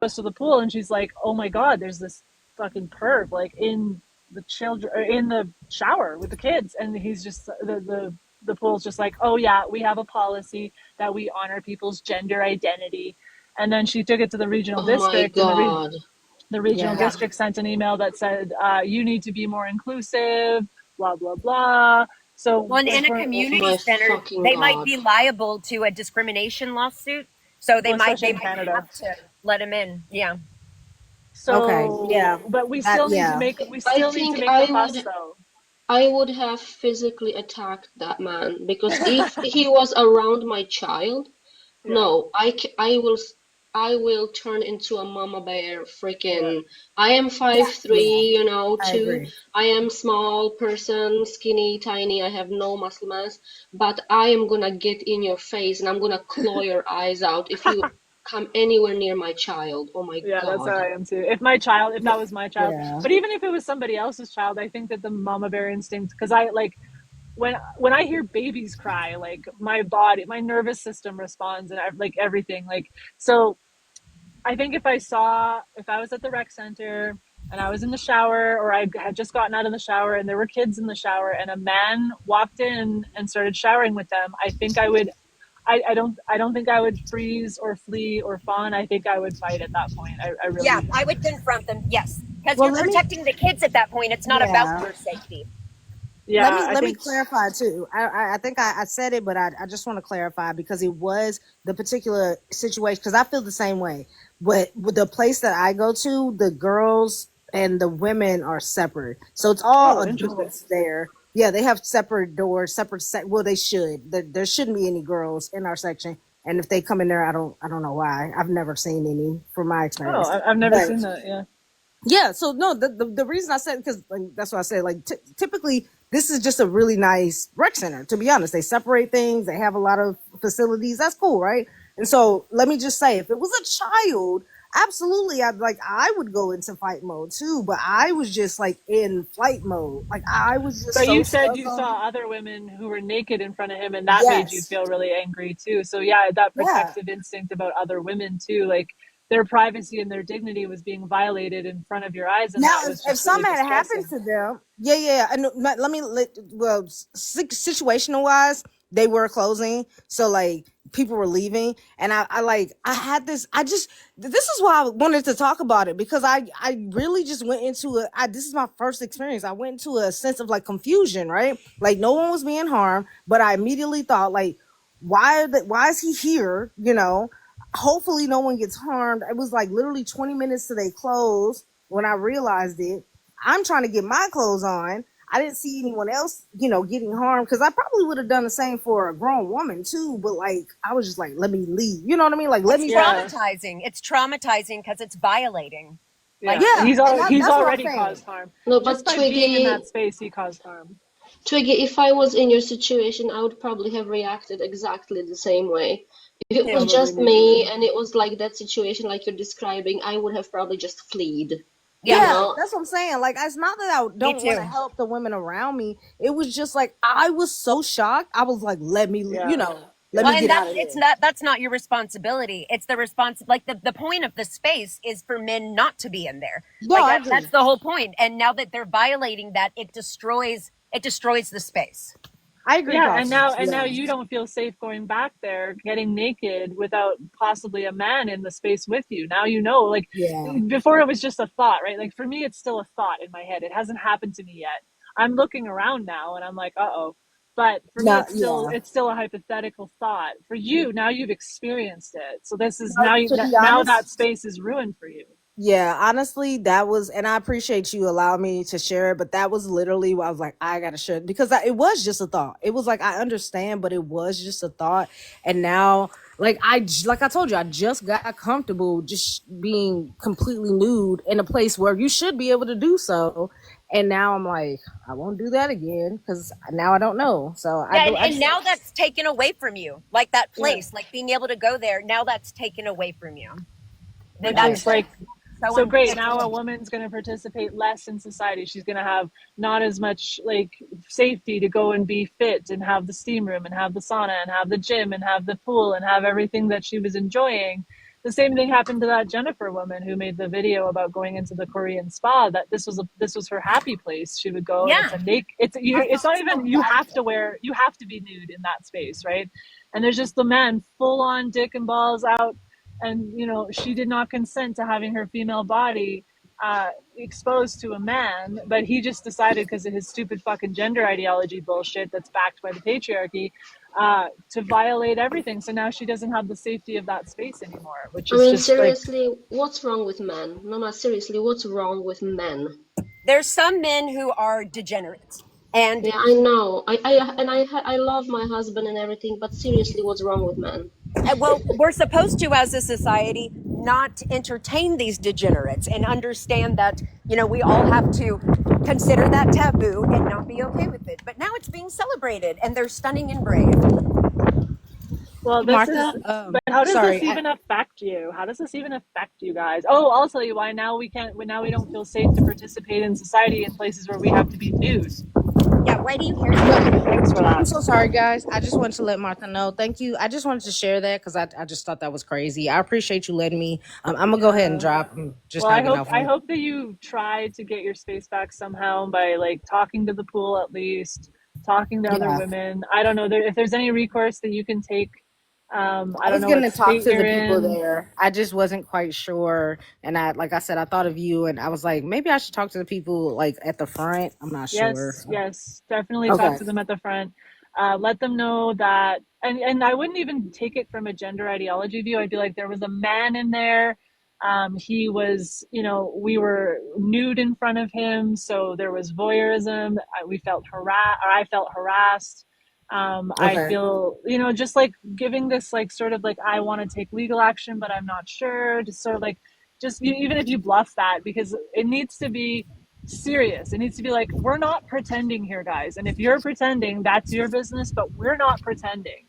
goes to the pool and she's like, oh my god, there's this fucking perv like in the children or in the shower with the kids, and he's just the pool's just like, oh yeah, we have a policy that we honor people's gender identity. And then she took it to the regional Oh my district, and God. the regional Yeah. Yeah. district sent an email that said, you need to be more inclusive, blah blah blah. So Well, and like in a we're Oh community my center, fucking they might God. be liable to a discrimination lawsuit. So well, they especially in might Canada. have to let him in. Yeah. So So but yeah, yeah. we I still need to think make the I fuss would though. I would have physically attacked that man because if he was around my child, Yeah, no, I will turn into a mama bear yeah. freaking. I am Yeah. 5'3", I too. agree. I am small person, skinny, tiny. I have no muscle mass, but I am gonna get in your face and I'm gonna claw your eyes out if you come anywhere near my child. Oh my Yeah, that's how God. I am too. If that was my child, Yeah. but even if it was somebody else's child, I think that the mama bear instinct, because I like when I hear babies cry, like my body, my nervous system responds, and I like everything. Like so, I think if I was at the rec center and I was in the shower, or I had just gotten out of the shower and there were kids in the shower, and a man walked in and started showering with them, I think I would. I don't think I would freeze or flee or fawn. I think I would fight at that point. I really Yeah, do. I would confront them. Yes, because Well, you're let me. protecting the kids at that point. It's not about Yeah. your safety. Yeah, I Let me think clarify too. I think I said it, but I just want to clarify because it was the particular situation. Because I feel the same way. But with the place that I go to, the girls and the women are separate, so it's all oh, interesting. adults there. Yeah, they have separate doors, well, they should. There shouldn't be any girls in our section, and if they come in there, I don't know why. I've never seen any from my Oh, experience, I've never but seen that. Yeah. yeah, so no, the reason I said, because like, that's what I said. Like typically, this is just a really nice rec center. To be honest, they separate things. They have a lot of facilities. That's cool, right? And so let me just say, if it was a child, absolutely, I would go into fight mode too. But I was just like in flight mode. Like I was just But so you said stuck you on. saw other women who were naked in front of him, and that made you Yes, feel really angry too. So yeah, that yeah. protective instinct about other women too, like their privacy and their dignity was being violated in front of your eyes, and Now, that was if just really something had happened distressing. to them, yeah, yeah, and well, situational wise, they were closing, so like people were leaving, and I had this. This is why I wanted to talk about it because I really just went into this is my first experience. I went into a sense of like confusion, right? Like no one was being harmed, but I immediately thought like, why is he here? Hopefully no one gets harmed. It was like literally 20 minutes till they closed when I realized it. I'm trying to get my clothes on. I didn't see anyone else, getting harmed because I probably would have done the same for a grown woman too. But like, I was just like, let me leave. You know what I mean? Like, let It's me. Yeah, traumatizing. It's traumatizing because it's violating. Like, yeah. Yeah, and He's that's what I'm already saying. caused harm No, just but by being in that Twiggy, space. He caused harm. Twiggy, if I was in your situation, I would probably have reacted exactly the same way. If it was too. Probably just me too. me and it was like that situation like you're describing, I would have probably just fleed, you Yeah, Yeah, know? that's what I'm saying. Like, it's not that I me don't want to too. help the women around me. It was just like I was so shocked. I was like, let me, Yeah, let Well, me yeah, and get out of it's here. not that's not your responsibility. It's the like the point of the space is for men not to be in there. No, Like I that's agree. the whole point. And now that they're violating that, it destroys the space. I agree, yeah. Pastor. And now Yeah, you don't feel safe going back there, getting naked without possibly a man in the space with you. Now you know, like yeah. before it was just a thought, right? Like for me, it's still a thought in my head. It hasn't happened to me yet. I'm looking around now, and I'm like, uh oh. But for me, No, yeah. it's still a hypothetical thought. For you, now you've experienced it. So this is No, to be now that honest, space is ruined for you. yeah, honestly, that was, and I appreciate you allowing me to share it, but that was literally why I was like, I gotta share it because it was just a thought. It was like, I understand, but it was just a thought. And now, like I told you, I just got comfortable just being completely nude in a place where you should be able to do so. And now I'm like, I won't do that again because now I don't know. So Yeah, I and just, now that's taken away from you. Like that Yeah. place, like being able to go there, now that's taken away from you. Which right. is like So so great. Now a unfortunate. woman's going to participate less in society. She's going to have not as much like safety to go and be fit and have the steam room and have the sauna and have the gym and have the pool and have everything that she was enjoying. the same thing happened to that Jennifer woman who made the video about going into the Korean spa. That this was her happy place. She would go, and Yeah. it's a naked. It's not even, you have to wear, you have to be nude in that space, right? And there's just the man full on dick and balls out, and she did not consent to having her female body exposed to a man, but he just decided, because of his stupid fucking gender ideology bullshit that's backed by the patriarchy, to violate everything. So now she doesn't have the safety of that space anymore, which I is mean, just like, seriously, what's wrong with men? No, no, seriously, what's wrong with men? There's some men who are degenerates. And Yeah, I know. I love my husband and everything, but seriously, what's wrong with men? well, we're supposed to, as a society, not entertain these degenerates and understand that, we all have to consider that taboo and not be okay with it. But now it's being celebrated and they're stunning and brave. well, this is, Martha, but how does this sorry. even affect you? How does this even affect you guys? Oh, I'll tell you why. Now we don't feel safe to participate in society in places where we have to be nude. Yeah, why do you care? Thanks for I'm that. so sorry, guys. I just wanted to let Martha know. Thank you. I just wanted to share that because I just thought that was crazy. I appreciate you letting me. I'm gonna go ahead and Yeah. drop. I'm just Well, I hanging hope out for I me. hope that you try to get your space back somehow by like talking to the pool, at least talking to other Yeah. women. I don't know if there's any recourse that you can take. I I don't was know gonna what talk state to the you're people in. there. I just wasn't quite sure, and like I said, I thought of you, and I was like, maybe I should talk to the people like at the front. I'm not sure. Yes, definitely talk Okay. to them at the front. Let them know that, and I wouldn't even take it from a gender ideology view. I'd be like, there was a man in there. He was, we were nude in front of him, so there was voyeurism. We felt harassed, or I felt harassed. I Okay. feel, just like giving this, like, sort of like, I want to take legal action, but I'm not sure. Just sort of like, even if you bluff that, because it needs to be serious. It needs to be like, we're not pretending here, guys. And if you're pretending, that's your business, but we're not pretending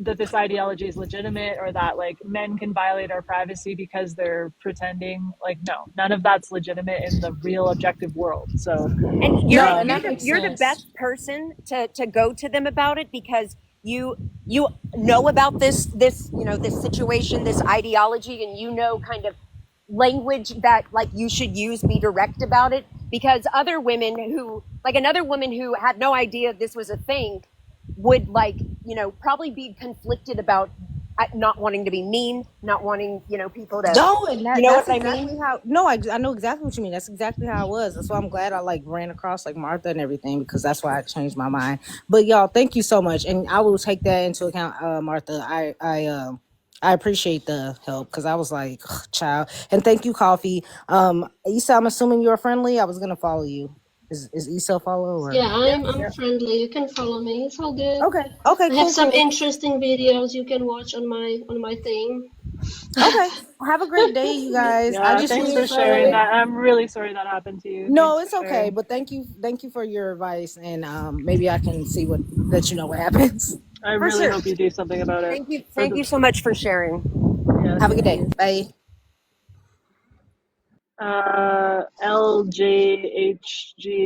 that this ideology is legitimate, or that like men can violate our privacy because they're pretending. Like, no, none of that's legitimate in the real objective world. So And No, you're and you're that the makes you're the sense. best person to go to them about it, because you know about this situation, this ideology, and kind of language that like you should use, be direct about it, because other women who, like another woman who had no idea this was a thing, would probably be conflicted about not wanting to be mean, not wanting people to, No, and you know that's what I mean. exactly how. No, I know exactly what you mean. That's exactly how I was. That's why I'm glad I like ran across like Martha and everything, because that's why I changed my mind. But y'all, thank you so much, and I will take that into account, Martha. I appreciate the help, because I was like, ugh, child, and thank you, Coffee. Issa, I'm assuming you're friendly. I was gonna follow you. Is Issa a follow or? Yeah, I'm friendly. You can follow me. It's all good. Okay. Okay. I have Cool. some Cool. interesting videos you can watch on my thing. Okay. Have a great day, you guys. I yeah, You just thanks wanted for too. to share sharing Bye. it. that. I'm really sorry that happened to you. No, Thanks for it's okay. sharing. But thank you for your advice, and maybe I can see what let you know what happens. I For really sure. hope you do something about it. For Thank the you so much for sharing. Yes, Have a good thank day. you. Bye. LJHG,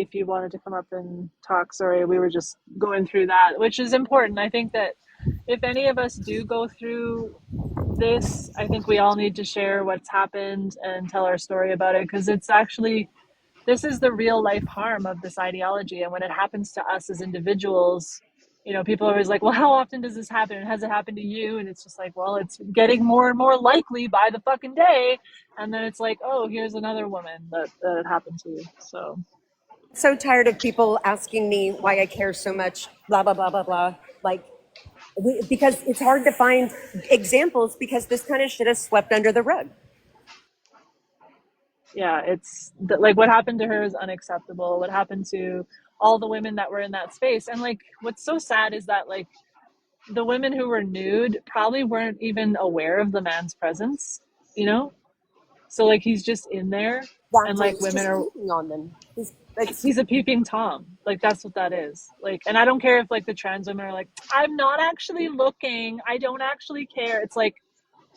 if you wanted to come up and talk. Sorry, we were just going through that, which is important. I think that if any of us do go through this, I think we all need to share what's happened and tell our story about it, because it's actually, this is the real life harm of this ideology. And when it happens to us as individuals, people are always like, well, how often does this happen? And has it happened to you? And it's just like, well, it's getting more and more likely by the fucking day. And then it's like, oh, here's another woman that it happened to. So So tired of people asking me why I care so much, blah blah blah blah blah. Like, because it's hard to find examples, because this kind of shit is swept under the rug. yeah, it's like what happened to her is unacceptable. What happened to all the women that were in that space. And like, what's so sad is that like the women who were nude probably weren't even aware of the man's presence, you know? So like he's just in there, and Exactly. like It's women just are, peeping on them. he's a peeping Tom. Like that's what that is. Like, and I don't care if like the trans women are like, I'm not actually looking, I don't actually care. It's like,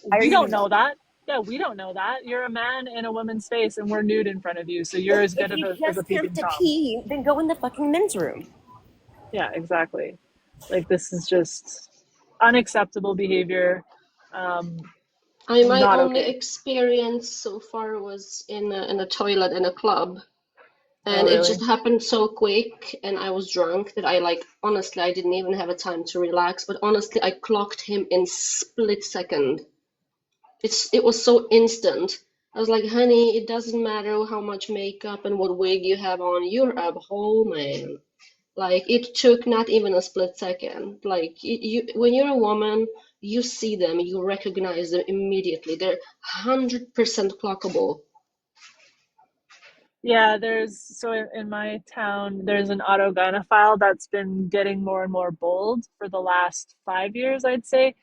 Why are we you don't even know looking? that. Yeah, we don't know that. You're a man in a woman's space and we're nude in front of you. So you're as If good of you as a just have peeping to Tom. pee, then go in the fucking men's room. Yeah, exactly. Like this is just unacceptable behavior. Um, My Not only okay. experience so far was in a toilet in a club, Oh, and it just really? happened so quick, and I was drunk that I like honestly I didn't even have a time to relax. But honestly, I clocked him in split second. It was so instant. I was like, honey, it doesn't matter how much makeup and what wig you have on, you're a whole man. Like it took not even a split second. Like when you're a woman, you see them, you recognize them immediately. They're 100% clockable. Yeah, there's so in my town, there's an autogynephile that's been getting more and more bold for the last 5 years, I'd say.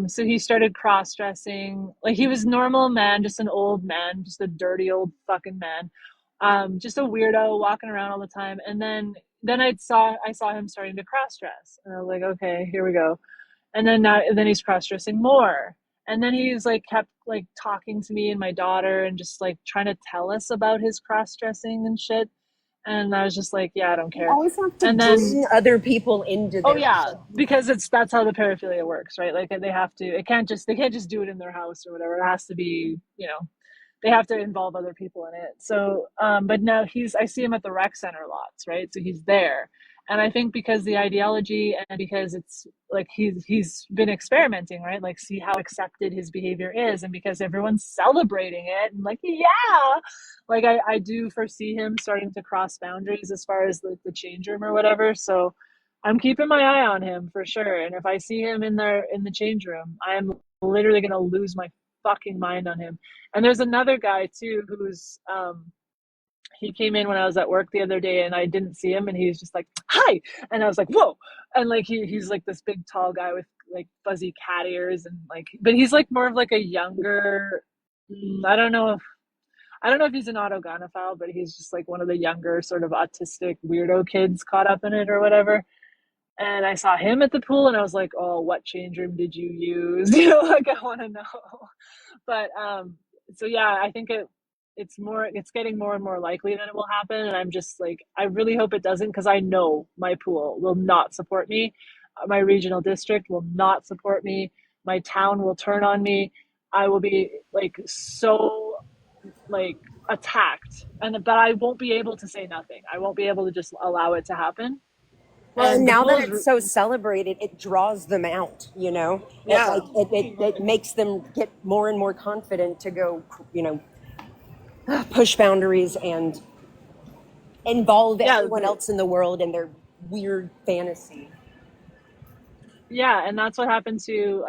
So he started cross-dressing. Like he was normal man, just an old man, just a dirty old fucking man. Just a weirdo walking around all the time. And then I saw him starting to cross-dress. And I was like, okay, here we go. And then he's cross-dressing more, and then he's like kept like talking to me and my daughter and just like trying to tell us about his cross-dressing and shit, and I was just like, yeah, I don't You care. always have to And then bring other people into oh their yeah, shit. because it's that's how the paraphilia works, right? Like they have to, they can't just do it in their house or whatever. It has to be, they have to involve other people in it. So, but now I see him at the rec center lots, right? So he's there. And I think because the ideology and because it's like he's been experimenting, right? Like see how accepted his behavior is, and because everyone's celebrating it and like, yeah, like I do foresee him starting to cross boundaries as far as like the change room or whatever. So I'm keeping my eye on him for sure. And if I see him in the change room, I am literally gonna lose my fucking mind on him. And there's another guy too who's he came in when I was at work the other day and I didn't see him and he was just like, hi. And I was like, whoa. And like he's like this big tall guy with like fuzzy cat ears and like, but he's like more of like a younger, I don't know if he's an autogynephile, but he's just like one of the younger sort of autistic weirdo kids caught up in it or whatever. And I saw him at the pool and I was like, oh, what change room did you use? Like I want to know. But so yeah, I think it's getting more and more likely that it will happen, and I'm just like, I really hope it doesn't, because I know my pool will not support me. My regional district will not support me. My town will turn on me. I will be like so like attacked, and but I won't be able to say nothing. I won't be able to just allow it to happen. Well, and And the now that pool is it's so celebrated, it draws them out, you know? It yeah. like it makes them get more and more confident to go, you know, push boundaries and involve Yeah, everyone else in the world in their weird fantasy. yeah, and that's what happened to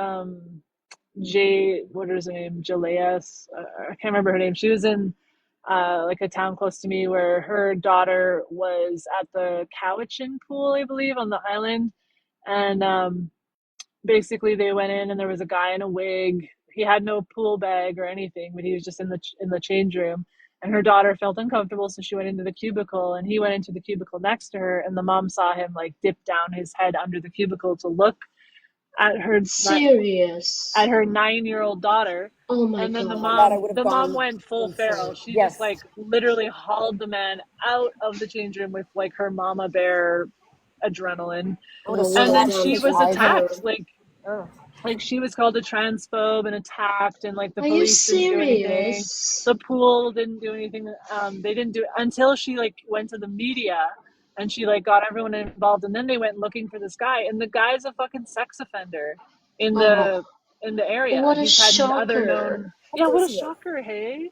Jay, what is her name? Jaleas. I can't remember her name. She was in like a town close to me where her daughter was at the Cowichan pool, I believe, on the island. And basically they went in and there was a guy in a wig. He had no pool bag or anything, but he was just in the change room. And her daughter felt uncomfortable, so she went into the cubicle, and he went into the cubicle next to her. And the mom saw him like dip down his head under the cubicle to look at her at Serious. her 9-year-old daughter. Oh my And then Oh my God, I God. would have the mom gone went full feral. insane. She just Yes, like literally hauled the man out of the change room with like her mama bear adrenaline. I would have Oh, what And a then slashed she his was eyes out. attacked. dumper. Oh. Like she was called a transphobe and attacked, and like the Are you police didn't do anything. serious? The pool didn't do anything. They didn't do it until she like went to the media and she like got everyone involved, and then they went looking for this guy, and the guy's a fucking sex offender in Oh, the area. what a He's had other shocker. known, Of yeah, what course a he is. shocker, hey.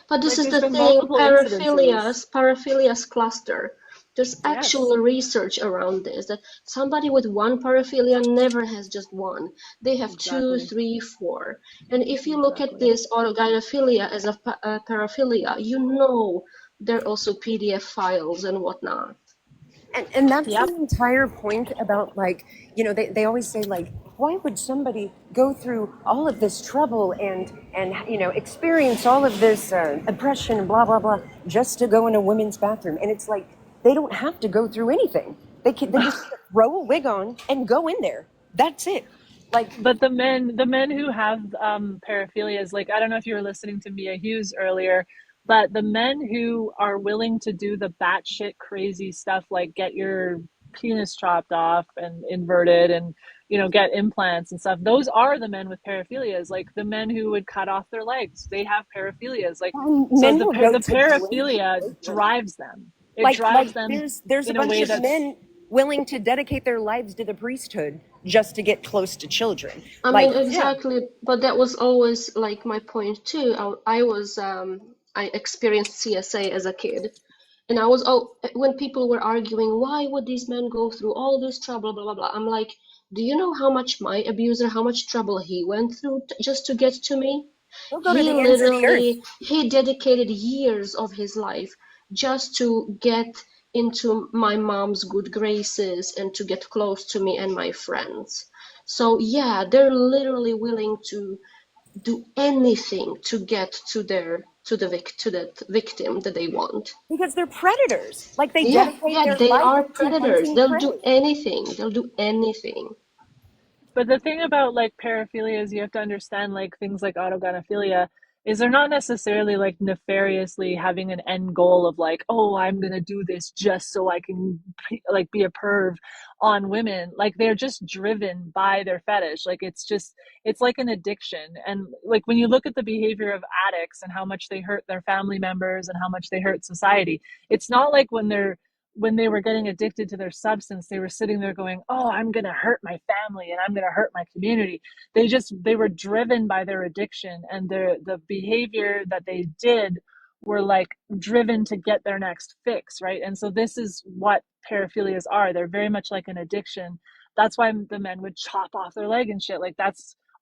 But this Like is there's the been thing, multiple incidences. paraphilias cluster. There's Yes, actual research around this that somebody with one paraphilia never has just one. They have two, exactly, three, four. And if you look at exactly. this autogynephilia as a paraphilia, you know there are also PDF files and whatnot. And that's the Yep. entire point about like, you know, they always say like, why would somebody go through all of this trouble and you know experience all of this oppression and blah blah blah just to go in a women's bathroom? And it's like they don't have to go through anything. They just throw a wig on and go in there. That's it. Like But the men who have paraphilias, like I don't know if you were listening to Mia Hughes earlier, but the men who are willing to do the batshit crazy stuff, like get your penis chopped off and inverted, and get implants and stuff. Those are the men with paraphilias, like the men who would cut off their legs. They have paraphilias. Like, so Men will go the to great paraphilia places. drives them. It Like drives them there's a in a bunch way of that's, men willing to dedicate their lives to the priesthood just to get close to children. I Like, mean, yeah, exactly, but that was always like my point too. I experienced CSA as a kid, and I was, oh, when people were arguing, why would these men go through all this trouble, blah blah blah. I'm like, do you know how much my abuser, how much trouble he went through just to get to me? they'll go to He the ends of the earth. literally, he dedicated years of his life just to get into my mom's good graces and to get close to me and my friends. So yeah, they're literally willing to do anything to get to that victim that they want. Because they're predators. Like they Yeah, dedicate yeah, their they life are to predators. hunting They'll do prey. anything. They'll do anything. but the thing about like paraphilia is you have to understand like things like autogynephilia is they're not necessarily like nefariously having an end goal of like, oh, I'm gonna do this just so I can like be a perv on women. Like they're just driven by their fetish. Like it's like an addiction. And like when you look at the behavior of addicts and how much they hurt their family members and how much they hurt society, it's not like when they were getting addicted to their substance, they were sitting there going, oh, I'm going to hurt my family and I'm going to hurt my community. They were driven by their addiction, and the behavior that they did were like driven to get their next fix, right? And so this is what paraphilias are. They're very much like an addiction. That's why the men would chop off their leg and shit. Like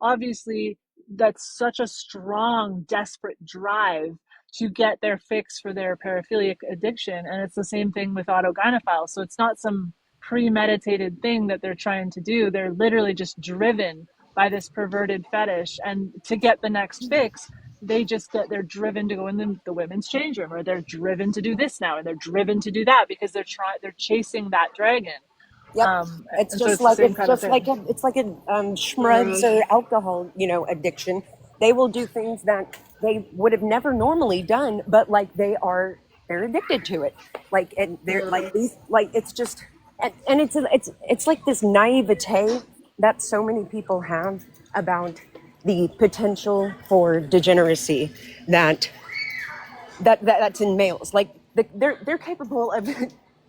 obviously that's such a strong, desperate drive to get their fix for their paraphilic addiction. And it's the same thing with autogynephiles. So it's not some premeditated thing that they're trying to do. They're literally just driven by this perverted fetish. And to get the next fix, they're driven to go in the women's change room, or they're driven to do this now, and they're driven to do that because they're chasing that dragon. Yep. It's And so just it's the like same kind of thing. it's like a schmuds Mm. or alcohol, addiction. They will do things that they would have never normally done, but like they're addicted to it. Like, and they're like these, like it's just, and it's like this naivete that so many people have about the potential for degeneracy that's in males. Like they're capable of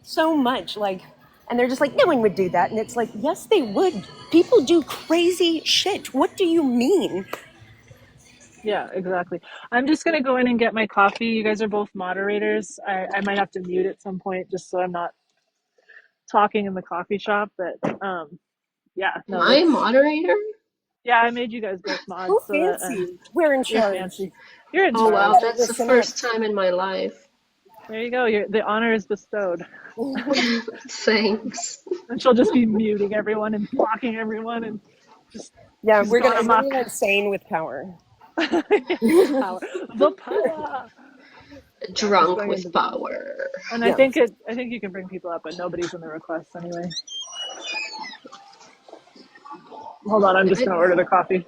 so much. Like, and they're just like, no one would do that. And it's like, yes, they would. People do crazy shit. What do you mean? Yeah, exactly. I'm just gonna go in and get my coffee. You guys are both moderators. I might have to mute at some point just so I'm not talking in the coffee shop. But yeah, Am no, I a that's moderator? yeah. I made you guys both Oh, mods so that fancy. We're in you're charge. fancy. You're in Oh wow, charge. Better that's the listen up. first time in my life. There you go. The honor is bestowed, Thanks. and she'll just be muting everyone and blocking everyone, and just Yeah, she's we're gone gonna amok. insane with power. The power, the power. Yeah, she's Drunk going with into the. power. And Yeah. I think you can bring people up, but nobody's in the requests anyway. Hold on, I'm just I, gonna order the coffee.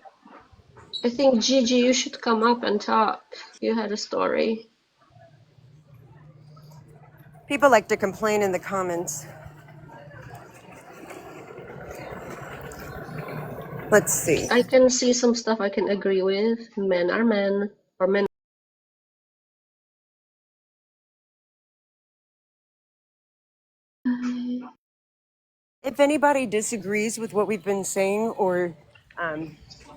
I think Gigi, you should come up and talk. You had a story. People like to complain in the comments. Let's see. I can see some stuff I can agree with. Men are men, or men. If anybody disagrees with what we've been saying or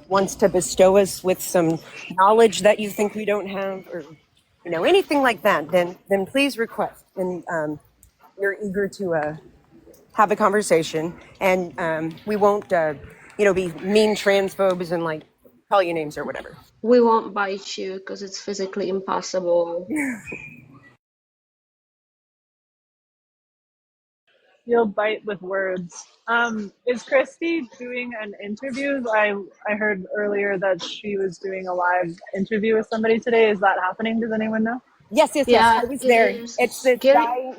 wants to bestow us with some knowledge that you think we don't have, or anything like that, then please request. And we're eager to have a conversation, and we won't be mean transphobes and like call you names or whatever. We won't bite you because it's physically impossible. You'll bite with words. Is Christy doing an interview? I heard earlier that she was doing a live interview with somebody today. Is that happening? Does anyone know? Yes. Yeah, I was it there. is. It's this Gary, guy.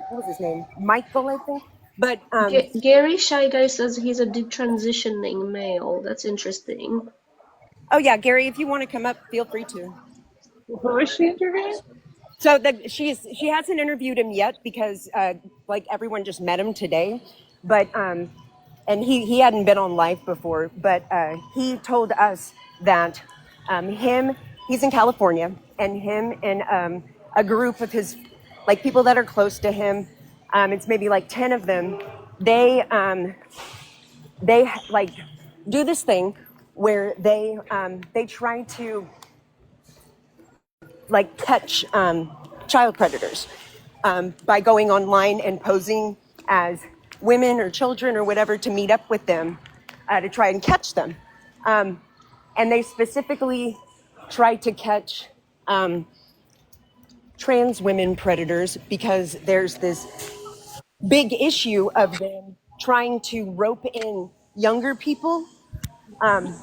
What was his name? Michael, I think. But Gary Shy Guy says he's a detransitioning male. That's interesting. oh yeah, Gary, if you want to come up, feel free to. Who is she interviewing? So she hasn't interviewed him yet because like everyone just met him today, but and he hadn't been on live before, but he told us that he's in California, and him and a group of his, like, people that are close to him, it's maybe like 10 of them, they like do this thing where they try to like catch child predators by going online and posing as women or children or whatever to meet up with them to try and catch them. And they specifically try to catch trans women predators because there's this big issue of them trying to rope in younger people. And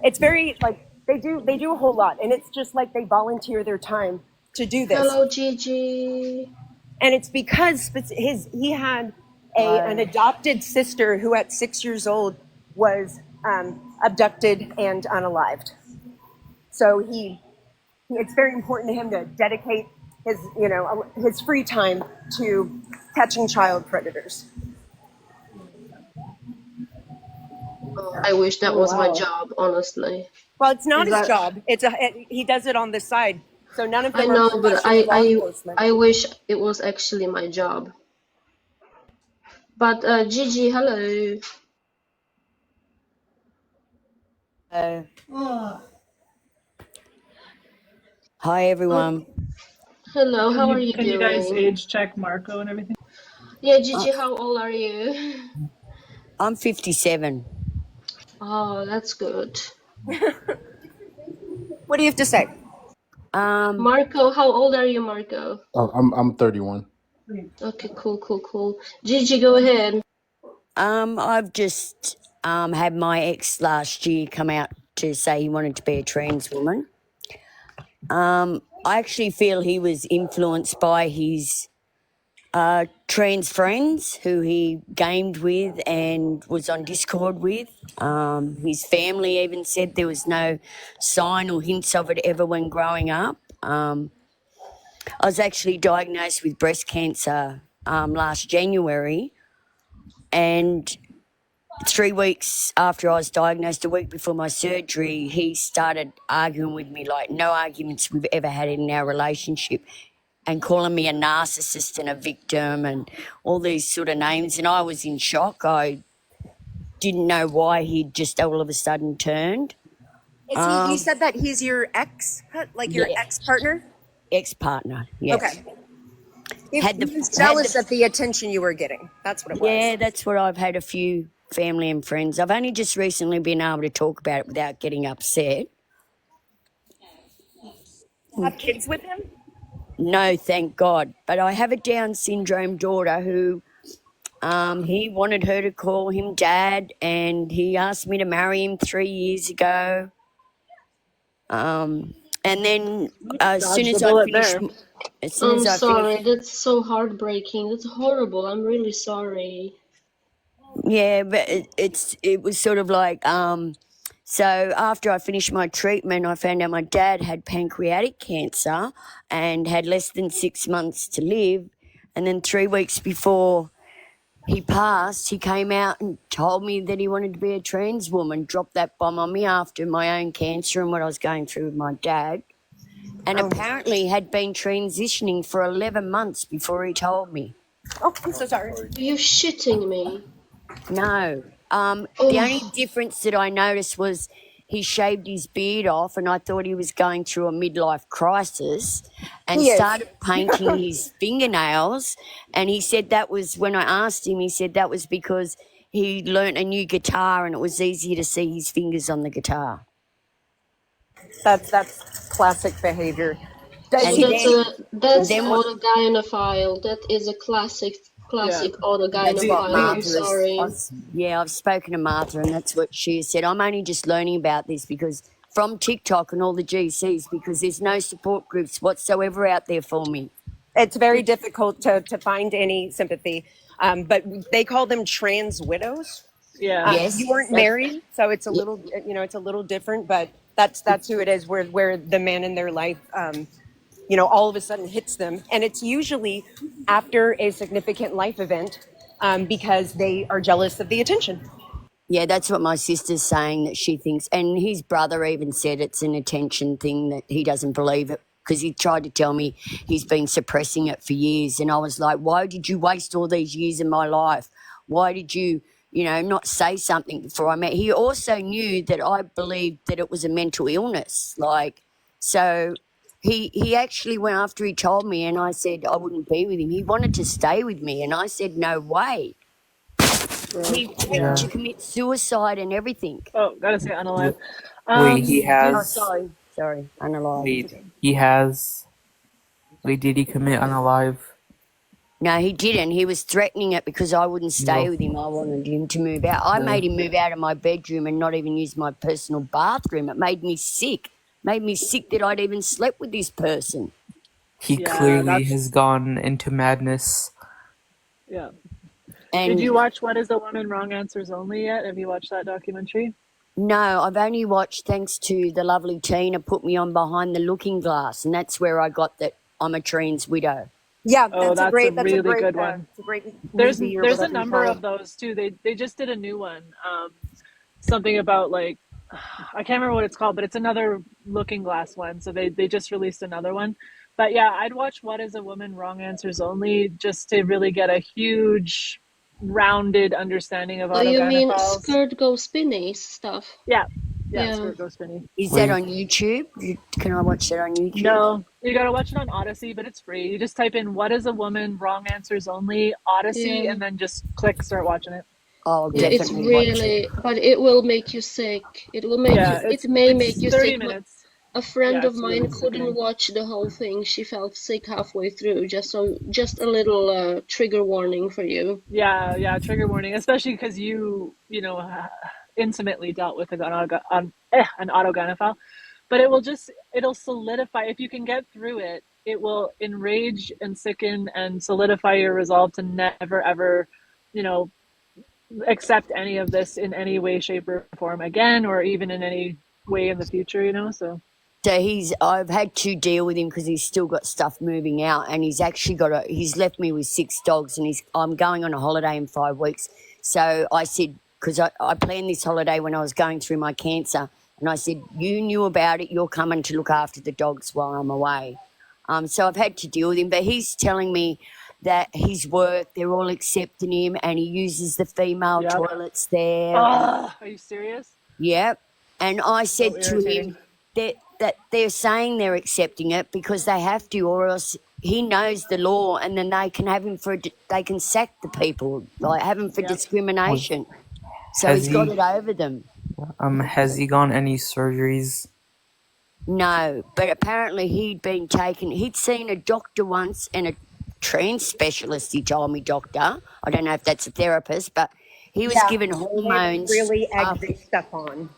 it's very like they do a whole lot, and it's just like they volunteer their time to do this. Hello, Gigi. And it's because he had an adopted sister who at 6 years old was abducted and unalived. So it's very important to him to dedicate his free time to catching child predators. I wish that was my Wow. job, honestly. Well, it's not Is his that? job. He does it on the side. So none of I them are know, but professional law enforcement. I wish it was actually my job. But Gigi, hello. Hi everyone. Hello, how are you Can you guys doing? age check Marco and everything? Yeah, Gigi, how old are you? I'm 57. Oh, that's good. What do you have to say? Marco, how old are you, Marco? Oh, I'm 31. Okay, cool. Gigi, go ahead. I've just had my ex last year come out to say he wanted to be a trans woman. I actually feel he was influenced by his trans friends who he gamed with and was on Discord with. His family even said there was no sign or hints of it ever when growing up. I was actually diagnosed with breast cancer last January, and 3 weeks after I was diagnosed, a week before my surgery, he started arguing with me like no arguments we've ever had in our relationship, and calling me a narcissist and a victim and all these sort of names. And I was in shock. I didn't know why he'd just all of a sudden turned. He said that he's your ex, like your Yeah. ex-partner? Ex-partner, yes. Okay. He Had the- was had jealous the- of the attention you were getting. That's what it was. Yeah, that's what I've had a few family and friends. I've only just recently been able to talk about it without getting upset. Have kids with him? No, thank God. But I have a Down syndrome daughter who he wanted her to call him dad, and he asked me to marry him 3 years ago. And then as soon as I finished, I'm sorry, that's so heartbreaking. That's horrible. I'm really sorry. yeah, but it was sort of like so after I finished my treatment, I found out my dad had pancreatic cancer and had less than 6 months to live. And then 3 weeks before he passed, he came out and told me that he wanted to be a trans woman, dropped that bomb on me after my own cancer and what I was going through with my dad. And apparently had been transitioning for 11 months before he told me. Oh, I'm so sorry. Are you shitting me? No. The only difference that I noticed was he shaved his beard off, and I thought he was going through a midlife crisis, and He is. started painting his fingernails. And he said that was, when I asked him, he said that was because he learnt a new guitar and it was easier to see his fingers on the guitar. That's classic behavior. And That's then what- autogynephile. That is a classic autogynephile. I'm sorry. I've spoken to Martha, and that's what she said. I'm only just learning about this because from TikTok and all the GCs, because there's no support groups whatsoever out there for me. It's very difficult to find any sympathy. But they call them trans widows. Yeah. Yes. You weren't married, so it's a little, it's a little different, but that's who it is, where the man in their life, all of a sudden hits them. And it's usually after a significant life event because they are jealous of the attention. Yeah, that's what my sister's saying, that she thinks. And his brother even said it's an attention thing, that he doesn't believe it, because he tried to tell me he's been suppressing it for years. And I was like, why did you waste all these years in my life? Why did you, not say something before I met? He also knew that I believed that it was a mental illness. So he actually went after he told me, and I said I wouldn't be with him. He wanted to stay with me, and I said, no way. He threatened to Yeah. commit suicide and everything. Oh, gotta say unalive. Wait, he Did Oh, has. sorry, unalive. Wait, he has. Wait, did he commit unalive? No, he didn't. He was threatening it because I wouldn't stay No. with him. I wanted him to move out. I made him move out of my bedroom and not even use my personal bathroom. It made me sick. Made me sick that I'd even slept with this person. He Yeah, clearly that's has gone into madness. yeah. And Did you watch What Is a Woman? Wrong Answers Only yet? Have you watched that documentary? no, I've only watched, thanks to the lovely Tina, put me on Behind the Looking Glass, and that's where I got that I'm a trans widow. Yeah, Oh, that's a that's really good one. it's a great There's movie or there's a whatever you number call of it. those too. They just did a new one. Something about like I can't remember what it's called, but it's another Looking Glass one. So they just released another one. But yeah, I'd watch What Is a Woman? Wrong Answers Only just to really get a huge rounded understanding of Oh, you mean autogynephiles. skirt go spinny stuff? Yeah. Yeah. Skirt Go Spinny. Is that Wait. on YouTube? Can I watch that on YouTube? No, you gotta watch it on Odyssey, but it's free. You just type in "What is a woman?" Wrong answers only Odyssey, Yeah. and then just click start watching it. I'll Yeah, it's definitely watch it. really, but it will make you sick. It will make Yeah, you, it's it may it's make you 30 sick, but minutes. a friend Yeah, of it's mine really couldn't sickening. watch the whole thing. She felt sick halfway through. Just a little trigger warning for you. Yeah, trigger warning, especially because you know intimately dealt with an autogynephile, but it'll solidify if you can get through it. It will enrage and sicken and solidify your resolve to never ever, you know, accept any of this in any way, shape, or form again, or even in any way in the future. So. So I've had to deal with him because he's still got stuff moving out, and he's actually he's left me with 6 dogs, and I'm going on a holiday in 5 weeks. So I said, because I planned this holiday when I was going through my cancer, and I said, you knew about it, you're coming to look after the dogs while I'm away. So I've had to deal with him, but he's telling me that his work, they're all accepting him, and he uses the female Yep. toilets there. Oh, are you serious? Yep. And I So said to irritating. him that they're saying they're accepting it because they have to, or else he knows the law, and then they can have him they can sack the people, like have him for Yep. discrimination. So Has he's got he it over them. has he gone any surgeries? No, but apparently he'd seen a doctor once, and a trans specialist, he told me, doctor. I don't know if that's a therapist, but he was Yeah, given they hormones really egg after this stuff on.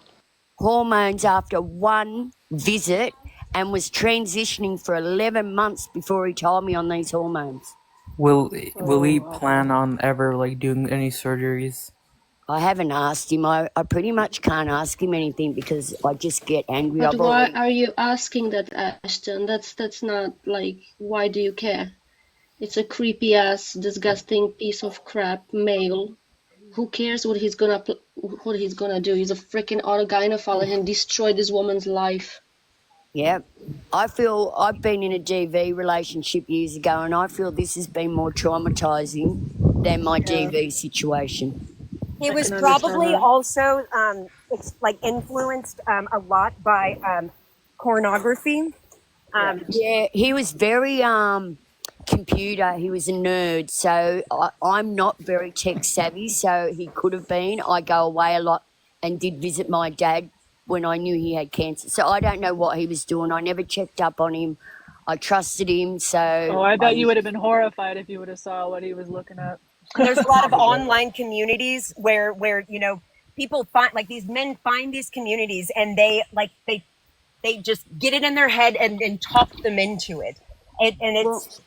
one visit, and was transitioning for 11 months before he told me on these hormones. Will he Oh, plan on ever doing any surgeries? I haven't asked him. I pretty much can't ask him anything because I just get angry. But I've why already, are you asking that, Ashton? That's not like, why do you care? It's a creepy ass, disgusting piece of crap male. Who cares what he's gonna do? He's a freaking autogynephile and destroyed this woman's life. yeah. I feel I've been in a DV relationship years ago, and I feel this has been more traumatizing than my DV situation. He I was can understand probably that. also influenced a lot by pornography. Yeah, he was very computer. He was a nerd, so I'm not very tech savvy. So he could have been. I go away a lot and did visit my dad when I knew he had cancer. So I don't know what he was doing. I never checked up on him. I trusted him, so Oh, I bet you would have been horrified if you would have saw what he was looking at. There's a lot of online communities where people find, like, these men find these communities, and they just get it in their head and talk them into it. And it's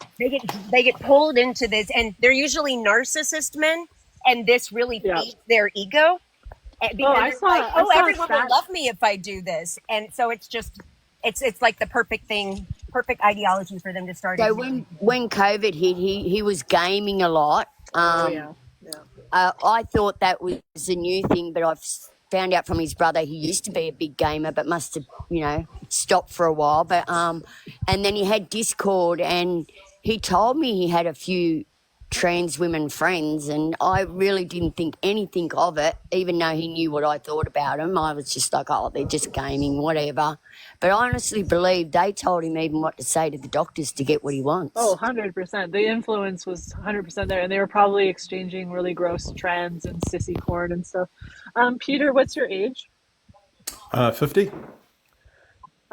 they get pulled into this, and they're usually narcissist men, and this really feeds their ego. Because I it's saw- like, I saw a everyone will stat- love me if I do this, and so it's just it's like the perfect ideology for them to start. So using. when COVID hit, he was gaming a lot. Oh, yeah. I thought that was a new thing, but I've found out from his brother he used to be a big gamer, but must have, stopped for a while. But and then he had Discord, and he told me he had a few trans women friends, and I really didn't think anything of it, even though he knew what I thought about him. I was just like, oh, they're just gaming, whatever. But I honestly believe they told him even what to say to the doctors to get what he wants. Oh, 100%. The influence was 100% there, and they were probably exchanging really gross trends and sissy porn and stuff. Peter, what's your age? 50.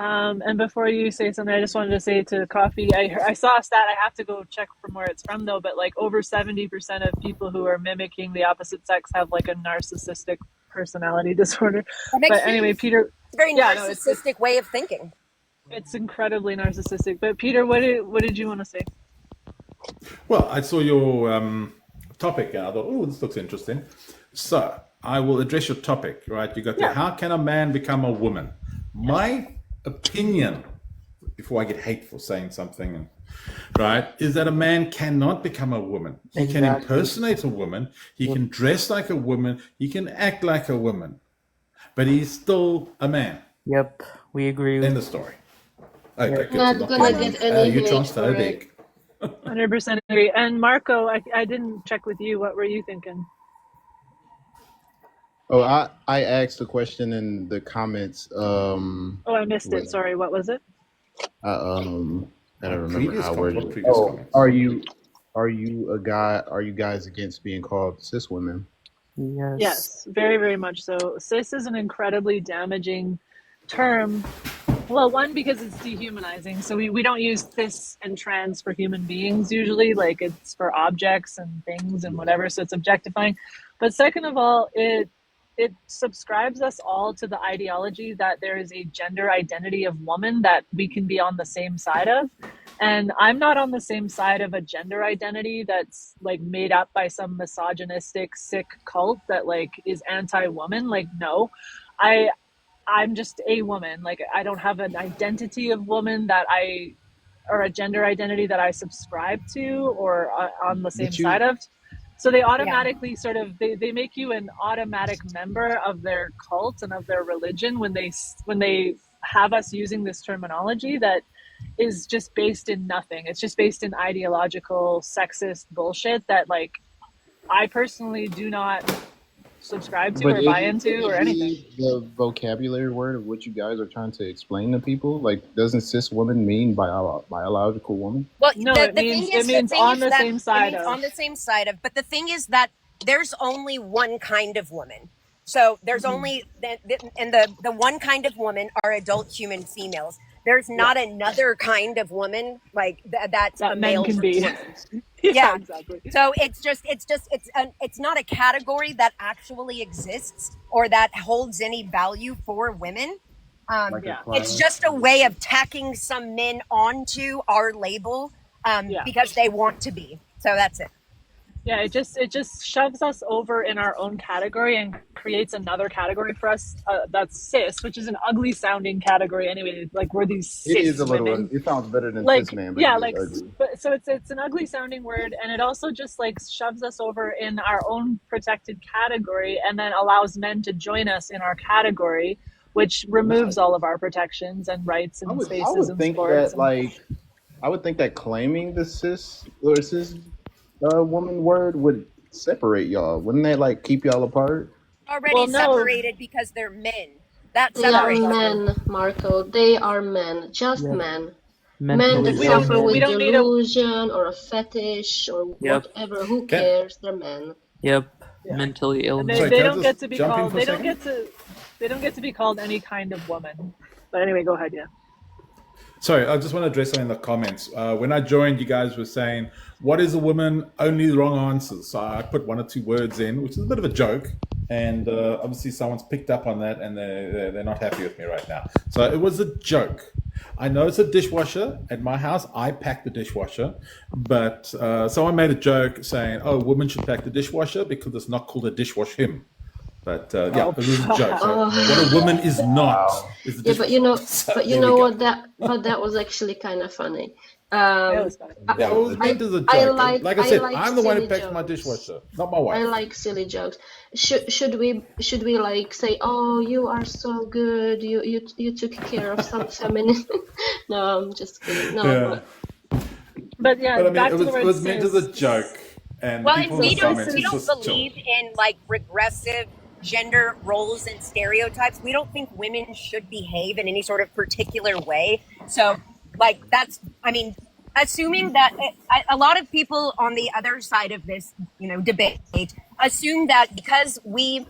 And before you say something, I just wanted to say to Coffee, I saw a stat. I have to go check from where it's from though, but like over 70% of people who are mimicking the opposite sex have like a narcissistic personality disorder. That makes But anyway, sense. Peter, It's a very yeah, no, narcissistic way of thinking. it's incredibly narcissistic. But Peter, what did you want to say? Well, I saw your topic and I thought, oh, this looks interesting. So I will address your topic, right? You got the Yeah. how can a man become a woman? My opinion, before I get hateful saying something, right, is that a man cannot become a woman. He can Exactly. impersonate a woman. He can dress like a woman. He can act like a woman, but he's still a man. Yep, we agree. End of story. Okay, good. Not So gonna get any you hate for transphobic. it. 100% agree. And Marco, I didn't check with you. What were you thinking? Oh, I asked a question in the comments. Oh, I missed it. Sorry. What was it? I, um, I don't remember Previous how I comment. worded What it. previous Oh, comments? are you a guy? Are you guys against being called cis women? Yes. Yes, very, very much so. Cis is an incredibly damaging term. Well, one, because it's dehumanizing. So we don't use cis and trans for human beings usually, like it's for objects and things and whatever. So it's objectifying. But second of all, it subscribes us all to the ideology that there is a gender identity of woman that we can be on the same side of. And I'm not on the same side of a gender identity that's like made up by some misogynistic, sick cult that like is anti-woman. Like, no, I'm just a woman. Like, I don't have an identity of woman or a gender identity that I subscribe to or on the same But you, side of. So they Yeah. automatically they make you an automatic member of their cult and of their religion when they have us using this terminology that is just based in nothing. It's just based in ideological sexist bullshit that like I personally do not subscribe to but or buy isn't into or anything. he the vocabulary word of what you guys are trying to explain to people? Like, doesn't cis woman mean biological woman? Well, No, the it thing means is, the thing on is the that same it side means of. on the same side of, but the thing is that there's only one kind of woman. So there's only, and the one kind of woman are adult human females. There's not another kind of woman like that's a That men male can be. woman. Yeah, Yeah. exactly. So it's not a category that actually exists or that holds any value for women. Like Yeah. a It's class? just a way of tacking some men onto our label Yeah. because they want to be. So that's it. Yeah, it just shoves us over in our own category and creates another category for us that's cis, which is an ugly sounding category anyway. Like we're these cis It is a little. women. It sounds better than Like cis man, but yeah, it is like ugly. but so it's an ugly sounding word, and it also just like shoves us over in our own protected category, and then allows men to join us in our category, which removes all of our protections and rights I and would. I spaces would and think sports. that I would think that claiming the cis woman word would separate y'all. Wouldn't that like keep y'all apart? Already Well, no. separated because they're men. That They are separates them. men, Marco. They are men. Just Yep. men. Men that Mentally We don't- suffer ill with we don't need a- delusion or a fetish or Yep. whatever. Who Okay. cares? They're men. Yep. Yeah. Mentally ill. And they, Sorry, they can I don't just get to be jump in called for a they don't get to be called any kind of woman. But anyway, go ahead. Yeah. Sorry, I just want to address something in the comments. When I joined, you guys were saying, what is a woman? Only the wrong answers. So I put one or two words in, which is a bit of a joke. And obviously someone's picked up on that and they're not happy with me right now. So it was a joke. I know it's a dishwasher. At my house, I pack the dishwasher. But someone made a joke saying, oh, women should pack the dishwasher because it's not called a dishwash him. But yeah, it was a joke. So Oh. what a woman is not is the Yeah, but you know, dishwasher. So but you there we know go. what? That was actually kind of funny. It was funny. I, Yeah, it was meant as a joke. I And like like I said, like I'm the one who silly packs my jokes. dishwasher, not my I wife. like silly jokes. Should we like say, "Oh, you are so good. You took care of some feminine." No, I'm just kidding. No, Yeah. But yeah, But I mean, back it to the was word meant as a cis. joke, and Well, people and in we the don't comments we it's don't just believe chill. in like regressive gender roles and stereotypes. We don't think women should behave in any sort of particular way. So, like that's, I mean, assuming that a lot of people on the other side of this, debate assume that because we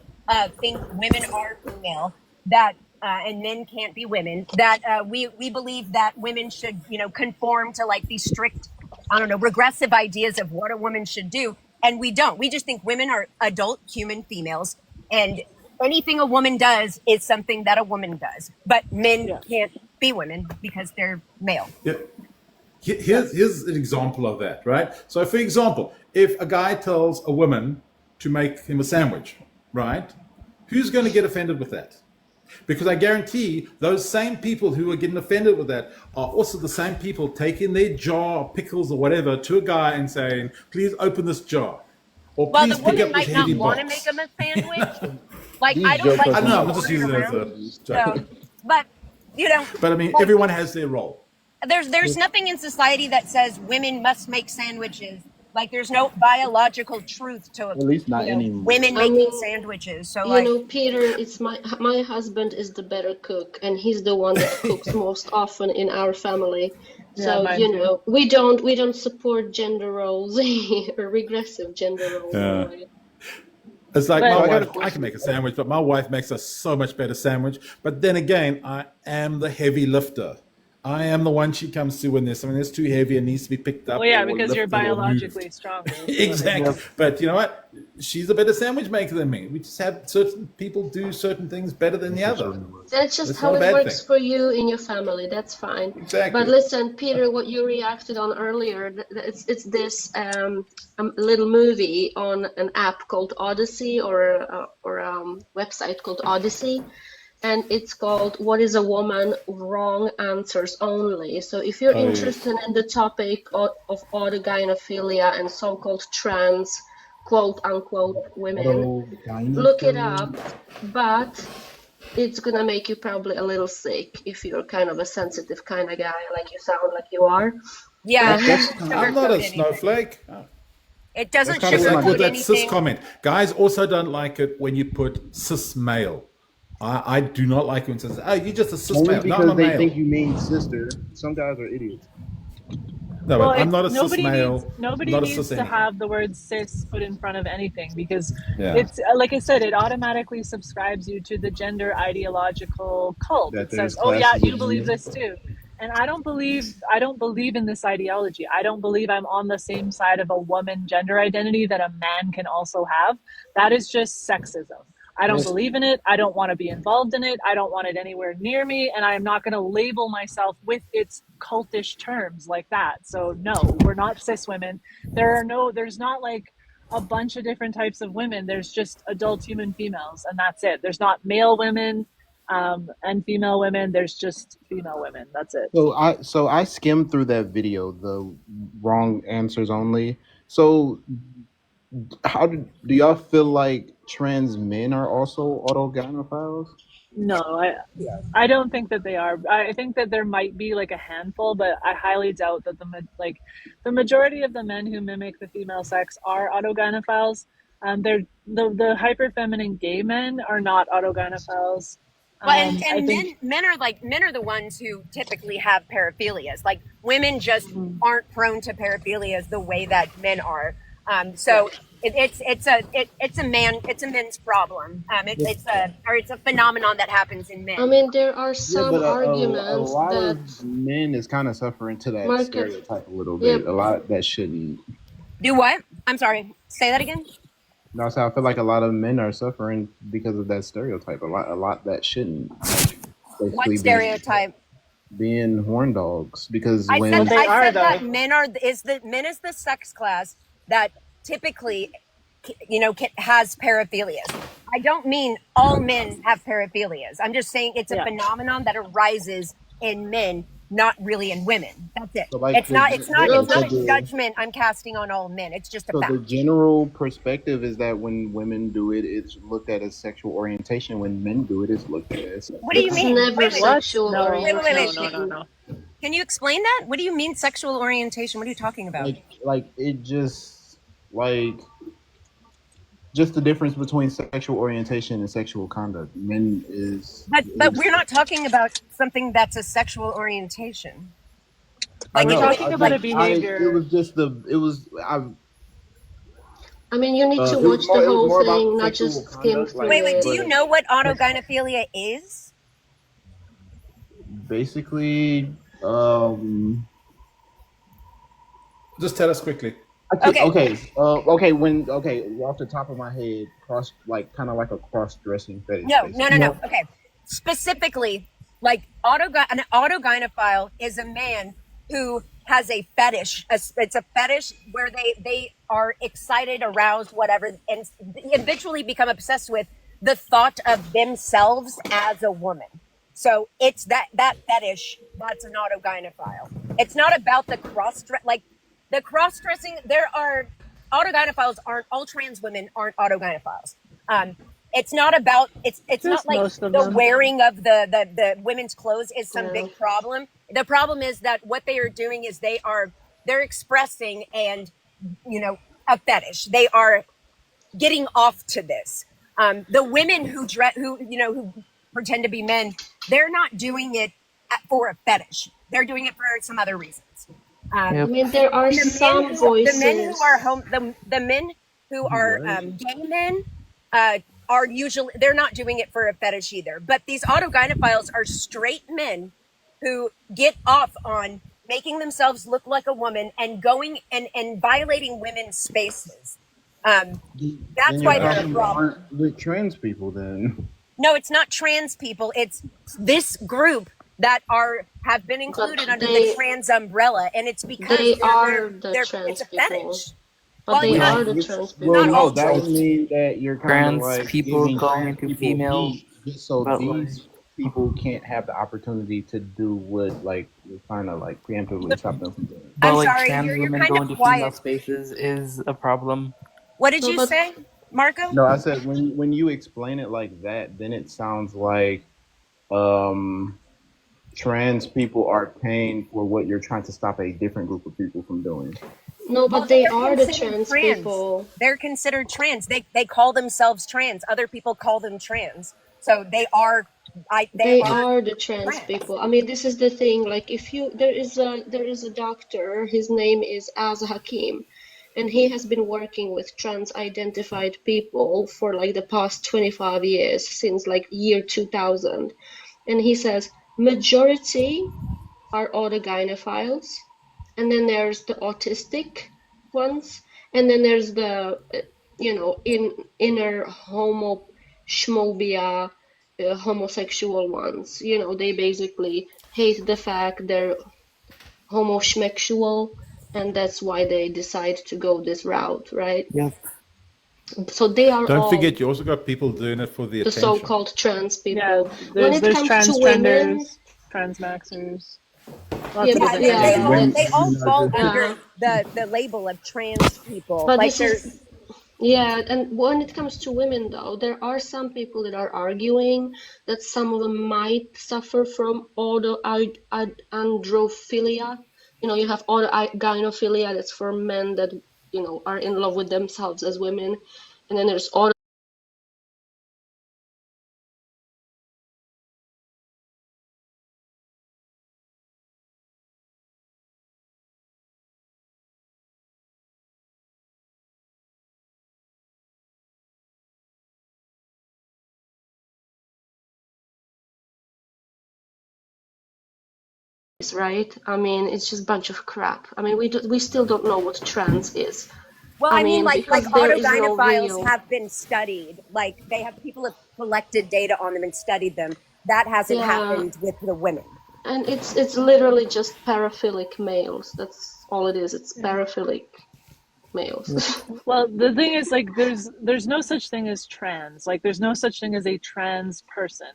think women are female, that and men can't be women, that we believe that women should, conform to like these strict, I don't know, regressive ideas of what a woman should do. And we don't. We just think women are adult human females, and anything a woman does is something that a woman does. But men Yeah. can't be women because they're male. Yeah. Here's an example of that, right? So, for example, if a guy tells a woman to make him a sandwich, right? Who's going to get offended with that? Because I guarantee those same people who are getting offended with that are also the same people taking their jar of pickles or whatever to a guy and saying, please open this jar. Or Well, please the pick woman up this might not heavy want to make box. him a sandwich. Like, These I don't jokes like are I don't know, I'm being just ordered using it as around. a joke. So, but, But I mean, like, everyone has their role. there's nothing in society that says women must make sandwiches. Like, there's no biological truth to, At least not anymore. women I making mean, sandwiches. So, you like, know, Peter, it's my husband is the better cook, and he's the one that cooks most often in our family. Yeah, So, mine you too. know, we don't support gender roles or regressive gender roles Yeah. anyway. It's like But- my So I got a wife, I question. can make a sandwich, but my wife makes a so much better sandwich. But then again, I am the heavy lifter. I am the one she comes to when there's something that's too heavy and needs to be picked up. Well, yeah, or because you're lifted or biologically moved. stronger. Exactly. But you know what? She's a better sandwich maker than me. We just have certain people do certain things better than the other. That's just That's how not a it bad works thing. for you in your family. That's fine. Exactly. But listen, Peter, what you reacted on earlier, it's this little movie on an app called Odyssey or website called Odyssey, and it's called "What is a Woman? Wrong Answers Only." So if you're Oh, yes. interested in the topic of autogynephilia and so-called trans, quote unquote, women, look it up. But it's gonna make you probably a little sick if you're kind of a sensitive kind of guy, like you sound like you are. yeah, it That's- doesn't I'm not sugarcoat a anything. snowflake. It doesn't That's kinda It's like with sugarcoat that cis anything. comment. Guys also don't like it when you put cis male. I do not like it when it says, oh, you're just a cis Only male. No, I'm because a they male. think you mean sister. Some guys are idiots. No, Well, but I'm not a cis nobody male. needs nobody not a needs cis to anything. have the word cis put in front of anything because Yeah. it's like I said, it automatically subscribes you to the gender ideological cult. That It there's says, "Oh yeah, classes you of believe gender. this too," and I don't believe in this ideology. I don't believe I'm on the same side of a woman gender identity that a man can also have. That is just sexism. I don't believe in it. I don't want to be involved in it. I don't want it anywhere near me. And I am not going to label myself with its cultish terms like that. So no, we're not cis women. There's not like a bunch of different types of women. There's just adult human females, and that's it. There's not male women and female women. There's just female women. That's it. So I skimmed through that video, the wrong answers only. So how do y'all feel like trans men are also autogynephiles? No, I don't think that they are. I think that there might be like a handful, but I highly doubt that the majority of the men who mimic the female sex are autogynephiles. They're the hyper feminine gay men are not autogynephiles. Well, and I think men are the ones who typically have paraphilias. Like women just aren't prone to paraphilias the way that men are. So it's a men's problem. It's a phenomenon that happens in I men. mean, there are Yeah, some but a arguments lot that of men is kind of suffering to that Marcus, stereotype a little yeah, bit. A lot that shouldn't. Do what? I'm sorry. Say that again. No, so I feel like a lot of men are suffering because of that stereotype. A lot that shouldn't. What Basically stereotype? being horn dogs. Because I when well, said they are I said that though. men is the sex class that typically has paraphilias. I don't mean all men have paraphilias. I'm just saying it's a Yeah. phenomenon that arises in men, not really in women. That's it. So like It's not. It's not. No, It's not but a judgment I'm casting on all men. It's just a so the fact. general perspective is that when women do it, it's looked at as sexual orientation. When men do it, it's looked at as What do you it's sexual. mean? never Wait, wait, What? sexual No. wait, wait, wait, No, wait. no, no, orientation. no. Can you explain that? What do you mean sexual orientation? What are you talking about? Like it just like just the difference between sexual orientation and sexual conduct. Men But we're not talking about something that's a sexual orientation. I Like We're if know. you, talking about a It behavior. was just I mean, you need to it was watch more the it was whole more about thing, not sexual just skim conduct, through wait, it. do you know what autogynephilia is? basically Just tell us quickly. Okay. Off the top of my head, kind of like a cross-dressing fetish. No. basically. Okay. Specifically, like an autogynephile is a man who has a fetish. It's a fetish where they are excited, aroused, whatever, and eventually become obsessed with the thought of themselves as a woman. So it's that fetish that's an autogynephile. It's not about the cross-dressing. There are autogynephiles aren't all trans women aren't autogynephiles. It's not about it's not Just like most of the them. wearing of the women's clothes is some Yeah. big problem. The problem is that what they are doing is they're expressing and a fetish. They are getting off to this. The women who pretend to be men, they're not doing it for a fetish. They're doing it for some other reasons. I Yep. mean, there are some voices. The men who are the men who are gay men are usually they're not doing it for a fetish either. But these autogynephiles are straight men who get off on making themselves look like a woman and going and violating women's spaces. That's Then why your they're a problems problem. aren't with trans people. Then No, it's not trans people. It's this group that have been included under the trans umbrella, and it's because They are the they're trans it's a people. fetish. But Well, they not- are the trans people. well, not no, all that would trans. mean that you're kind of Trans like people giving going trans into people female, just so but these people can't have the opportunity to do what like you're trying to like preemptively stop them from doing. but I'm like sorry, trans you're women kind going of to female quiet. spaces is a problem. What did No, you but- say, Marco? No, I said when you explain it like that, then it sounds like trans people are paying for what you're trying to stop a different group of people from doing. No, Well, but they they're are the considered trans people. They're considered trans. They call themselves trans. Other people call them trans. So they are. They are the trans trans. people. I mean, this is the thing. Like, if you there is a doctor. His name is Az Hakim, and he has been working with trans-identified people for like the past 25 years, since like year 2000. And he says majority are autogynephiles, and then there's the autistic ones, and then there's the inner schmobia, homosexual ones. They basically hate the fact they're homosexual, and that's why they decide to go this route, right? Yep. So they are Don't all forget, you also got people doing it for the the attention. so-called trans people. Yeah, When there's it comes to women, transmaxers, lots Yeah, of Yeah, different yeah, kinds. they all fall Yeah. under the label of trans people. but Like this is yeah, and when it comes to women, though, there are some people that are arguing that some of them might suffer from androphilia. You have autogynephilia, that's for men that are in love with themselves as women, and then there's right? I mean, it's just a bunch of crap. I mean, we still don't know what trans is. Well, I I mean, mean, like because there is no autogynephiles real- have been studied. Like people have collected data on them and studied them. That hasn't Yeah. happened with the women. And it's literally just paraphilic males. That's all it is. It's paraphilic. males. Yep. Well, the thing is, like, there's no such thing as trans. Like, there's no such thing as a trans person.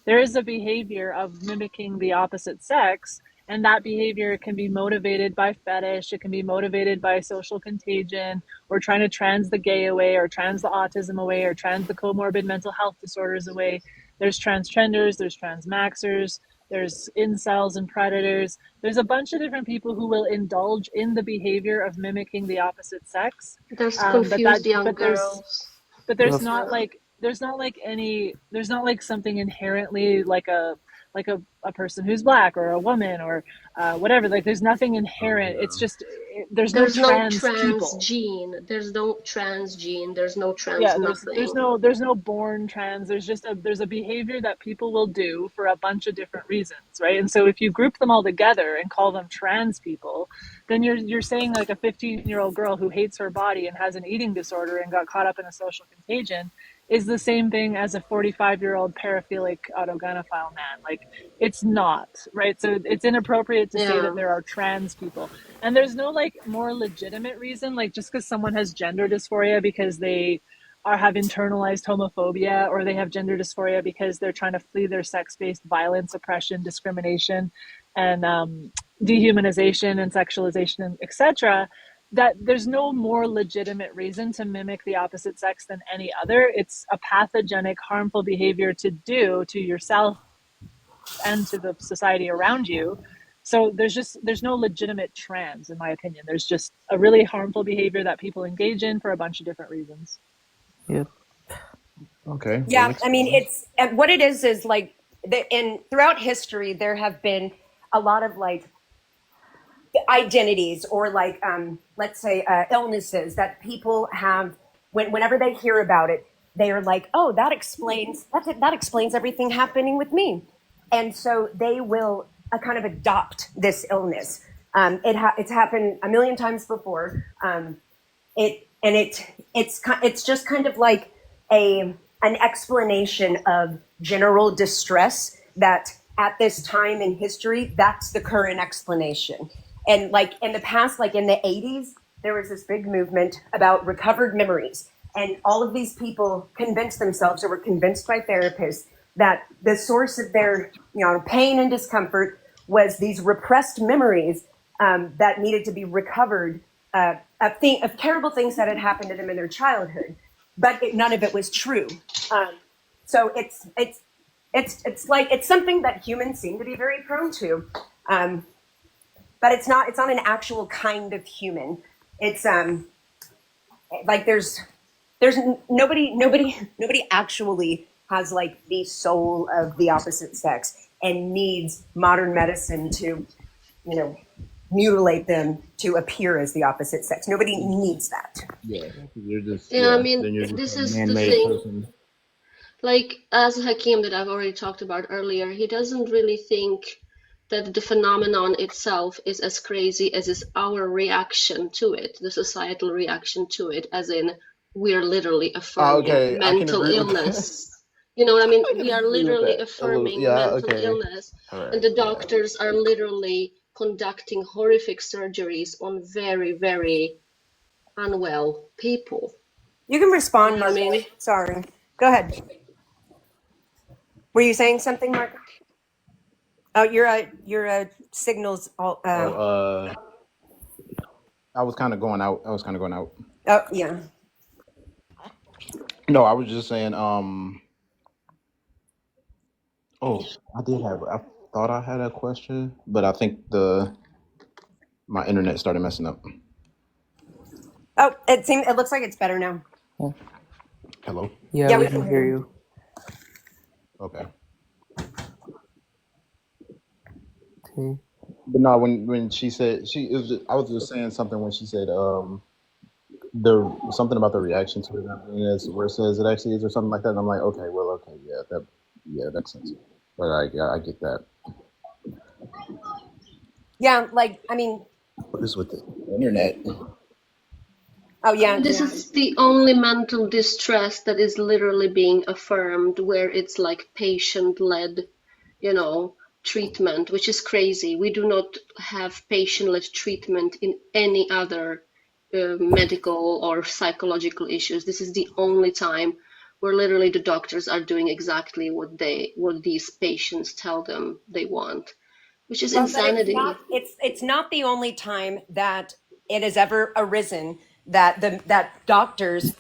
There is a behavior of mimicking the opposite sex, and that behavior can be motivated by fetish. It can be motivated by social contagion, or trying to trans the gay away, or trans the autism away, or trans the comorbid mental health disorders away. There's transgenders, there's transmaxers, there's incels and predators. There's a bunch of different people who will indulge in the behavior of mimicking the opposite sex. There's But that, confused young but there's, girls. but Yep. there's not like any, there's not like something inherently like a person who's black or a woman or whatever. Like, there's nothing inherent. It's just there's no There's no trans trans people. gene. There's no trans gene. There's no trans Yeah, nothing. there's no born trans. There's a behavior that people will do for a bunch of different reasons, right? And so if you group them all together and call them trans people, then you're saying like a 15-year-old girl who hates her body and has an eating disorder and got caught up in a social contagion is the same thing as a 45-year-old paraphilic autogynephile man. Like, it's not, right? So it's inappropriate to say Yeah. that there are trans people. And there's no like more legitimate reason, like just because someone has gender dysphoria because they have internalized homophobia, or they have gender dysphoria because they're trying to flee their sex-based violence, oppression, discrimination, and dehumanization and sexualization, and etc., that there's no more legitimate reason to mimic the opposite sex than any other. It's a pathogenic, harmful behavior to do to yourself and to the society around you. So there's no legitimate trans, in my opinion. There's just a really harmful behavior that people engage in for a bunch of different reasons. Yep. Okay. Yeah, I mean, it's and what it is like, and throughout history, there have been a lot of like identities or like, let's say, illnesses that people have. Whenever they hear about it, they are like, "Oh, that explains everything happening with me," and so they will kind of adopt this illness. It's happened a million times before. It's just kind of like an explanation of general distress that at this time in history, that's the current explanation. And like in the past, like in the 80s, there was this big movement about recovered memories. And all of these people convinced themselves, or were convinced by therapists, that the source of their pain and discomfort was these repressed memories that needed to be recovered of terrible things that had happened to them in their childhood. But none of it was true. So it's like it's something that humans seem to be very prone to. But it's not an actual kind of human. It's like there's nobody actually has like the soul of the opposite sex and needs modern medicine to mutilate them to appear as the opposite sex. Nobody needs that. Yeah, you're just Yeah, I then mean, you're just this a is the man-made thing. person. Like, as Hakeem that I've already talked about earlier, he doesn't really think that the phenomenon itself is as crazy as is our reaction to it, the societal reaction to it, as in we're literally affirming Okay, I can mental agree with that. illness. You know what I mean? I can We are agree with literally that a little. affirming Yeah, mental okay. illness, All right. and the doctors are literally conducting horrific surgeries on very, very unwell people. You can respond, You know what I Marco. mean? Sorry. Go ahead. Were you saying something, Marco? Oh, your signals all. I was kind of going out. Oh, yeah. No, I was just saying. Oh, I thought I had a question, but I think my internet started messing up. Oh, it looks like it's better now. Hello. Yeah, Yeah, we we can can hear hear you. Okay. Okay. But no, when she said I was just saying something when she said something about the reaction to it not being as worse as it actually is or something like that. And I'm like, okay, that makes sense. But I get that. Yeah, like I mean, What is with the internet? oh yeah, This is the only mental distress that is literally being affirmed, where it's like patient-led, treatment, which is crazy. We do not have patient-led treatment in any other medical or psychological issues. This is the only time where literally the doctors are doing exactly what these patients tell them they want, which is Well, but insanity. it's not the only time that it has ever arisen that that doctors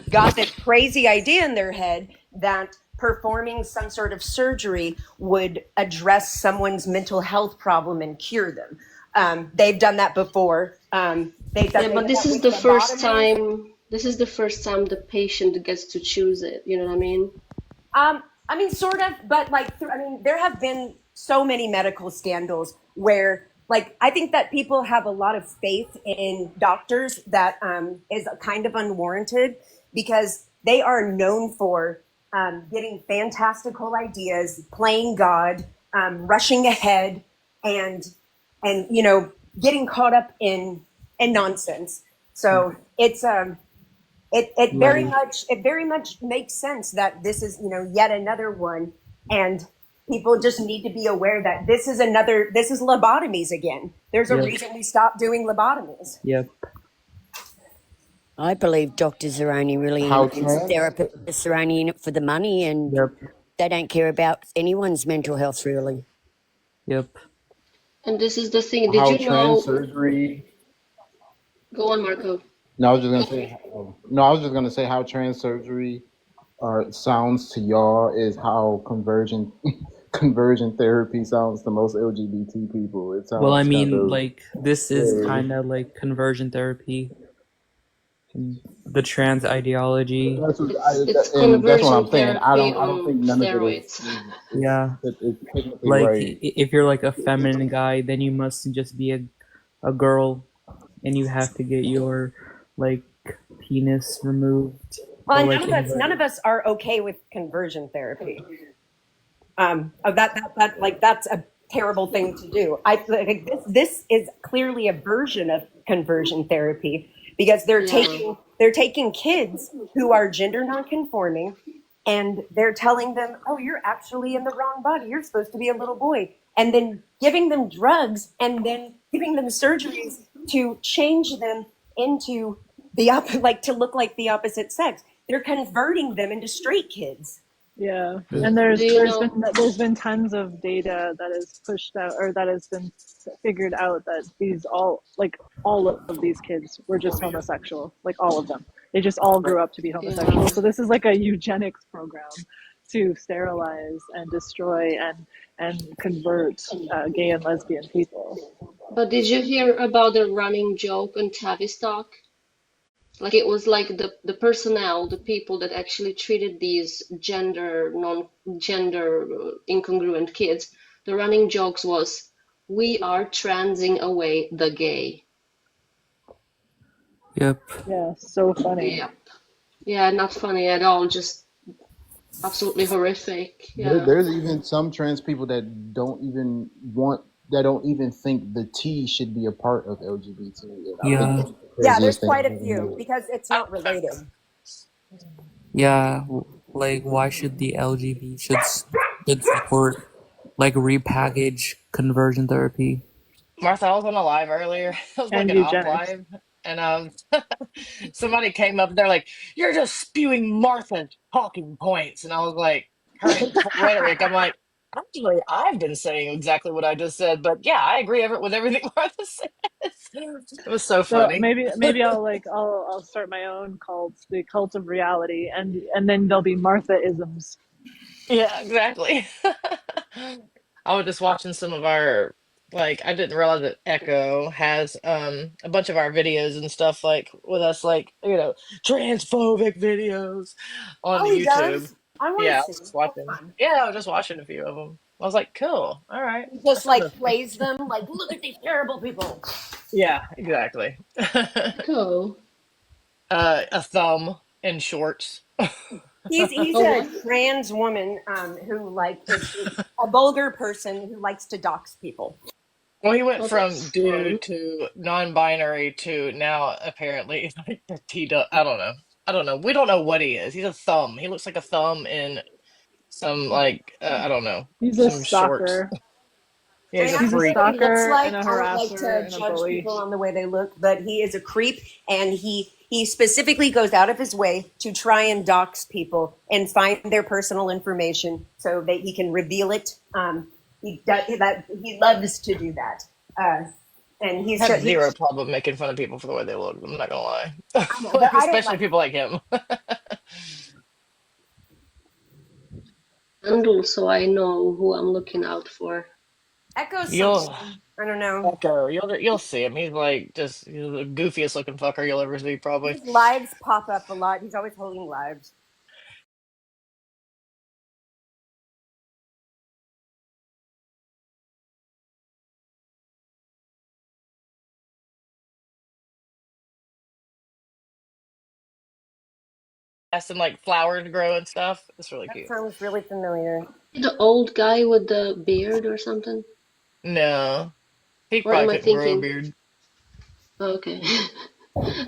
got this crazy idea in their head that performing some sort of surgery would address someone's mental health problem and cure them. They've done that before. Yeah, They but did this that is with the first lobotomies. time. This is the first time the patient gets to choose it. You know what I mean? I mean, sort of, but like, I mean, there have been so many medical scandals where, like, I think that people have a lot of faith in doctors that is kind of unwarranted because they are known for getting fantastical ideas, playing God, rushing ahead, and you know, getting caught up in nonsense. So Like, it very much makes sense that this is, you know, yet another one, and people just need to be aware that this is lobotomies again. There's a yep, reason we stopped doing lobotomies. yep. I believe doctors are only really How in, trans? therapists are only in it for the money, and Yep. they don't care about anyone's mental health really. Yep. And this is the thing. Did How you trans know? surgery? Go on, Marco. No, I was just gonna say. No, I was just gonna say how trans surgery sounds to y'all is how conversion conversion therapy sounds to most LGBT people. It Well, I sounds kind mean, of like, this is scary. kind of like conversion therapy, the trans ideology. It's And that's what conversion I'm saying. I therapy don't on think none of it steroids. Yeah. it's technically Like, right. if you're like a feminine guy, then you must just be a girl, and you have to get your, like, penis removed Well, or, and like, none of inverted. us are okay with conversion therapy. That like that's a terrible thing to do. I like this is clearly a version of conversion therapy because Yeah. they're taking kids who are gender nonconforming and they're telling them, "Oh, you're actually in the wrong body. You're supposed to be a little boy." And then giving them drugs and then giving them surgeries to change them into like to look like the opposite sex. They're converting them into straight kids. Yeah, Ugh. and Do you know? there's been tons of data that is pushed out or that has been figured out that all of these kids were just homosexual, like all of them. They just all grew up to be homosexual. Yeah. So this is like a eugenics program to sterilize and destroy and convert gay and lesbian people. But did you hear about the running joke on Tavistock? Like it was like the personnel, the people that actually treated these gender incongruent kids. The running jokes was, "We are transing away the gay." Yep. Yeah, so funny. Yep. Yeah, not funny at all. Just absolutely horrific. Yeah. There's even some trans people that don't even think the T should be a part of LGBT. And I think Yeah. that's the Yeah, there's craziest thing quite I've a ever few heard. because it's not related. Yeah. Like, why should the LGBT should support, like, repackage conversion therapy? Martha, I was on a live earlier. It was like And an off eugenics. live, and somebody came up. They're like, "You're just spewing Martha talking points," and I was like, "Her rhetoric." I'm like, "Actually, I've been saying exactly what I just said, but yeah, I agree with everything Martha says." It was so So funny. maybe I'll start my own cult, the cult of reality, and then there'll be Martha isms. Yeah, exactly. I was just watching some of our, like, I didn't realize that Echo has a bunch of our videos and stuff, like with us, like, transphobic videos on Oh, he YouTube. does. I want to Yeah, I see. was just That's watching. fun. Yeah, I was just watching a few of them. I was like, cool. All right. He That just sounded like fun. plays them like, look at these terrible people. Yeah, exactly. Go. A thumb in shorts. He's Oh, a what? trans woman who like is a vulgar person who likes to dox people. Well, he went Oh, that's from fun. dude to non-binary to now apparently like the T. I don't know. I don't know. We don't know what he is. He's a thumb. He looks like a thumb in some like I don't know, He's a some shorts. stalker. Yeah, I he's mean, a I He's don't a know freak. what he looks stalker and like. a I don't like harasser to and a judge bully. people on the way they look, but he is a creep, and he specifically goes out of his way to try and dox people and find their personal information so that he can reveal it. He loves to do that, and I have he. zero problem making fun of people for the way they look. I'm not gonna lie. I know, but Like, I don't especially like people like him. Handle so I know who I'm looking out for. Echo's You'll something. I don't know. Echo, you'll see him. He's like just he's the goofiest looking fucker you'll ever see, probably. His lives pop up a lot. He's always holding lives. Has some like flowers to grow and stuff. It's really That cute. sounds really familiar. The old guy with the beard or something? No, he Or probably am I couldn't grow a thinking? beard. Oh, okay.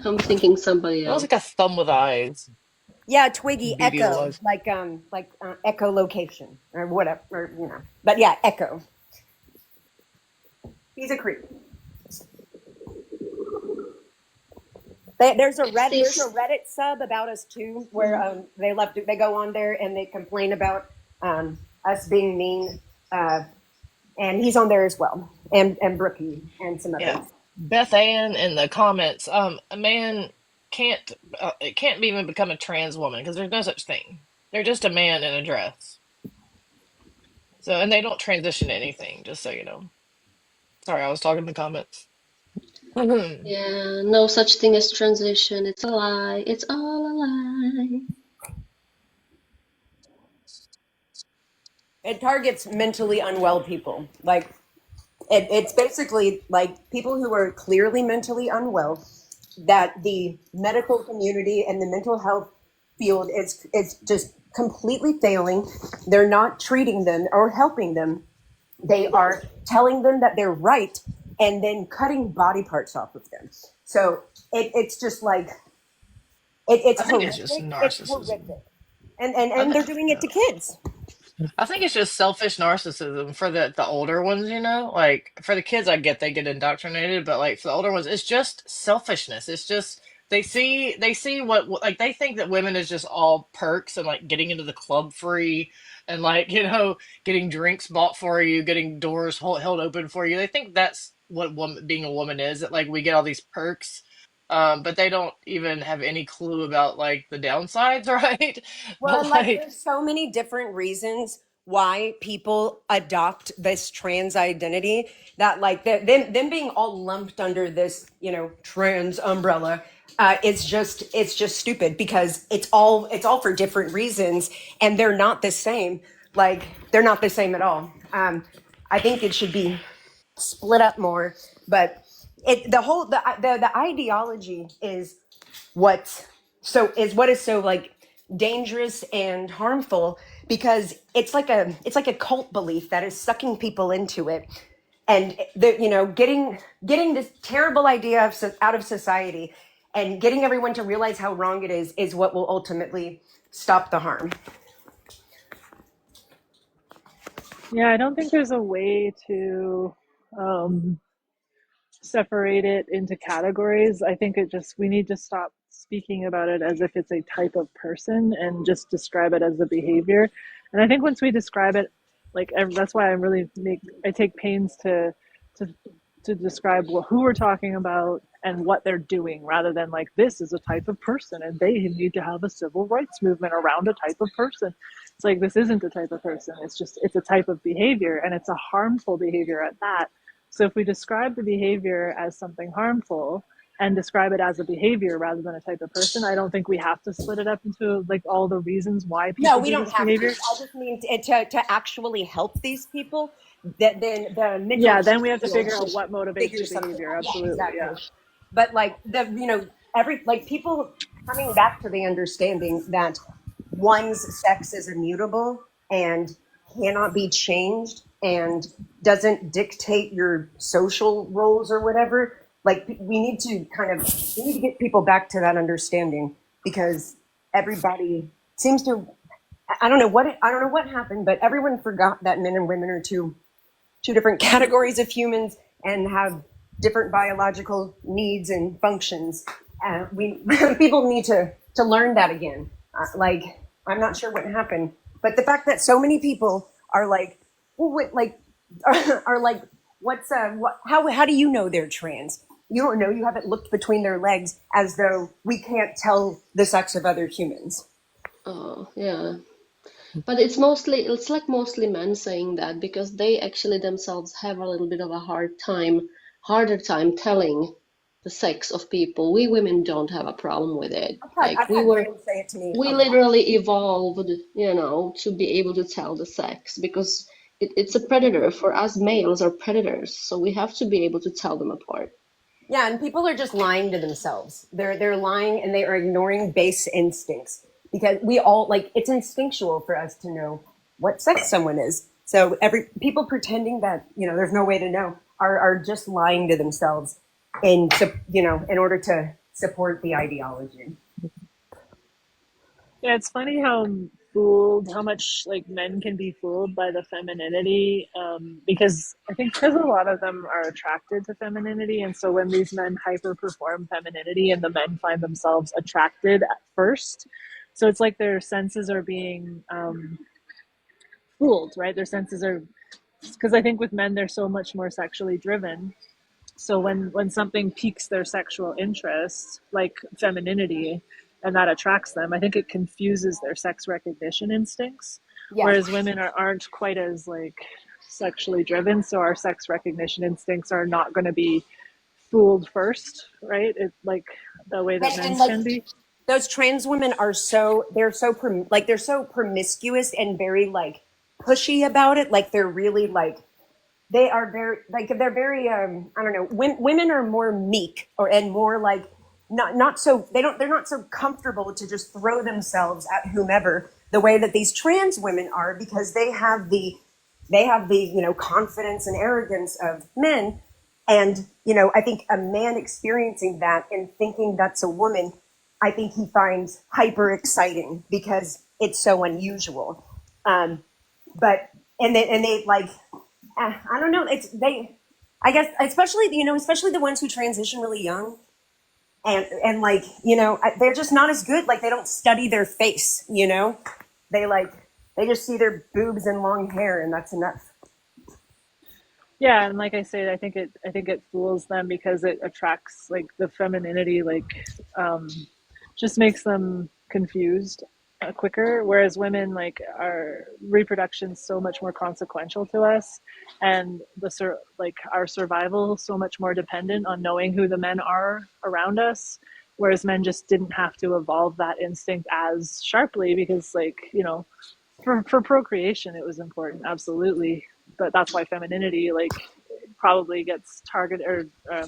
I'm thinking somebody It was like a else. thumb with eyes, Yeah, Twiggy beady little Echo, eyes. like echolocation or whatever, or you know. But yeah, Echo. He's a creep. There's a Sis, Reddit sub about us too, where they go on there and they complain about us being mean, uh, and he's on there as well, and Brookie and some Yeah, others. Beth Ann in the comments. A man can't it can't even become a trans woman because there's no such thing. They're just a man in a dress. So, and they don't transition to anything. Just so you know. Sorry, I was talking in the comments. yeah, no such thing as transition. It's a lie. It's all a lie. It targets mentally unwell people. Like it's basically like people who are clearly mentally unwell that the medical community and the mental health field is just completely failing. They're not treating them or helping them. They are telling them that they're right and then cutting body parts off of them. So it's just like it's I think it's just horrific. It's narcissism. horrific, and I they're think, doing it to kids. I think it's just selfish narcissism for the older ones, you know? Like for the kids I get they get indoctrinated, but like for the older ones it's just selfishness. It's just they see what like they think that women is just all perks and like getting into the club free and like, getting drinks bought for you, getting doors held open for you. They think that's what being a woman is, that like we get all these perks. But they don't even have any clue about like the downsides, right? Well, and But like like there's so many different reasons why people adopt this trans identity that like them being all lumped under this, trans umbrella. It's just stupid because it's all for different reasons and they're not the same. Like they're not the same at all. I think it should be split up more, but the ideology what is so like dangerous and harmful because it's like a cult belief that is sucking people into it and getting this terrible idea out of society and getting everyone to realize how wrong it is what will ultimately stop the harm. Yeah, I don't think there's a way to um, separate it into categories. I think we need to stop speaking about it as if it's a type of person and just describe it as a behavior. And I think once we describe it, like that's why I take pains to to describe who we're talking about and what they're doing rather than like this is a type of person and they need to have a civil rights movement around a type of person. It's like this isn't a type of person. It's a type of behavior and it's a harmful behavior at that. So if we describe the behavior as something harmful and describe it as a behavior rather than a type of person, I don't think we have to split it up into like all the reasons why No, people we do don't this have to. behavior. I just mean to actually help these people. That then the mental Yeah, then health we have to field figure out should what motivates figure the something behavior. out. Yeah, Absolutely, exactly. yeah. But like every like people coming back to the understanding that one's sex is immutable and cannot be changed and doesn't dictate your social roles or whatever. Like we need to get people back to that understanding because everybody seems to I don't know what happened, but everyone forgot that men and women are two two different categories of humans and have different biological needs and functions. We people need to learn that again. Like, I'm not sure what happened, but the fact that so many people are like, well, what, like, are like, what's how do you know they're trans? You don't know. You haven't looked between their legs, as though we can't tell the sex of other humans. Oh, yeah. But it's like mostly men saying that because they actually themselves have a little bit of a harder time telling the sex of people. We women don't have a problem with it. Like I've had men say it to me we a lot. literally evolved, to be able to tell the sex because it's a predator. For us, males are predators, so we have to be able to tell them apart. Yeah, and people are just lying to themselves. They're lying and they are ignoring base instincts because we all like it's instinctual for us to know what sex someone is. So people pretending that there's no way to know are just lying to themselves in in order to support the ideology. Yeah, it's funny how much like men can be fooled by the femininity, because I think because a lot of them are attracted to femininity, and so when these men hyper perform femininity, and the men find themselves attracted at first, so it's like their senses are being fooled, right? Their senses are, because I think with men they're so much more sexually driven. So when something piques their sexual interest, like femininity, and that attracts them, I think it confuses their sex recognition instincts. Yeah. Whereas women aren't quite as like sexually driven, so our sex recognition instincts are not going to be fooled first, right? It's like the way that men's like can be. those trans women are they're so promiscuous and very like pushy about it. Like they're really like they are very like they're very I don't know. Women are more meek and more like not so they're not so comfortable to just throw themselves at whomever the way that these trans women are because they have the confidence and arrogance of men. And I think a man experiencing that and thinking that's a woman, I think he finds hyper exciting because it's so unusual. But they like I don't know. I guess especially the ones who transition really young, and like they're just not as good. Like they don't study their face. They just see their boobs and long hair, and that's enough. Yeah, and like I said, I think it fools them because it attracts like the femininity, like just makes them confused quicker. Whereas women, like our reproduction is so much more consequential to us, and our survival so much more dependent on knowing who the men are around us. Whereas men just didn't have to evolve that instinct as sharply because, for procreation, it was important, absolutely. But that's why femininity, probably gets targeted, or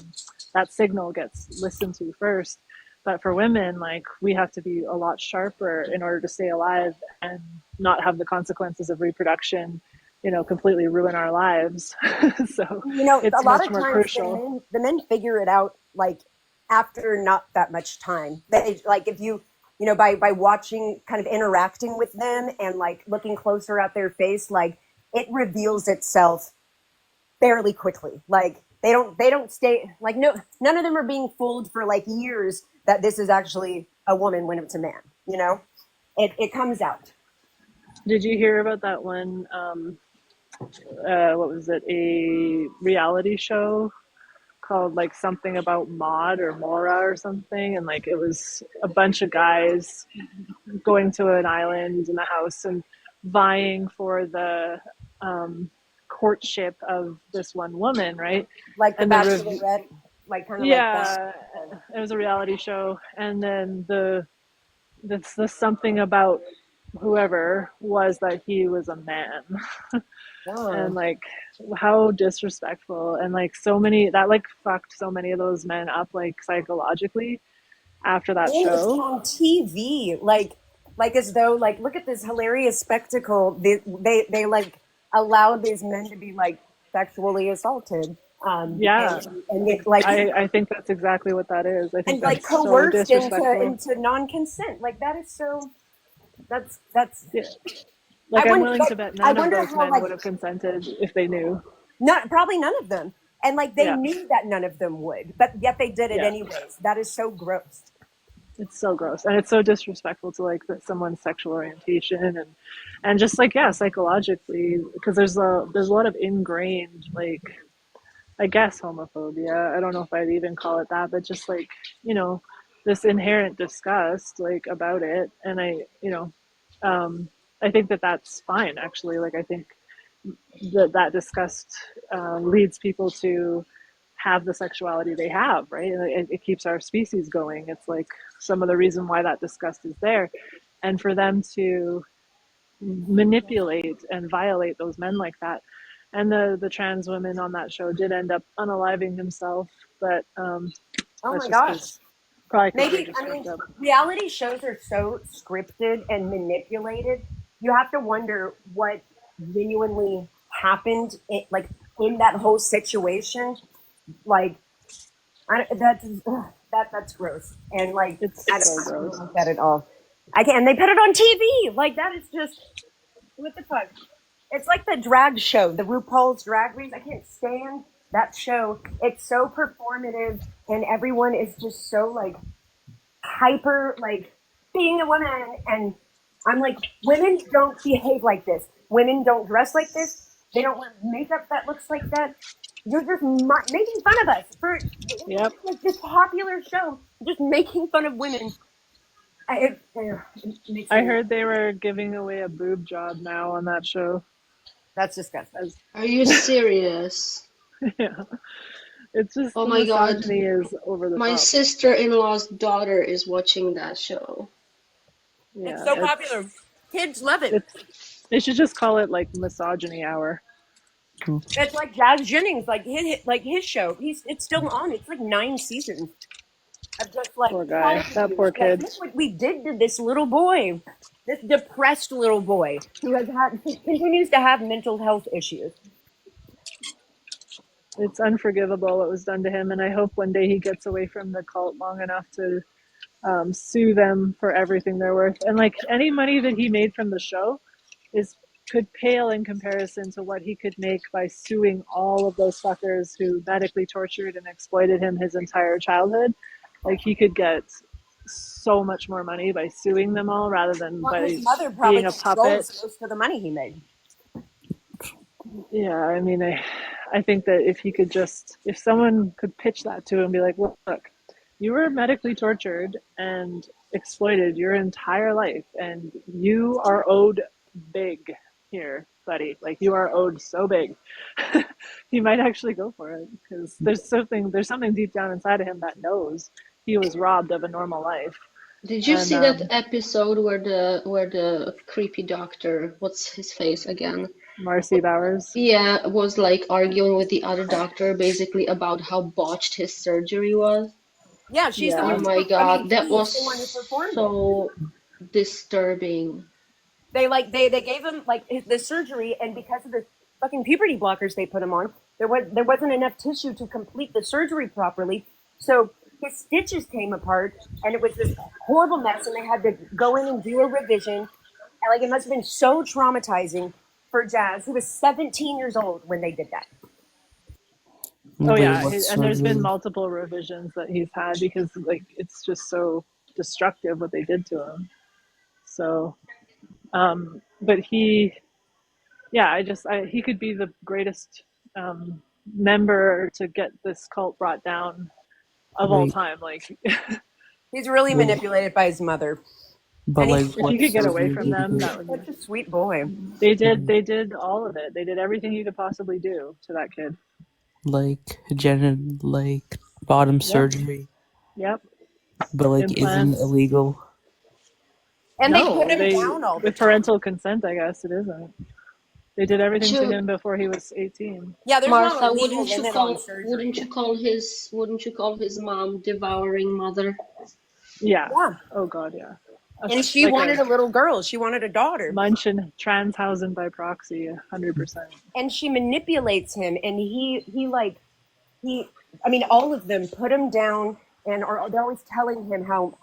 that signal gets listened to first. But for women, we have to be a lot sharper in order to stay alive and not have the consequences of reproduction, completely ruin our lives. So it's a lot much of more times crucial. the men figure it out after not that much time. They if you by watching, kind of interacting with them and looking closer at their face, it reveals itself fairly quickly. They don't stay none of them are being fooled for years that this is actually a woman when it's a man. It comes out. Did you hear about that one? What was it? A reality show called something about Maud or Mora or something, and it was a bunch of guys going to an island in a house and vying for the courtship of this one woman, right? Like the and Bachelorette, kind of yeah, it was a reality show, and then the something about whoever was that he was a man. And how disrespectful, and so many that fucked so many of those men up psychologically after that and it's show. on TV, as though look at this hilarious spectacle. They allowed these men to be sexually assaulted. Yeah, and I think that's exactly what that is. I think and that's so coerced disrespectful. into non-consent. That is so. That's. Yeah. I'm willing to bet none of those men would have consented if they knew. probably none of them. And like they Yeah. knew that none of them would, but yet they did it Yeah. anyways. That is so gross. It's so gross, and it's so disrespectful to like someone's sexual orientation, and just like, yeah, psychologically, because there's a lot of ingrained, like, I guess, homophobia. I don't know if I'd even call it that, but just like, this inherent disgust like about it. And I think that that's fine, actually. Like, I think that disgust leads people to have the sexuality they have, right? And it keeps our species going. It's like some of the reason why that disgust is there. And for them to manipulate and violate those men like that. And the trans women on that show did end up unaliving himself, but Oh that's my just gosh. probably because they Maybe, just I mean, fucked up. reality shows are so scripted and manipulated. You have to wonder what genuinely happened in that whole situation. Like, that's gross. And like, It's I so don't gross. like that at all. I can't. And they put it on TV. Like, that is just, what the fuck? It's like the drag show, the RuPaul's Drag Race. I can't stand that show. It's so performative, and everyone is just so like hyper, like being a woman. And I'm like, women don't behave like this. Women don't dress like this. They don't wear makeup that looks like that. You're just making fun of us for Yep. like this popular show, just making fun of women. It makes I me. heard they were giving away a boob job now on that show. That's disgusting. As Are you serious? yeah, it's just Oh the my God. misogyny is over the My top. sister-in-law's daughter is watching that show. It's Yeah, so popular. Kids love it. they should just call it like misogyny hour. It's like Jazz Jennings, like his show. It's still on. It's like 9 seasons of just like Poor guy. That poor like, kid. look what we did to this little boy, this depressed little boy who continues to have mental health issues. It's unforgivable what was done to him, and I hope one day he gets away from the cult long enough to sue them for everything they're worth. And like any money that he made from the show could pale in comparison to what he could make by suing all of those fuckers who medically tortured and exploited him his entire childhood. Like, he could get so much more money by suing them all rather than Well, by his mother probably being a controls puppet. most of the money he made. Yeah, I mean, I think that if someone could pitch that to him, be like, look, you were medically tortured and exploited your entire life, and you are owed big here, buddy. Like, you are owed so big. He might actually go for it, because there's something deep down inside of him that knows he was robbed of a normal life. Did you And see that episode where the creepy doctor, what's his face again? Marcy Bowers. Yeah, was like arguing with the other doctor basically about how botched his surgery was. Yeah, she's the Yeah. Oh one. my God, that he's was the one who performed it. so disturbing. They gave him like the surgery, and because of the fucking puberty blockers they put him on, there wasn't enough tissue to complete the surgery properly. So his stitches came apart, and it was this horrible mess. And they had to go in and do a revision. And like, it must have been so traumatizing for Jazz, who was 17 years old when they did that. Oh Wait, yeah, what and there's been surgery? multiple revisions that he's had, because like it's just so destructive what they did to him. So, but he could be the greatest member to get this cult brought down of all Wait, time. Like, He's really wait, manipulated by his mother. but And like, if what he could get away surgery from did he them, get? that would. Such a sweet boy. They did all of it. They did everything you could possibly do to that kid. Like bottom Yep. surgery, Yep. but like isn't Implants. illegal. And they No, put him down all the with time. parental consent, I guess it isn't. They did everything to Ju- him before he was 18. Yeah, there's Martha, not a legal limit on surgery. wouldn't you call his mom devouring mother? Yeah. Yeah. Oh God, yeah. And she Like wanted a little girl. She wanted a daughter. Munchen Transhausen by proxy, 100%. And she manipulates him, and all of them put him down, and they're always telling him how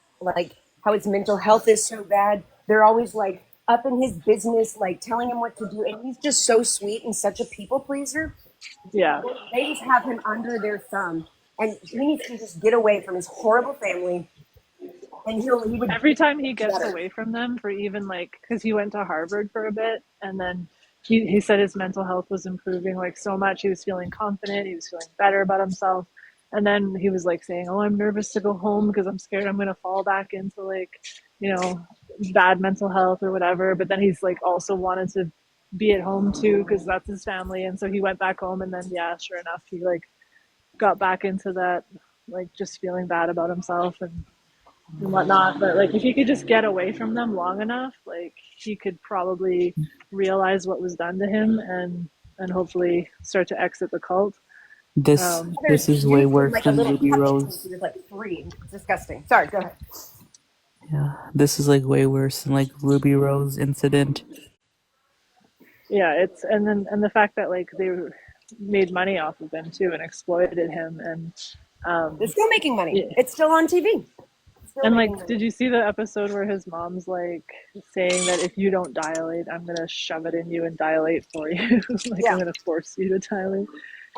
his mental health is so bad. They're always like up in his business, like telling him what to do, and he's just so sweet and such a people pleaser. Yeah. They just have him under their thumb, and he needs to just get away from his horrible family, and he would Every time he do gets better. away from them for even like, because he went to Harvard for a bit, and then he said his mental health was improving like so much. He was feeling confident, he was feeling better about himself. And then he was like saying, "Oh, I'm nervous to go home because I'm scared I'm going to fall back into like, you know, bad mental health or whatever." But then he's like also wanted to be at home too because that's his family. And so he went back home, and then, yeah, sure enough, he like got back into that, like just feeling bad about himself and whatnot. But like if he could just get away from them long enough, like he could probably realize what was done to him and hopefully start to exit the cult. This There's this is way youth in worse like a than little Ruby touch when Rose. he was like 3. It's disgusting. Sorry, go ahead. Yeah, this is like way worse than like Ruby Rose incident. Yeah, it's and the fact that like they made money off of him too and exploited him and They're still making money. yeah. It's still on TV. It's still And making like, money. did you see the episode where his mom's like saying that if you don't dilate, I'm gonna shove it in you and dilate for you, like I'm Yeah. gonna force you to dilate.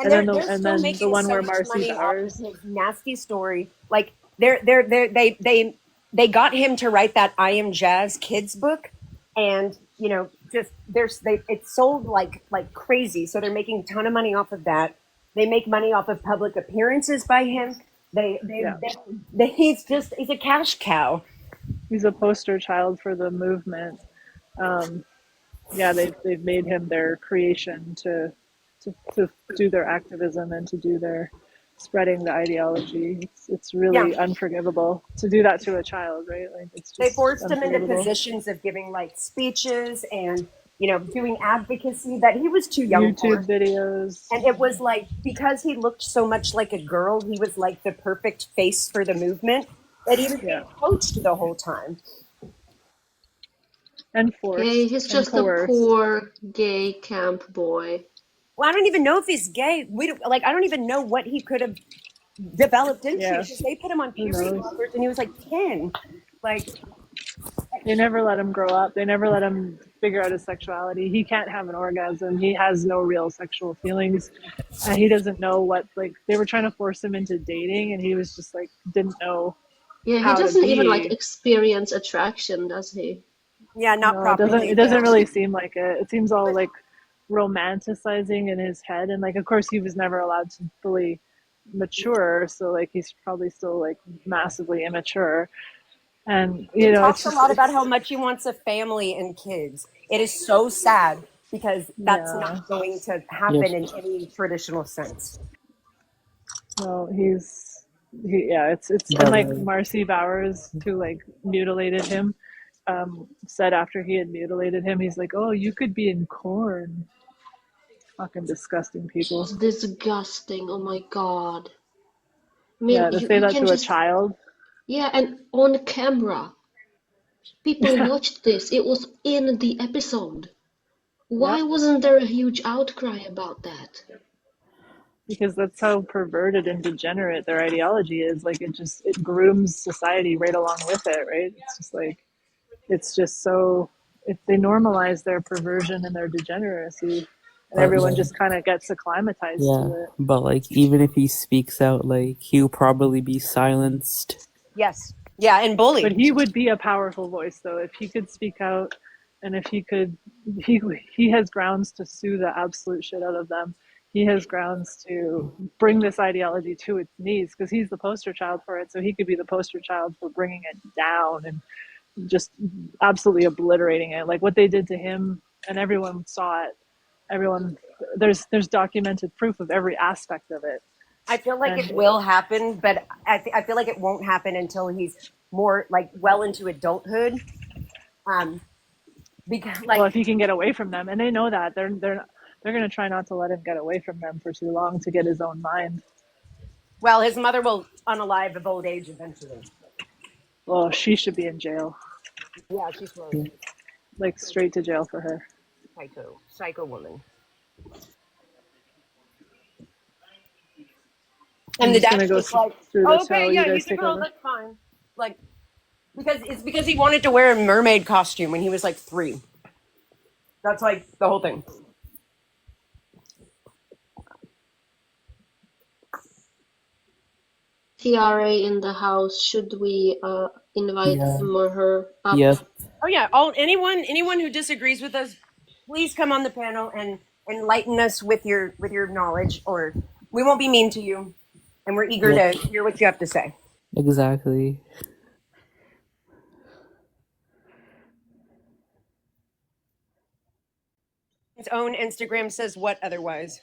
And And then they're and still then the making one so where much Marcy money off of Bowers, his nasty story. Like they got him to write that I Am Jazz kids book, and just it's sold like crazy. So they're making a ton of money off of that. They make money off of public appearances by him. yeah, He's a cash cow. he's a poster child for the movement. Yeah, they've made him their creation to do their activism and to do their spreading the ideology. It's Yeah. really unforgivable to do that to a child, right? Like it's They just forced him into unforgivable. positions of giving like speeches and doing advocacy that he was too young for. YouTube videos. And it was like, because he looked so much like a girl, he was like the perfect face for the movement, that he was Yeah. being coached the whole time. And Hey, forced he's and just a coerced. poor gay camp boy. Well, I don't even know if he's gay. I don't even know what he could have developed into. Yeah. Because they put him on Who puberty knows? blockers and he was like 10. Like, They never let him grow up. They never let him figure out his sexuality. He can't have an orgasm. He has no real sexual feelings. He doesn't know what, like, they were trying to force him into dating, and he was just like, didn't know Yeah, he how to doesn't even be. like experience attraction, does he? yeah, not No, properly. it doesn't really seem like it. It seems all like romanticizing in his head, and like, of course, he was never allowed to fully mature, so like, he's probably still like massively immature. And He talks it's a just lot about how much he wants a family and kids. It is so sad because that's yeah. not going to happen Yes. in any traditional sense. No, it's and like Marcy Bowers, who like mutilated him, said after he had mutilated him, he's like, "Oh, you could be in corn." Fucking disgusting people. It's disgusting. Oh my God. I mean, Yeah, to say you that can to a just, child. yeah, and on camera. People Yeah, watched this. It was in the episode. yeah, Why wasn't there a huge outcry about that? because that's how perverted and degenerate their ideology is. Like it grooms society right along with it, right? It's just like it's just so if they normalize their perversion and their degeneracy, and But everyone like, just kind of gets acclimatized yeah, to it. but like even if he speaks out, like he'll probably be silenced. Yes. Yeah, and bullied. But he would be a powerful voice, though, if he could speak out, and if he could, he has grounds to sue the absolute shit out of them. He has grounds to bring this ideology to its knees because he's the poster child for it. So he could be the poster child for bringing it down and just absolutely obliterating it, like what they did to him, and everyone saw it. There's documented proof of every aspect of it. I feel like And it will happen, but I feel like it won't happen until he's more like well into adulthood. Because well, if he can get away from them, and they know that they're going to try not to let him get away from them for too long to get his own mind. well, his mother will unalive of old age eventually. Well, she should be in jail, Yeah, she's really like straight to jail for her. psycho woman. And the just gonna dad's go just like, through oh, this. okay, How yeah, you guys he's a take girl, over? that's fine. Like, because he wanted to wear a mermaid costume when he was like 3. That's like the whole thing. Tiare in the house. Should we invite Yeah. him or her up? Yep. Oh yeah, anyone who disagrees with us, please come on the panel and enlighten us with your knowledge, or we won't be mean to you, and we're eager Yep. to hear what you have to say. Exactly. His own Instagram says what otherwise.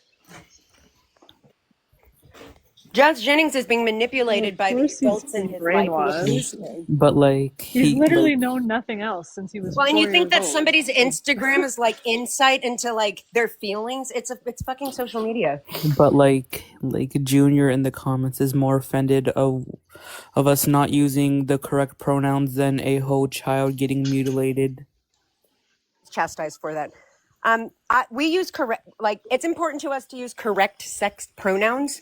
Josh Jennings is being manipulated Of by the course he's adults in been his life who brainwashed. abuse him. But like He's he literally like known nothing else since he was Well, and 4 you think years that old. somebody's Instagram is like insight into like their feelings? It's fucking social media. but like Junior in the comments is more offended of us not using the correct pronouns than a whole child getting mutilated. Chastised for that. We use correct, like it's important to us to use correct sex pronouns,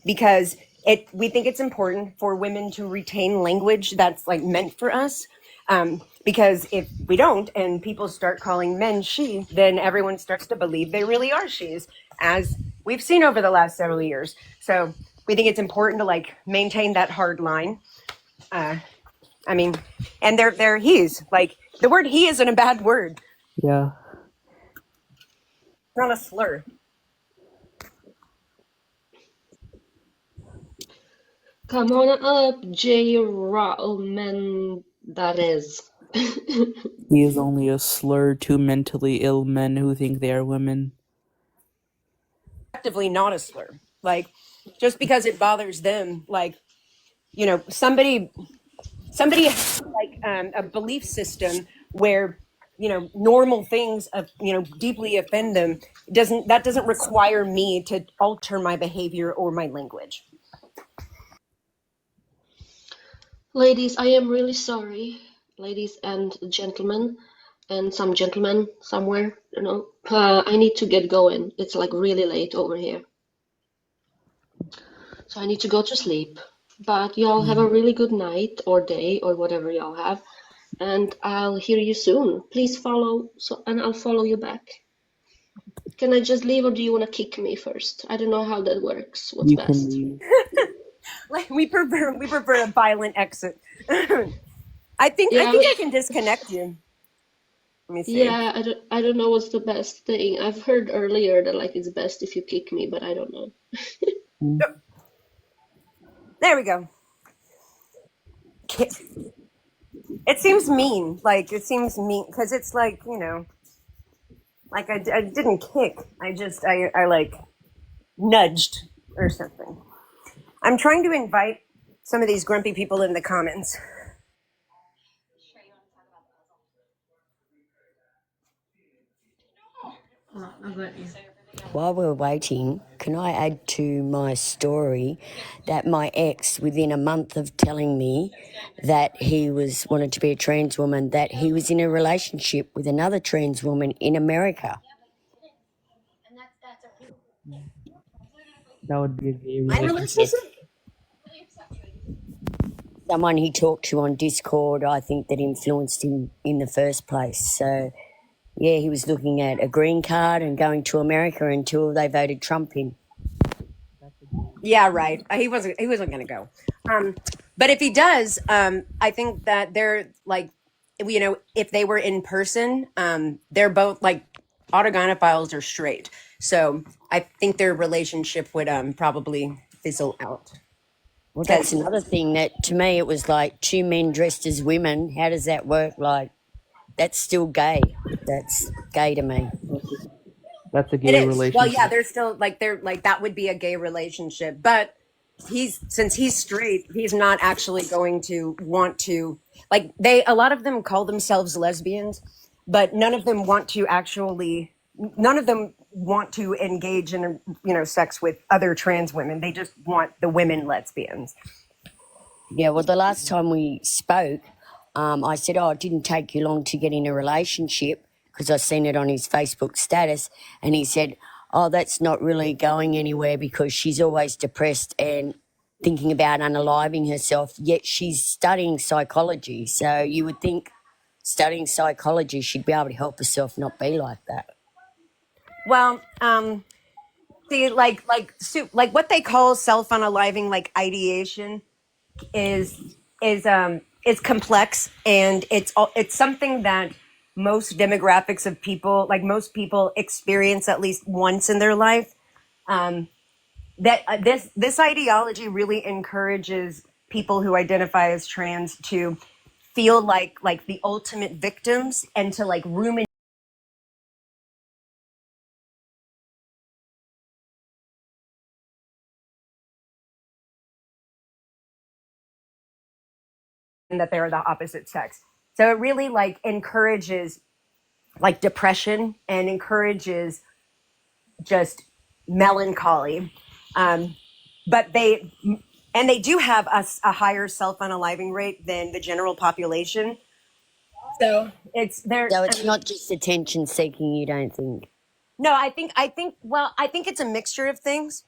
because we think it's important for women to retain language that's like meant for us. Because if we don't, and people start calling men she, then everyone starts to believe they really are she's, as we've seen over the last several years. So we think it's important to like maintain that hard line. I mean, and they're he's like the word he isn't a bad word. Yeah. It's not a slur. Come on up, J. Raul Mendarez. He is only a slur to mentally ill men who think they are women. Effectively not a slur. Like just because it bothers them, like you know, somebody has like a belief system where you know normal things of you know deeply offend them. Doesn't require me to alter my behavior or my language. Ladies, I am really sorry. Ladies and gentlemen, and some gentlemen somewhere, you know. I need to get going. It's like really late over here. So I need to go to sleep. But y'all have a really good night or day or whatever y'all have. And I'll hear you soon. Please follow, and I'll follow you back. Can I just leave or do you want to kick me first? I don't know how that works. What's You best? can leave. Like we prefer a violent exit. I think Yeah, I can disconnect you. Let me see. yeah, I don't know what's the best thing. I've heard earlier that like it's best if you kick me, but I don't know. There we go. Kick. It seems mean. Like it seems mean because it's like you know, like I didn't kick. I like nudged or something. I'm trying to invite some of these grumpy people in the comments. While we're waiting, can I add to my story that my ex, within a month of telling me that he wanted to be a trans woman, that he was in a relationship with another trans woman in America? That would be a gay My relationship. relationship? Someone he talked to on Discord, I think, that influenced him in the first place. So, yeah, he was looking at a green card and going to America until they voted Trump in. Yeah, right. He wasn't going to go. But if he does, I think that they're like, you know, if they were in person, they're both like autogynophiles are straight. So I think their relationship would probably fizzle out. Well, that's another thing that, to me, it was like two men dressed as women. How does that work? Like, that's still gay. That's gay to me. That's a It gay is. relationship. Well, yeah, they're like that would be a gay relationship, but since he's straight, he's not actually going to want to like a lot of them call themselves lesbians, but none of them want to engage in you know sex with other trans women. They just want the women lesbians. Yeah, well, the last time we spoke, I said, it didn't take you long to get in a relationship because I seen it on his Facebook status. And he said, that's not really going anywhere because she's always depressed and thinking about unaliving herself, yet she's studying psychology. So you would think studying psychology, she'd be able to help herself not be like that. Well, See, like what they call self-unaliving, like ideation, is complex, and it's something that most demographics of people, like most people, experience at least once in their life. Um, that this ideology really encourages people who identify as trans to feel like the ultimate victims and to like ruminate that they're the opposite sex. So it really like encourages like depression and encourages just melancholy. Um, but they do have a higher self-unaliving rate than the general population. So it's there. So I it's mean, not just attention seeking, you don't think? no, I think it's a mixture of things.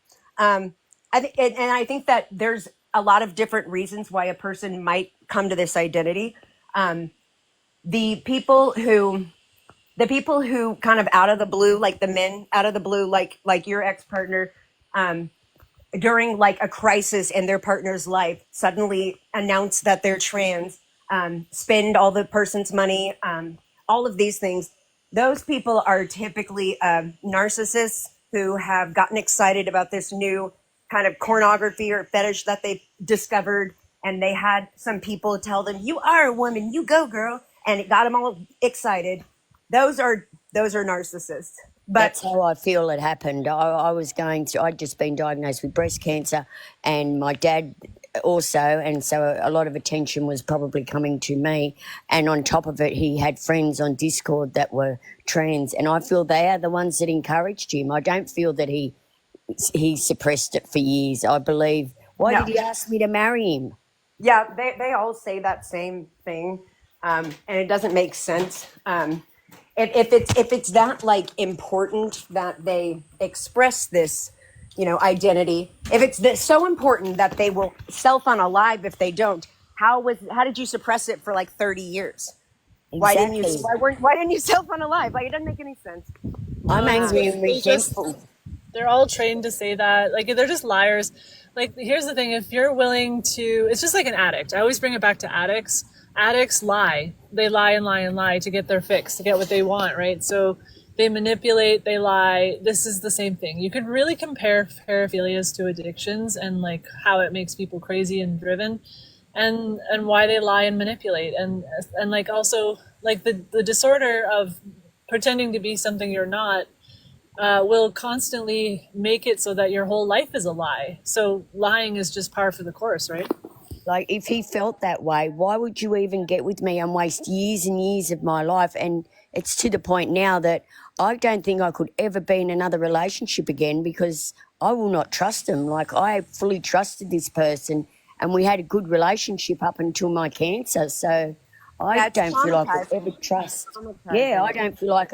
I think, and I think that there's a lot of different reasons why a person might come to this identity. Um, the people who the people who kind of out of the blue, like the men out of the blue, like your ex-partner, um, during like a crisis in their partner's life, suddenly announce that they're trans, spend all the person's money, all of these things. Those people are typically narcissists who have gotten excited about this new kind of pornography or fetish that they discovered, and they had some people tell them, "You are a woman, you go, girl," and it got them all excited. Those are narcissists. But That's how I feel it happened. I'd just been diagnosed with breast cancer, and my dad also, and so a lot of attention was probably coming to me. And on top of it, he had friends on Discord that were trans, and I feel they are the ones that encouraged him. I don't feel that he suppressed it for years. I believe. Why no, did he ask me to marry him? yeah, they all say that same thing, and it doesn't make sense. If it's that like important that they express this, identity, if it's so important that they will self unalive if they don't, how did you suppress it for like 30 years? Exactly. Why didn't you self unalive? Like it doesn't make any sense. I'm It's angry just and they just resentful. they're all trained to say that. Like they're just liars. Like here's the thing: if you're willing to, it's just like an addict. I always bring it back to addicts. Addicts lie. They lie and lie and lie to get their fix, to get what they want, right? So they manipulate, they lie. This is the same thing. You could really compare paraphilias to addictions and like how it makes people crazy and driven, and why they lie and manipulate, and like also like the disorder of pretending to be something you're not will constantly make it so that your whole life is a lie. So lying is just par for the course, right? Like, if he felt that way, why would you even get with me and waste years and years of my life? And it's to the point now that I don't think I could ever be in another relationship again because I will not trust him. Like, I fully trusted this person and we had a good relationship up until my cancer. So I Yeah, it's don't feel like I could ever traumatizing. It's trust. Yeah, I traumatizing. don't feel like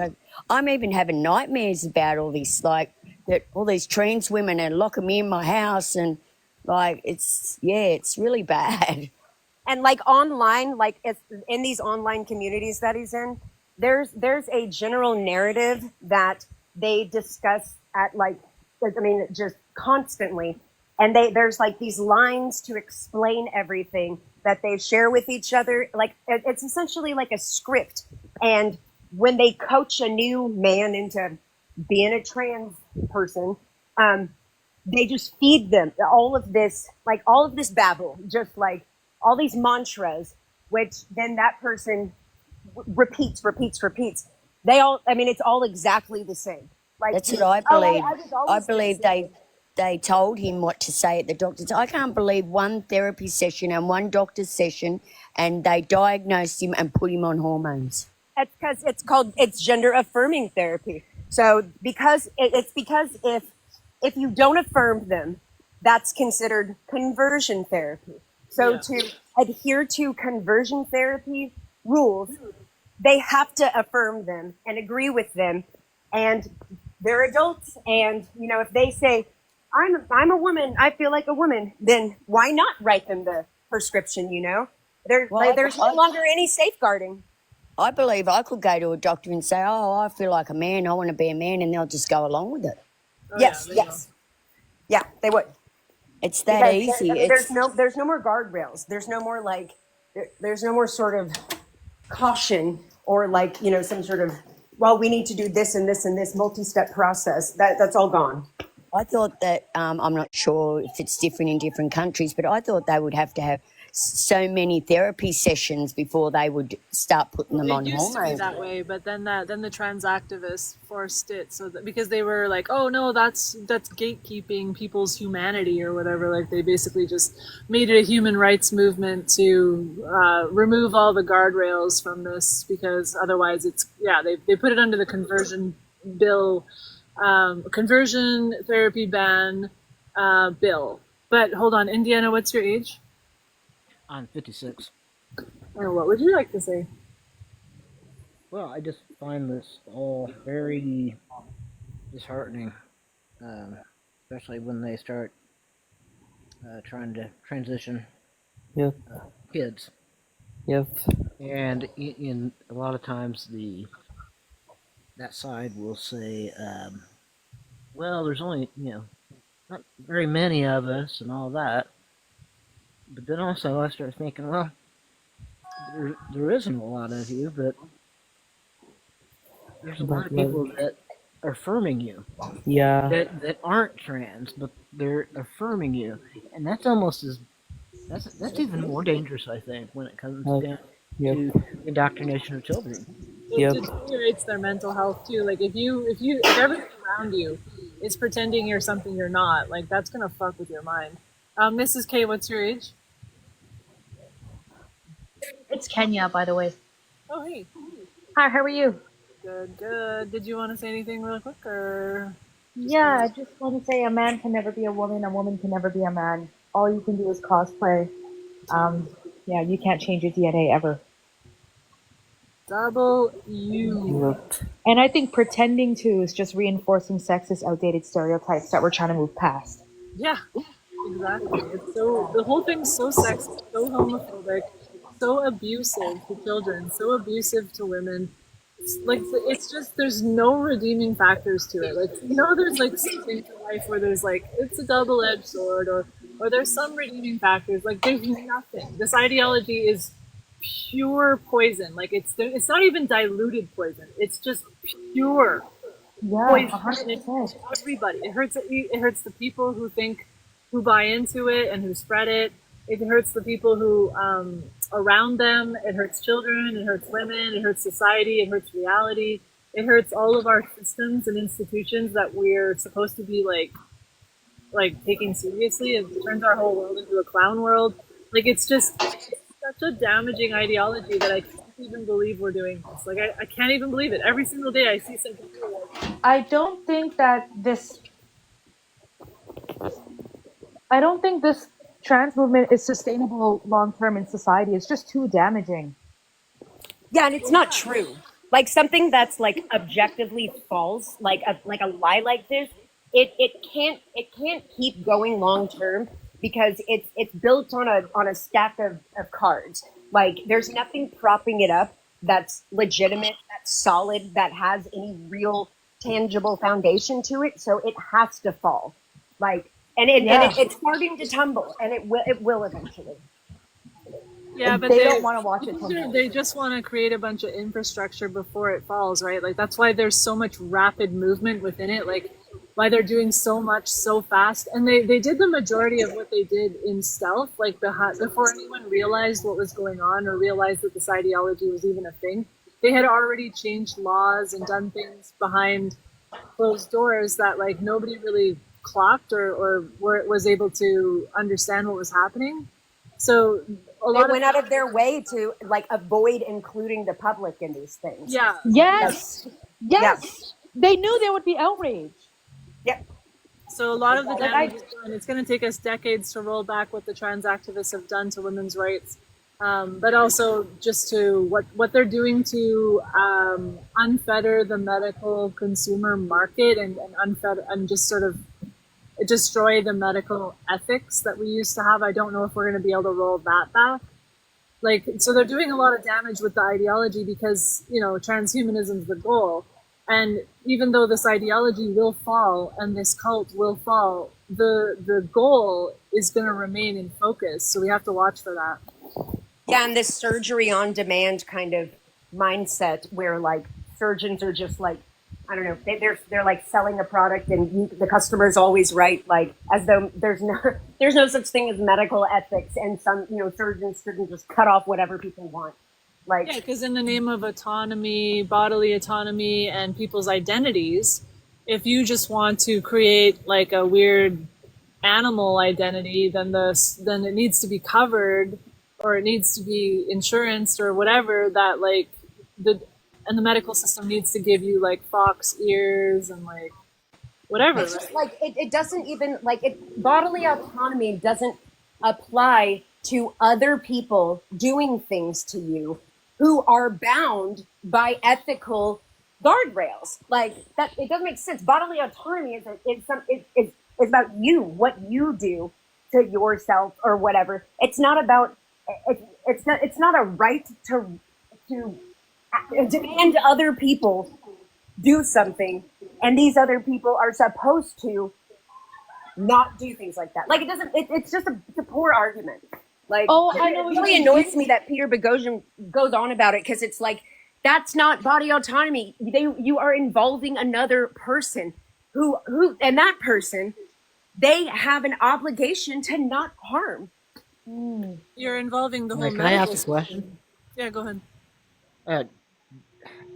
I'm even having nightmares about all this, like that all these trans women are locking me in my house and like it's really bad. And like online, like it's in these online communities that he's in, there's a general narrative that they discuss at like, I mean, just constantly, and there's like these lines to explain everything that they share with each other. Like it's essentially like a script, and when they coach a new man into being a trans person, um, they just feed them all of this babble, just like all these mantras, which then that person repeats. I mean, it's all exactly the same. Like, That's what I oh, believe. I was I always this. believe they told him what to say at the doctor's. I can't believe one therapy session and one doctor's session, and they diagnosed him and put him on hormones. That's because it's gender affirming therapy. So it's because if you don't affirm them, that's considered conversion therapy. So Yeah. to adhere to conversion therapy rules, they have to affirm them and agree with them, and they're adults. And if they say, I'm a woman, I feel like a woman, then why not write them the prescription? Well, There's no longer any safeguarding. I believe I could go to a doctor and say, "Oh, I feel like a man. I want to be a man," and they'll just go along with it. Oh yeah, Yes, they will. yes. Yeah, they would. It's that Because easy. I mean, there's no more guardrails. There's no more like there's no more sort of caution or like, you know, some sort of, well, we need to do this and this and this multi-step process. That's all gone. I thought that, I'm not sure if it's different in different countries, but I thought they would have to have so many therapy sessions before they would start putting them It on used to be hormones. that way, but then the trans activists forced it so that because they were like, oh no, that's gatekeeping people's humanity or whatever. Like they basically just made it a human rights movement to remove all the guardrails from this because otherwise it's they put it under the conversion bill, conversion therapy ban bill. But hold on, Indiana, what's your age? I'm 56. And what would you like to say? Well, I just find this all very disheartening, especially when they start trying to transition Yep. kids. Yep. And in a lot of times, that side will say, well, there's only, not very many of us and all that. But then also I start thinking, well, there isn't a lot of you, but there's a lot of people that are affirming you. Yeah. That aren't trans, but they're affirming you, and that's almost that's even more dangerous, I think, when it comes down to indoctrination of children. It deteriorates their mental health too. Like if everything around you is pretending you're something you're not, like that's gonna fuck with your mind. Mrs. K, what's your age? It's Kenya, by the way. Oh hey. Hi, how are you? Good, good. Did you want to say anything real quick or? Yeah, I just want to say a man can never be a woman can never be a man. All you can do is cosplay. Yeah, you can't change your DNA ever. Double U. And I think pretending to is just reinforcing sexist, outdated stereotypes that we're trying to move past. Yeah, exactly. It's so the whole thing's so sexist, so homophobic, so abusive to children, so abusive to women. It's just there's no redeeming factors to it. Like there's like some things in life where there's like it's a double-edged sword, or there's some redeeming factors. Like there's nothing. This ideology is pure poison. Like it's not even diluted poison. It's just pure poison. 100%. Everybody. It hurts the people who buy into it and who spread it. It hurts the people who around them. It hurts children. It hurts women. It hurts society. It hurts reality. It hurts all of our systems and institutions that we're supposed to be like taking seriously. It turns our whole world into a clown world. Like it's just such a damaging ideology that I can't even believe we're doing this. Like I can't even believe it. Every single day I see something. I don't think this trans movement is sustainable long term in society. It's just too damaging. Yeah, and it's not true. Like something that's like objectively false, like a lie like this, it can't keep going long term because it's built on a stack of cards. Like there's nothing propping it up that's legitimate, that's solid, that has any real tangible foundation to it. So it has to fall. Like it's starting to tumble, and it will eventually. Yeah, but they don't want to watch it tumble. They just want to create a bunch of infrastructure before it falls, right? Like that's why there's so much rapid movement within it. Like why they're doing so much so fast, and they did the majority of what they did in stealth, like before anyone realized what was going on or realized that this ideology was even a thing. They had already changed laws and done things behind closed doors that like nobody really clocked or was able to understand what was happening. So they went out of their way to like avoid including the public in these things. Yeah. Yes. They knew there would be outrage. Yep. So a lot of the damage is done. It's going to take us decades to roll back what the trans activists have done to women's rights, but also just to what they're doing to unfetter the medical consumer market and unfetter and just sort of destroy the medical ethics that we used to have. I don't know if we're going to be able to roll that back. Like, so they're doing a lot of damage with the ideology because, transhumanism is the goal. And even though this ideology will fall and this cult will fall, the goal is going to remain in focus. So we have to watch for that. Yeah, and this surgery on demand kind of mindset where like surgeons are just like, I don't know, they're like selling a product and the customer's always right, like as though there's no such thing as medical ethics, and some surgeons shouldn't just cut off whatever people want. Like, Yeah, because in the name of autonomy, bodily autonomy, and people's identities, if you just want to create like a weird animal identity, then it needs to be covered, or it needs to be insuranced or whatever. That like the medical system needs to give you like fox ears and like whatever. it's just Right? like it doesn't even like it. Bodily autonomy doesn't apply to other people doing things to you who are bound by ethical guardrails. Like that, it doesn't make sense. Bodily autonomy is about you, what you do to yourself or whatever. It's not about it's not a right to demand other people do something, and these other people are supposed to not do things like that. Like it doesn't. It's just it's a poor argument. Like Oh, I it know what you really mean. annoys me that Peter Boghossian goes on about it, because it's like that's not body autonomy. You are involving another person who and that person, they have an obligation to not harm. You're involving the whole Can I ask medical a question? Yeah, go ahead.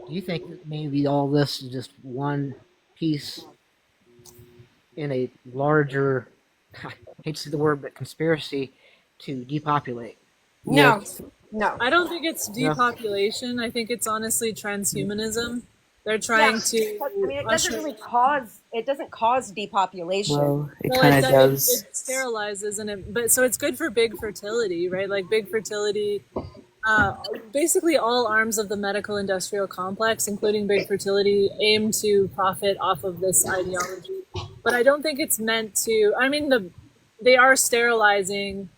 Do you think that maybe all this is just one piece in a larger, I hate to say the word, but conspiracy to depopulate? No, no. I don't think it's No. depopulation. I think it's honestly transhumanism. They're trying to. I mean, it doesn't cause depopulation. Well, it Well, kind it of does. does. It sterilizes, and but so it's good for big fertility, right? Like big fertility. Basically, all arms of the medical industrial complex, including big fertility, aim to profit off of this ideology. But I don't think it's meant to. I mean, they are sterilizing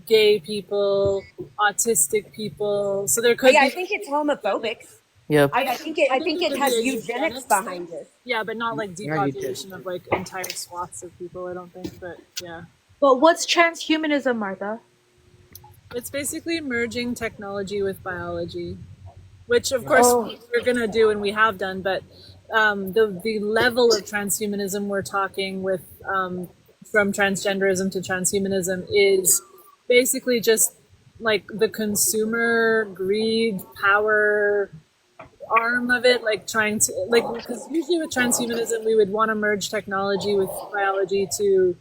gay people, autistic people. So there could Yeah, be. I think it's homophobic. Yep. I think it could has be eugenics behind it. Yeah, but not like Yeah, you did. depopulation of like entire swaths of people. I don't think, but yeah. Well, what's transhumanism, Martha? It's basically merging technology with biology, which of course we're gonna do and we have done. But the level of transhumanism we're talking with from transgenderism to transhumanism is basically just like the consumer greed power arm of it, like trying to like, because usually with transhumanism we would want to merge technology with biology to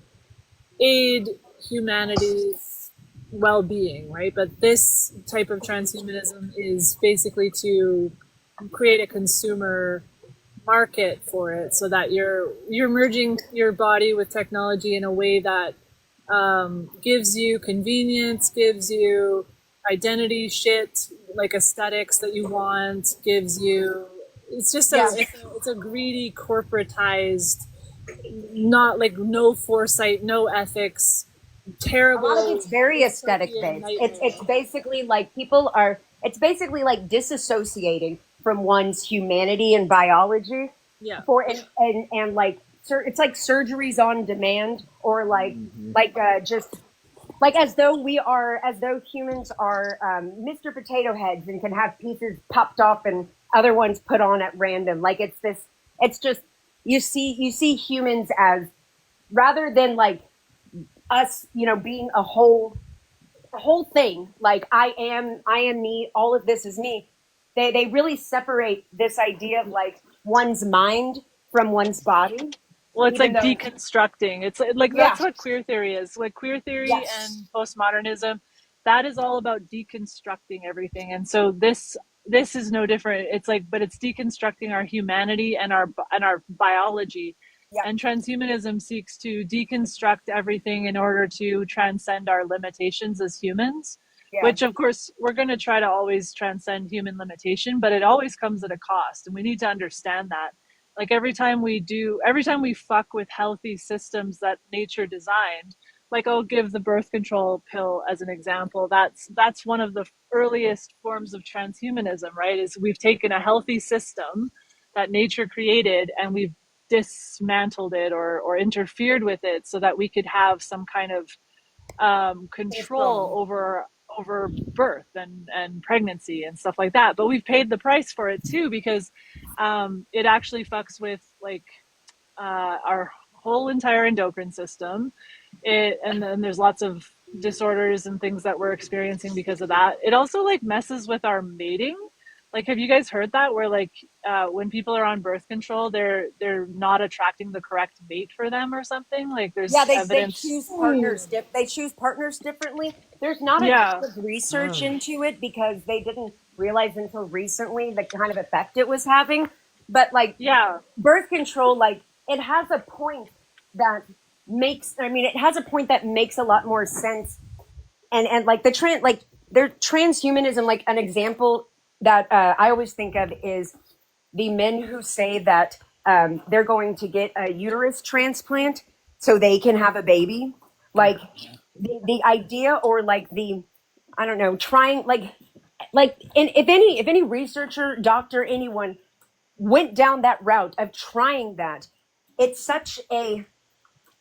aid humanity's well-being, right? But this type of transhumanism is basically to create a consumer market for it, so that you're merging your body with technology in a way that gives you convenience, gives you identity shit, like aesthetics that you want, gives you. It's just it's a greedy, corporatized, not like no foresight, no ethics, terrible. A lot of it's very aesthetic based. It's basically like it's basically like disassociating from one's humanity and biology. Yeah. And like it's like surgeries on demand, or like just like as though humans are Mr. Potato Heads and can have pieces popped off and other ones put on at random. Like it's just you see humans as, rather than like us, being a whole thing. Like I am me. All of this is me. They really separate this idea of like one's mind from one's body. Well, it's like Even though- deconstructing. It's like that's what queer theory is. Like queer theory and postmodernism, that is all about deconstructing everything. And so this is no different. It's like, but it's deconstructing our humanity and our biology. Yeah. And transhumanism seeks to deconstruct everything in order to transcend our limitations as humans. Yeah. Which of course we're going to try to always transcend human limitation, but it always comes at a cost, and we need to understand that. Like every time we fuck with healthy systems that nature designed, like I'll give the birth control pill as an example. That's one of the earliest forms of transhumanism, right? Is we've taken a healthy system that nature created, and we've dismantled it or interfered with it so that we could have some kind of control over birth and pregnancy and stuff like that. But we've paid the price for it too, because it actually fucks with like our whole entire endocrine system. And then there's lots of disorders and things that we're experiencing because of that. It also like messes with our mating. Like, have you guys heard that? Where like when people are on birth control, they're not attracting the correct mate for them or something. Like there's they evidence. choose partners. They choose partners differently. There's not a ton of research into it because they didn't realize until recently the kind of effect it was having. But like, birth control, like it has a point that makes. I mean, it has a point that makes a lot more sense. And like their transhumanism, like an example that I always think of is the men who say that they're going to get a uterus transplant so they can have a baby. Like the idea, or like the, I don't know, trying and if any researcher, doctor, anyone went down that route of trying that, it's such a,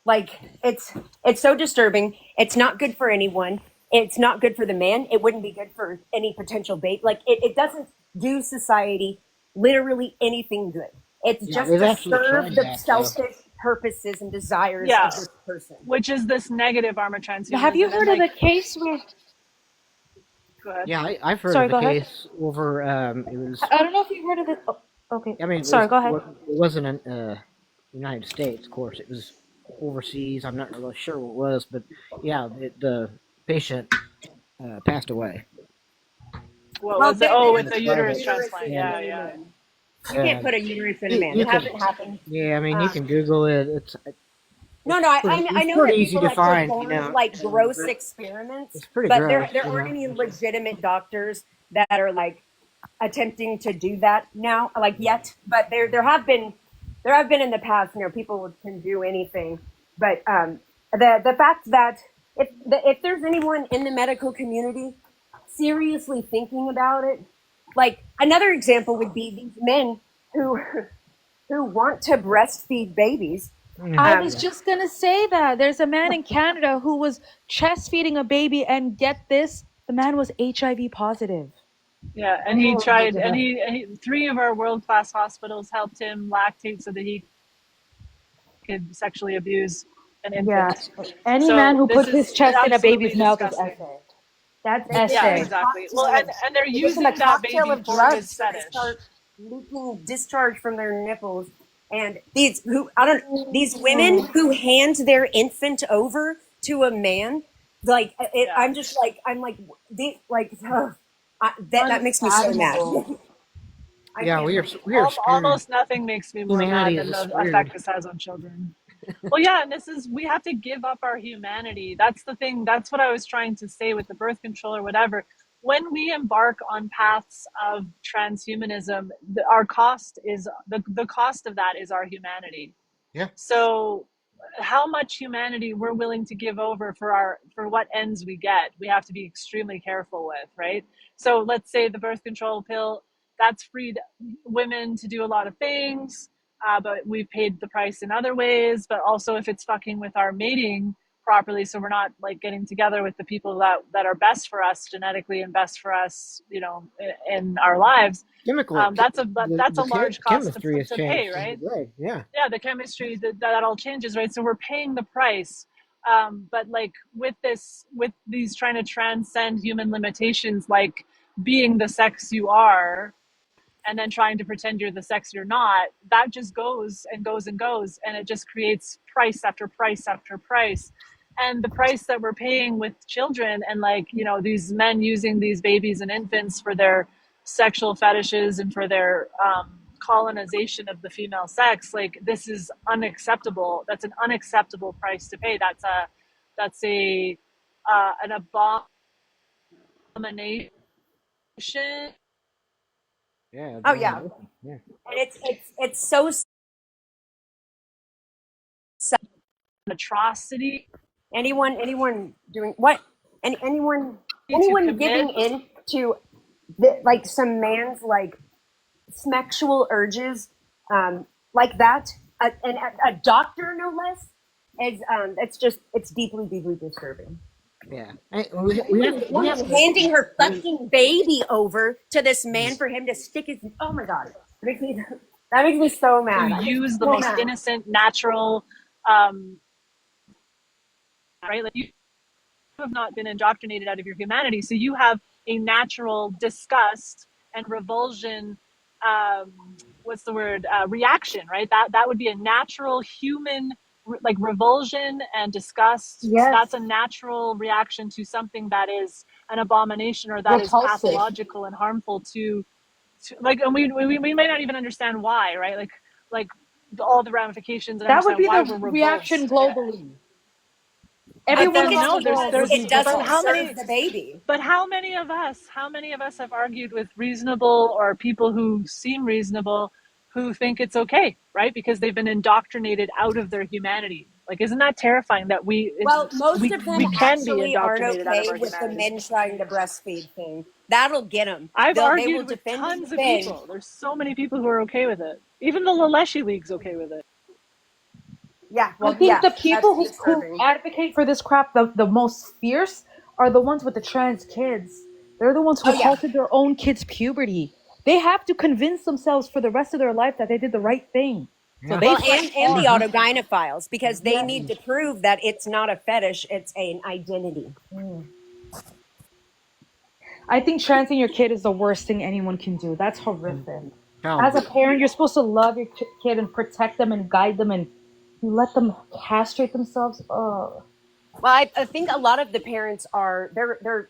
like, it's so disturbing. It's not good for anyone. It's not good for the man. It wouldn't be good for any potential bait. Like it doesn't do society literally anything good. It's just to serve the selfish purposes and desires of this person. Which is this negative armor transhumanism. Have you heard of the case where? Go ahead. Yeah, I've heard of the case over. It was. I don't know if you heard of it. Oh, okay. I mean, go ahead. It wasn't in United States, of course. It was overseas. I'm not really sure what it was, but yeah, the patient passed away. What was it? Oh, with the uterus transplant. Yeah. You can't put a uterus in a man. It hasn't happened. Yeah, I mean, you can Google it. It's No, I know that easy people to find, perform like gross experiments, It's pretty but gross, there aren't any legitimate doctors that are like attempting to do that now, like yet. But there have been in the past. People can do anything, but the fact that if there's anyone in the medical community seriously thinking about it, like another example would be these men who want to breastfeed babies. I was just gonna say that there's a man in Canada who was chest feeding a baby, and get this, the man was HIV positive. Yeah, and he tried, and he 3 of our world-class hospitals helped him lactate so that he could sexually abuse an infant. Yeah, any man who puts his chest in a baby's mouth is disgusting. essay. That's Yeah, exactly. Well, and they're using a that cocktail baby of for drugs. his So they fetish. start leaking discharge from their nipples, and these women who hand their infant over to a man, like it, I'm just like that makes me so mad. Yeah, we are screwed. Almost nothing makes me more Humanity mad is than just the weird. effect this has on children. Well, yeah, and we have to give up our humanity. That's the thing. That's what I was trying to say with the birth control or whatever. When we embark on paths of transhumanism, our cost is the cost of that is our humanity. Yeah. So how much humanity we're willing to give over for what ends we get, we have to be extremely careful with, right? So let's say the birth control pill, that's freed women to do a lot of things, but we've paid the price in other ways. But also if it's fucking with our mating properly, so we're not like getting together with the people that are best for us genetically and best for us, in our lives. Chemically, that's a large cost to pay, right? Yeah. Yeah, the chemistry that all changes, right? So we're paying the price. But like with these trying to transcend human limitations, like being the sex you are, and then trying to pretend you're the sex you're not, that just goes and goes and goes, and it just creates price after price after price. And the price that we're paying with children, and like, these men using these babies and infants for their sexual fetishes and for their colonization of the female sex, like, this is unacceptable. That's an unacceptable price to pay. That's an abomination. Yeah. Oh yeah. Yeah. And it's so atrocity. Anyone doing what? And anyone giving in to like some man's like sexual urges like that, and a doctor no less, is it's deeply, deeply disturbing. Yeah. We have to. Handing her fucking baby over to this man for him to stick his. Oh my god, that makes me so mad. To use the most innocent, natural, right? Like you have not been indoctrinated out of your humanity, so you have a natural disgust and revulsion. What's the word? Reaction, right? That would be a natural human like revulsion and disgust. Yes. That's a natural reaction to something that is an abomination or that Repulsive. is pathological and harmful to like, and we may not even understand why, right? Like all the ramifications and That would understand be why the we're reaction repulsed. globally. I think Everyone it's around the world there's- would it be doesn't repulsed. how serve many- the baby. But how many of us have argued with reasonable or people who seem reasonable who think it's okay, right? Because they've been indoctrinated out of their humanity. Like, isn't that terrifying that Well, most we of them can be actually aren't indoctrinated out of okay our with the humanity? men trying to breastfeed thing. That'll get them. I've They will argued with defend tons of defend. people. There's so many people who are okay with it. Even the Laleshi League's okay with it. Yeah, I think the people that's who disturbing. advocate for this crap the most fierce are the ones with the trans kids. They're the ones who Oh, yeah. halted their own kids' puberty. They have to convince themselves for the rest of their life that they did the right thing. So Yeah. they Well, fight and the hard. autogynephiles, because they Yes. need to prove that it's not a fetish, it's an identity. I think transing your kid is the worst thing anyone can do. That's horrific. Child As a parent, you're supposed to love your kid and protect them and guide them, and you let them castrate themselves. Oh, Well, I think a lot of the parents are they're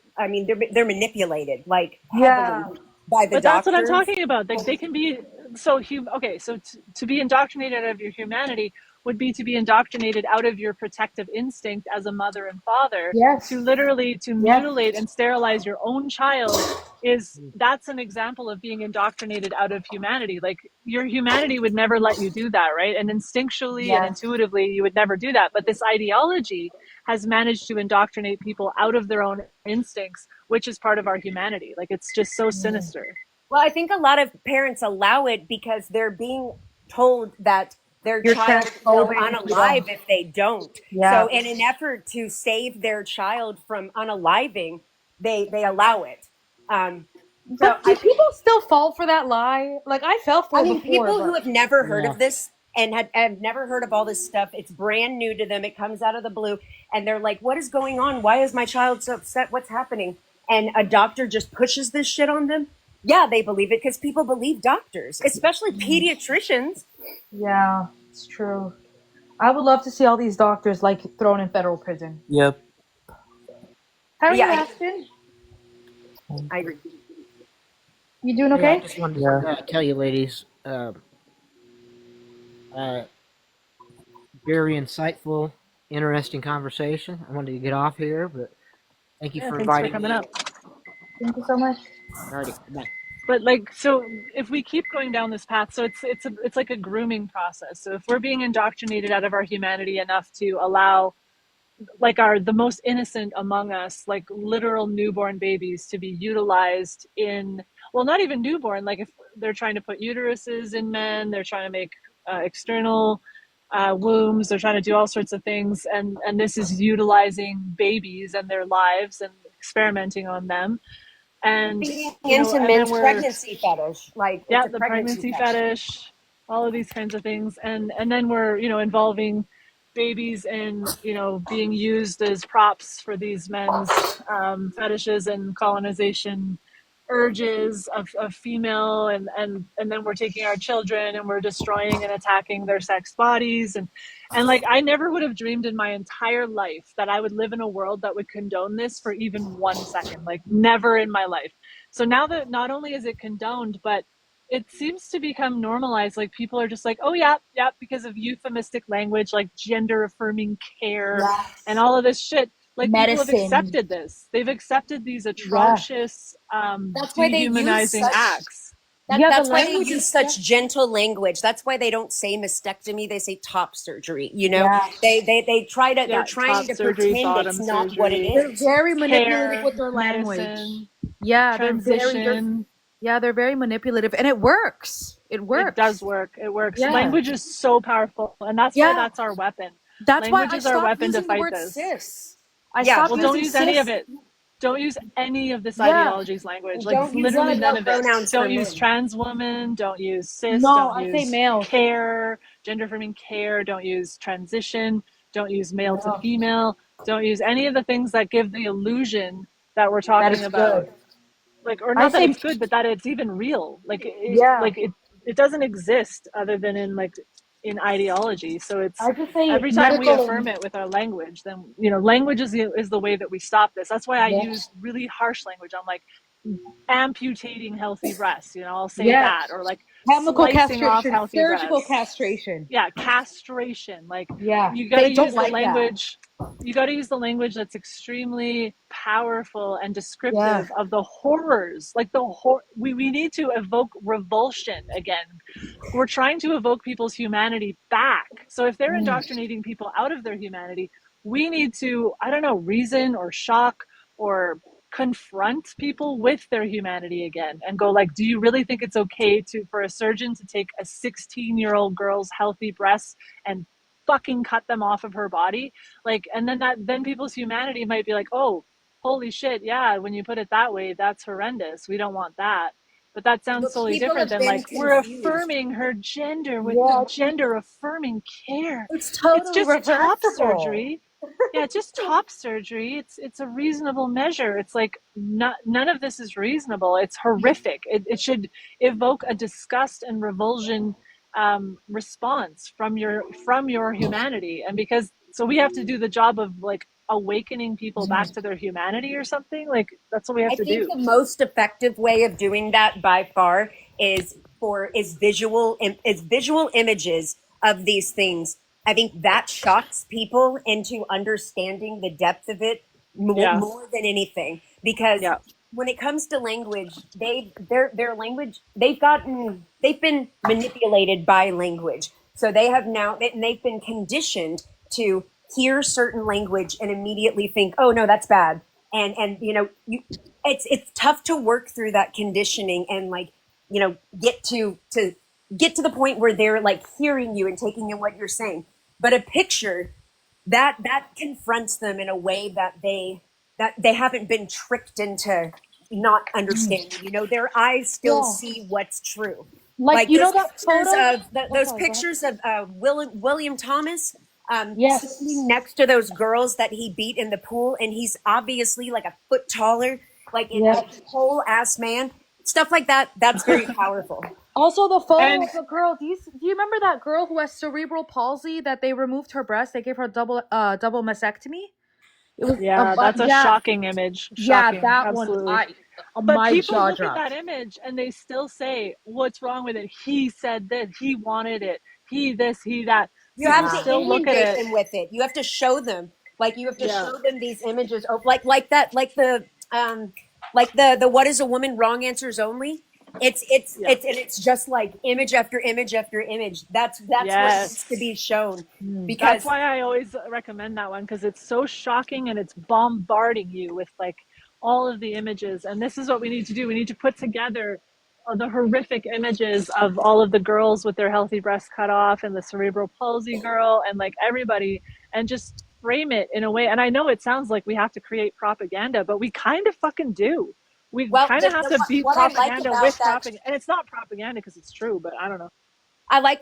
manipulated like yeah. heavily by the But that's what I'm doctors. talking about. They can be so okay. So to be indoctrinated out of your humanity would be to be indoctrinated out of your protective instinct as a mother and father. Yes. To literally mutilate and sterilize your own child that's an example of being indoctrinated out of humanity. Like your humanity would never let you do that, right? And instinctually and intuitively you would never do that. But this ideology has managed to indoctrinate people out of their own instincts, which is part of our humanity. Like it's just so sinister. Well, I think a lot of parents allow it because they're being told that their You're child will transphobic. unalive if they don't. Yeah. So in an effort to save their child from unaliving, they allow it. But do people still fall for that lie? Like I fell for it before. People who but- have never heard Yeah. of this and have never heard of all this stuff, it's brand new to them. It comes out of the blue, and they're like, "What is going on? Why is my child so upset? What's happening?" And a doctor just pushes this shit on them. Yeah, they believe it because people believe doctors, especially pediatricians. Yeah, it's true. I would love to see all these doctors like thrown in federal prison. Yep. How are Yeah. you, Aston? I agree. You doing Yeah, okay? I just wanted to tell you, ladies, very insightful, interesting conversation. I wanted to get off here, but thank you for Thanks for inviting coming me. up. Thank you so much. Alrighty, bye. But like, so if we keep going down this path, so it's like a grooming process. So if we're being indoctrinated out of our humanity enough to allow like the most innocent among us, like literal newborn babies, to be utilized in, well, not even newborn, like if they're trying to put uteruses in men, they're trying to make external wombs, they're trying to do all sorts of things, and this is utilizing babies and their lives and experimenting on them. And Feeding you know, into and men's then pregnancy fetish, like yeah, it's a the pregnancy fetish, all of these kinds of things, and then we're involving babies and being used as props for these men's fetishes and colonization urges of female, and then we're taking our children and we're destroying and attacking their sex bodies, and like I never would have dreamed in my entire life that I would live in a world that would condone this for even 1 second, like never in my life. So now that not only is it condoned, but it seems to become normalized. Like people are just like, oh yeah, because of euphemistic language, like gender affirming care and all of this shit. Like people have Medicine. accepted this. They've accepted these atrocious, That's why they use dehumanizing such- acts. That's why they use such gentle language. That's why they don't say mastectomy; they say top surgery. Yeah. They try to. Yeah, They're trying top to surgery, pretend bottom it's not what it surgery. They're is. very manipulative Care, with their language. medicine, Yeah, they're transition. very manipulative, and it works. It It does works. work. It works. Yeah. Language is so powerful, and that's why Yeah. that's our weapon. That's why Language I is our stopped weapon to using the fight word this. cis. I Yeah, stopped Well, don't using use any of cis. it. Don't use any of this Yeah. ideology's language. and Like don't use literally any none more of it. pronouns for Don't use men. trans woman. Don't use cis. No, Don't I say use male. care, gender affirming care. Don't use transition. Don't use male to No. female. Don't use any of the things that give the illusion that we're That talking is about. good. Like, or I not that say it's good, but that it's even real. yeah. It doesn't exist other than in like in ideology. So it's I just say every time we medical affirm it with our language, then language is the way that we stop this. That's why I use yes. really harsh language. I'm like amputating healthy breasts. I'll say that, Yes. or like Chemical slicing off castration, healthy surgical breasts. castration. Yeah, castration. Like Yeah. you got to They don't use the like that. language. You got to use the language that's extremely powerful and Yeah. descriptive of the horrors. Like we need to evoke revulsion again. We're trying to evoke people's humanity back. So if they're Mm. indoctrinating people out of their humanity, we need to, I don't know, reason or shock or confront people with their humanity again and go like, do you really think it's okay for a surgeon to take a 16-year-old girl's healthy breasts and fucking cut them off of her body? Like, and then people's humanity might be like, oh, holy shit, yeah, when you put it that way, that's horrendous. We don't want that. But that sounds But totally people different have than been like we're confused. affirming her gender with the Yeah. gender affirming care. It's It's totally just top reversible. surgery. Yeah, just top surgery. It's a reasonable measure. It's like none of this is reasonable. It's horrific. It should evoke a disgust and revulsion response from your humanity. And because so we have to do the job of like awakening people back to their humanity or something. Like that's what we have I to think do. the most effective way of doing that by far is visual images of these things. I think that shocks people into understanding the depth of it Yeah. more than anything. Because Yeah. when it comes to language, their language they've been manipulated by language. So they've been conditioned to hear certain language and immediately think, oh no, that's bad. And it's tough to work through that conditioning and like get to the point where they're like hearing you and taking in what you're saying. But a picture that confronts them in a way that they haven't been tricked into not understanding. Their eyes still Yeah. see what's true. Like Those that pictures photo? of Oh, those sorry, go ahead. pictures of William Thomas Yes. sitting next to those girls that he beat in the pool, and he's obviously like a foot taller, like a Yes. whole ass man. Stuff like that. That's very powerful. Also, the photo And of the girl. Do you remember that girl who has cerebral palsy? That they removed her breast. They gave her double mastectomy. It was yeah, that's a yeah, shocking image. yeah, Shocking. that one. Absolutely. But My people jaw look at that dropped. image and they still say, what's wrong with it? He said this, he wanted it, he this, he that. You have People to still look at inundate it. them with it. You have to show them, like you have to Yeah. show them these images of like that, like the what is a woman? Wrong answers only. Yeah. It's just like image after image after image. That's what needs to Yes. be shown Mm. That's because why I always recommend that one because it's so shocking and it's bombarding you with like all of the images. And this is what we need to do. We need to put together the horrific images of all of the girls with their healthy breasts cut off and the cerebral palsy girl and like everybody and just frame it in a way. And I know it sounds like we have to create propaganda, but we kind of fucking do. We well, kind of have to beat what I like propaganda about with that propaganda. And it's not propaganda because it's true, but I don't know.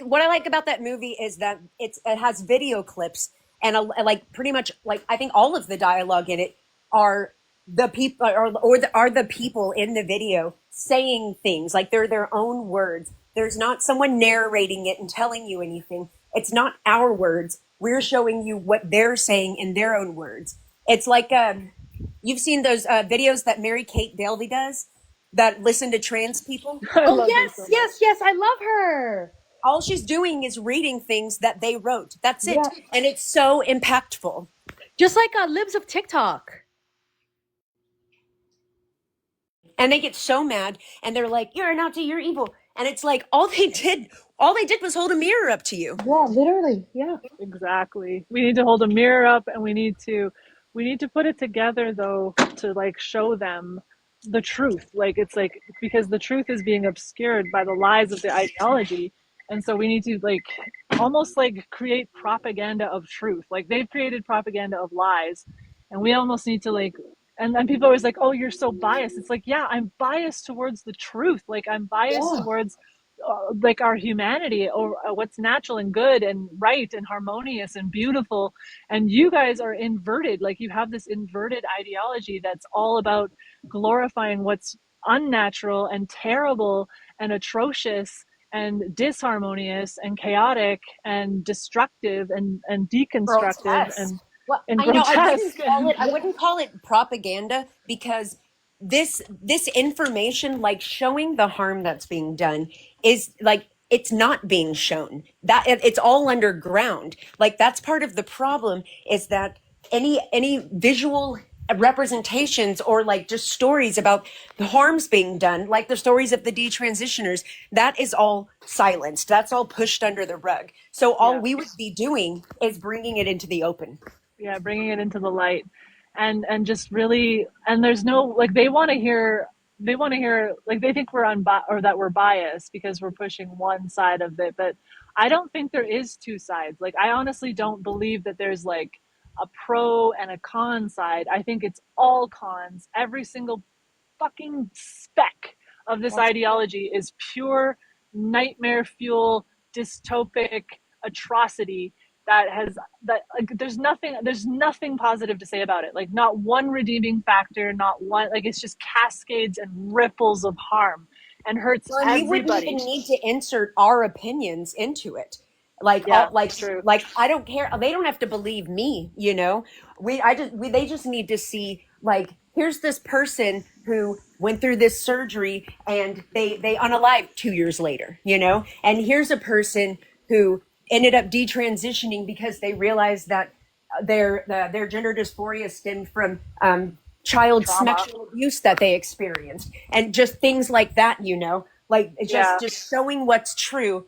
what I like about that movie is that it has video clips and like pretty much like I think all of the dialogue in it are the people are the people in the video saying things like they're their own words. There's not someone narrating it and telling you anything. It's not our words. We're showing you what they're saying in their own words. It's like you've seen those videos that Mary Kate Dalby does that listen to trans people. I Oh love her yes, so much. yes, yes. I love her. All she's doing is reading things that they wrote. That's it. Yeah. And it's so impactful. Just like Libs of TikTok. And they get so mad and they're like, you're a Nazi, you're evil. And it's like all they did was hold a mirror up to you. Yeah, literally. Yeah. Exactly. We need to hold a mirror up and we need to put it together though to like show them the truth. Like it's like because the truth is being obscured by the lies of the ideology, and so we need to like almost like create propaganda of truth. Like they've created propaganda of lies, and we almost need to like. And then people are always like, "Oh, you're so biased." It's like, yeah, I'm biased towards the truth. Like I'm biased Yeah. towards like our humanity or what's natural and good and right and harmonious and beautiful, and you guys are inverted. Like you have this inverted ideology that's all about glorifying what's unnatural and terrible and atrocious and disharmonious and chaotic and destructive and deconstructive Grotesque. and Well, and I know grotesque and I wouldn't call it propaganda because this information, like showing the harm that's being done, is like it's not being shown. That it's all underground. Like that's part of the problem is that any visual representations or like just stories about the harms being done, like the stories of the detransitioners, that is all silenced. That's all pushed under the rug. So all yeah. we would be doing is bringing it into the open. Yeah, bringing it into the light and just really, and there's no like they want to hear like they think we're or that we're biased because we're pushing one side of it, but I don't think there is two sides. Like I honestly don't believe that there's like a pro and a con side. I think it's all cons. Every single fucking speck of this ideology is pure nightmare fuel, dystopic atrocity that has that like there's nothing positive to say about it. Like not one redeeming factor, not one like it's just cascades and ripples of harm and hurts Well, and we wouldn't everybody. even need to insert our opinions into it. Like Yeah, all true. like I don't care. They don't have to believe me, you know. They just need to see like here's this person who went through this surgery and they unalived 2 years later, you know. And here's a person who ended up detransitioning because they realized that their gender dysphoria stemmed from child Trauma. sexual abuse that they experienced and just things like that, you know, like it's Yeah. just showing what's true.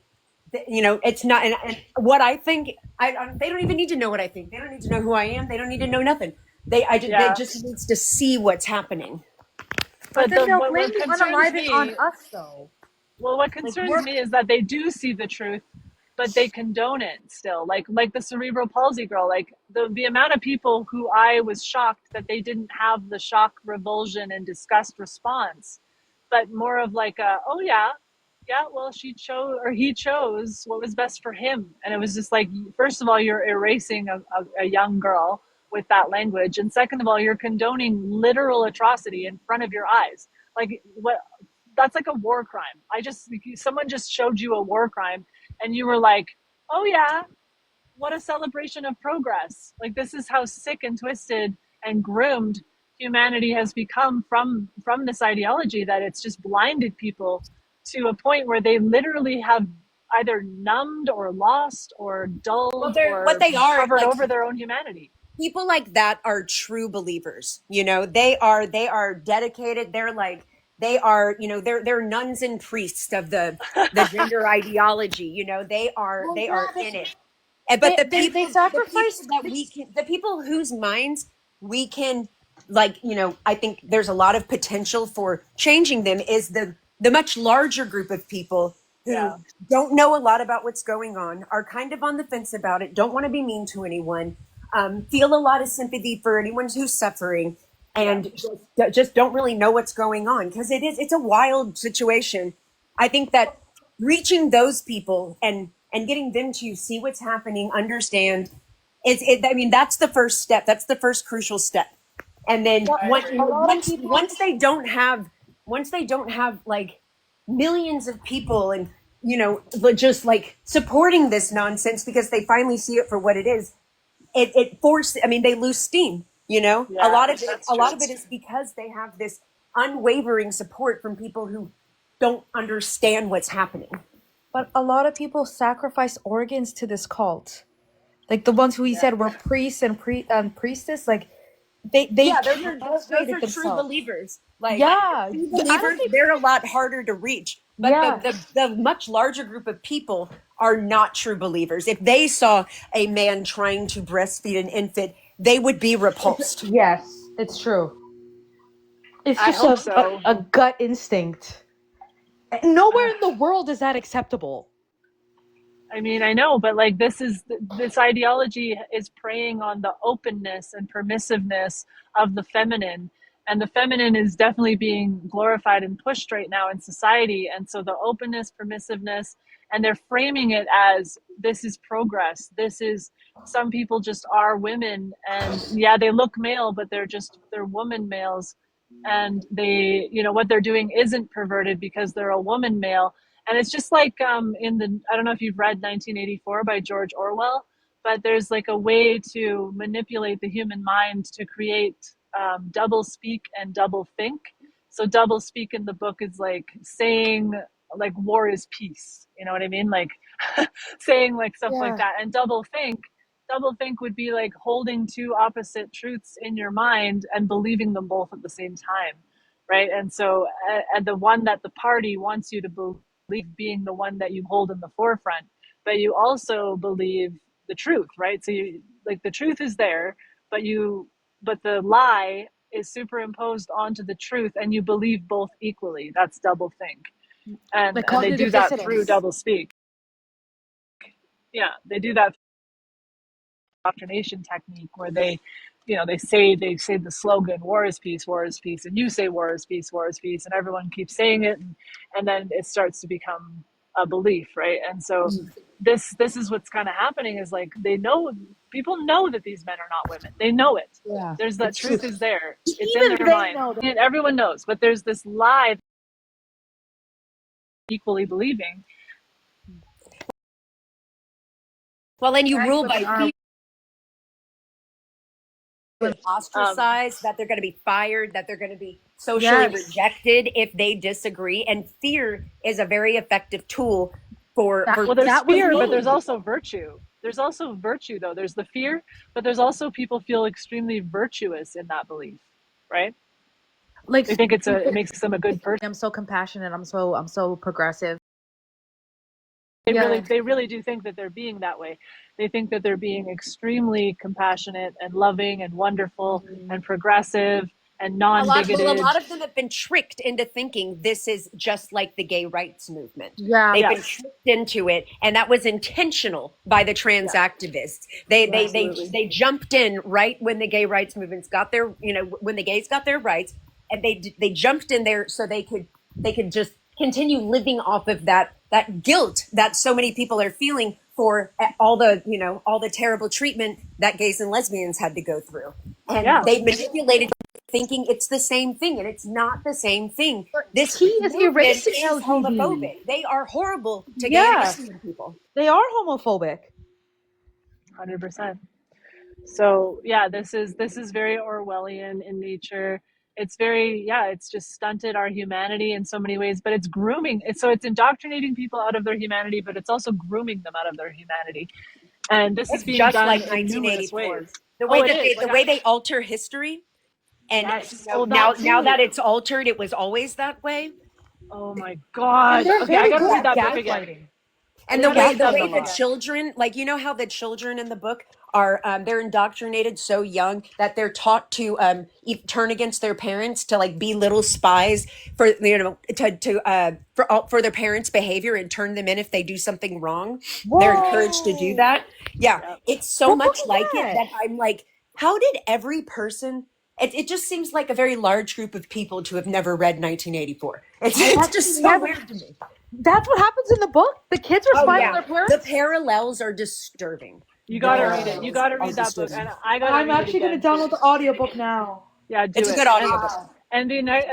You know, it's not and what I think they don't even need to know what I think. They don't need to know who I am. They don't need to know nothing. They Yeah. just needs to see what's happening. But then they'll what blame the concerns unaliving on me, us, though. well, what Like concerns we're me is that they do see the truth, but they condone it still. Like the cerebral palsy girl, like the amount of people who I was shocked that they didn't have the shock, revulsion, and disgust response, but more of like a, oh yeah, yeah, well she chose or he chose what was best for him, and it was just like, first of all, you're erasing a young girl with that language, and second of all, you're condoning literal atrocity in front of your eyes. Like what? That's like a war crime. Someone just showed you a war crime and you were like, oh yeah, what a celebration of progress. Like this is how sick and twisted and groomed humanity has become from this ideology, that it's just blinded people to a point where they literally have either numbed or lost or Well, dulled they're what or they are covered like over their own humanity. people like that are true believers. You know, they are dedicated. They're like they are, you know, they're nuns and priests of the gender ideology. You know, well, they yeah, are in it. But they the people sacrificed. that we can, the people whose minds we can, like, you know, I think there's a lot of potential for changing them is the much larger group of people who Yeah. don't know a lot about what's going on, are kind of on the fence about it, don't want to be mean to anyone, feel a lot of sympathy for anyone who's suffering, Yeah. and just don't really know what's going on because it's a wild situation. I think that reaching those people and getting them to see what's happening, understand, I mean, that's the first step. That's the first crucial step. And then Well, a lot of people. once they don't have like millions of people and you know just like supporting this nonsense because they finally see it for what it is, it forces. I mean, they lose steam. You know, Yeah, that's a lot true. of it is because they have this unwavering support from people who don't understand what's happening. But a lot of people sacrifice organs to this cult. Like the ones who he Yeah. said were priests and priestess. Like they Yeah, those castrated are true themselves. believers. Like Yeah, true I don't believers, think. they're a lot harder to reach. But Yeah, the much larger group of people are not true believers. If they saw a man trying to breastfeed an infant, they would be repulsed. yes, it's true. It's I just hope so. a gut instinct. Nowhere Uh, in the world is that acceptable. I mean, I know, but like this ideology is preying on the openness and permissiveness of the feminine. And the feminine is definitely being glorified and pushed right now in society. And so the openness, permissiveness, and they're framing it as this is progress. This is some people just are women. And yeah, they look male, but they're woman males. And they, what they're doing isn't perverted because they're a woman male. And it's just like I don't know if you've read 1984 by George Orwell, but there's like a way to manipulate the human mind to create double speak and double think. So double speak in the book is like saying like war is peace. You know what I mean? Like saying like stuff like Yeah. that. And double think would be like holding two opposite truths in your mind and believing them both at the same time, right? And so and the one that the party wants you to believe being the one that you hold in the forefront, but you also believe the truth, right? So you like the truth is there, but the lie is superimposed onto the truth and you believe both equally. That's double think. And Like they do cognitive that through dissonance. double speak. Yeah, they do that indoctrination technique where they say the slogan war is peace, and you say war is peace, and everyone keeps saying it, and then it starts to become a belief, right? And so this is what's kind of happening is like people know that these men are not women. They know it. Yeah. There's that It's true. truth is there. It's in Even their they mind. know that. And everyone knows, but there's this lie equally believing. Well, and you Trans rule women by are fear, Um, ostracized, that they're going to be fired, that they're going to be socially yes. rejected if they disagree. And fear is a very effective tool for That for Well, there's that was fear, but there's me. also virtue. There's also virtue, though. There's the fear, but there's also people feel extremely virtuous in that belief, right? Like They think it makes them a good person. I'm so compassionate. I'm so progressive. Yeah. They really do think that they're being that way. They think that they're being extremely compassionate and loving and wonderful and progressive and a non-bigoted. lot of them have been tricked into thinking this is just like the gay rights movement. Yeah. They've been Yes, tricked into it, and that was intentional by the trans yeah, activists. They absolutely. jumped in right when the gay rights movements got their, when the gays got their rights, and they jumped in there so they could just continue living off of that guilt that so many people are feeling for all the terrible treatment that gays and lesbians had to go through, and Yeah, they manipulated thinking it's the same thing, and it's not the same thing. But This he is movement erasing is LGBT. homophobic. They are horrible to gay and Yeah, lesbian people. they are homophobic. 100%. So yeah, this is very Orwellian in nature. It's it's just stunted our humanity in so many ways, but it's grooming. It's indoctrinating people out of their humanity, but it's also grooming them out of their humanity. And this is It's being just done like in numerous 1984. ways. The Oh, way it that is. the Like way they alter history, and yes. Oh, now that too. that it's altered, it was always that way. Oh my And God. they're Okay, I very gotta good read at that book again. gaslighting. And I the gotta way read the that way book the again. children, like how the children in the book are, they're indoctrinated so young that they're taught to turn against their parents, to like be little spies for for their parents' behavior and turn them in if they do something wrong. They're encouraged to do Whoa! that. Yeah, Yep. it's so What book much is like it that? that I'm like, how did every person? It just seems like a very large group of people to have never read 1984. It's I it's actually just so never. weird to me. That's what happens in the book. The kids are Oh spying on yeah, their the parents. parallels are disturbing. You The gotta read it. You parallels gotta are read that book, and disturbing. I gotta I'm read it actually gonna again too. download the audiobook now. Yeah, It's do a it. good And audiobook. Wow.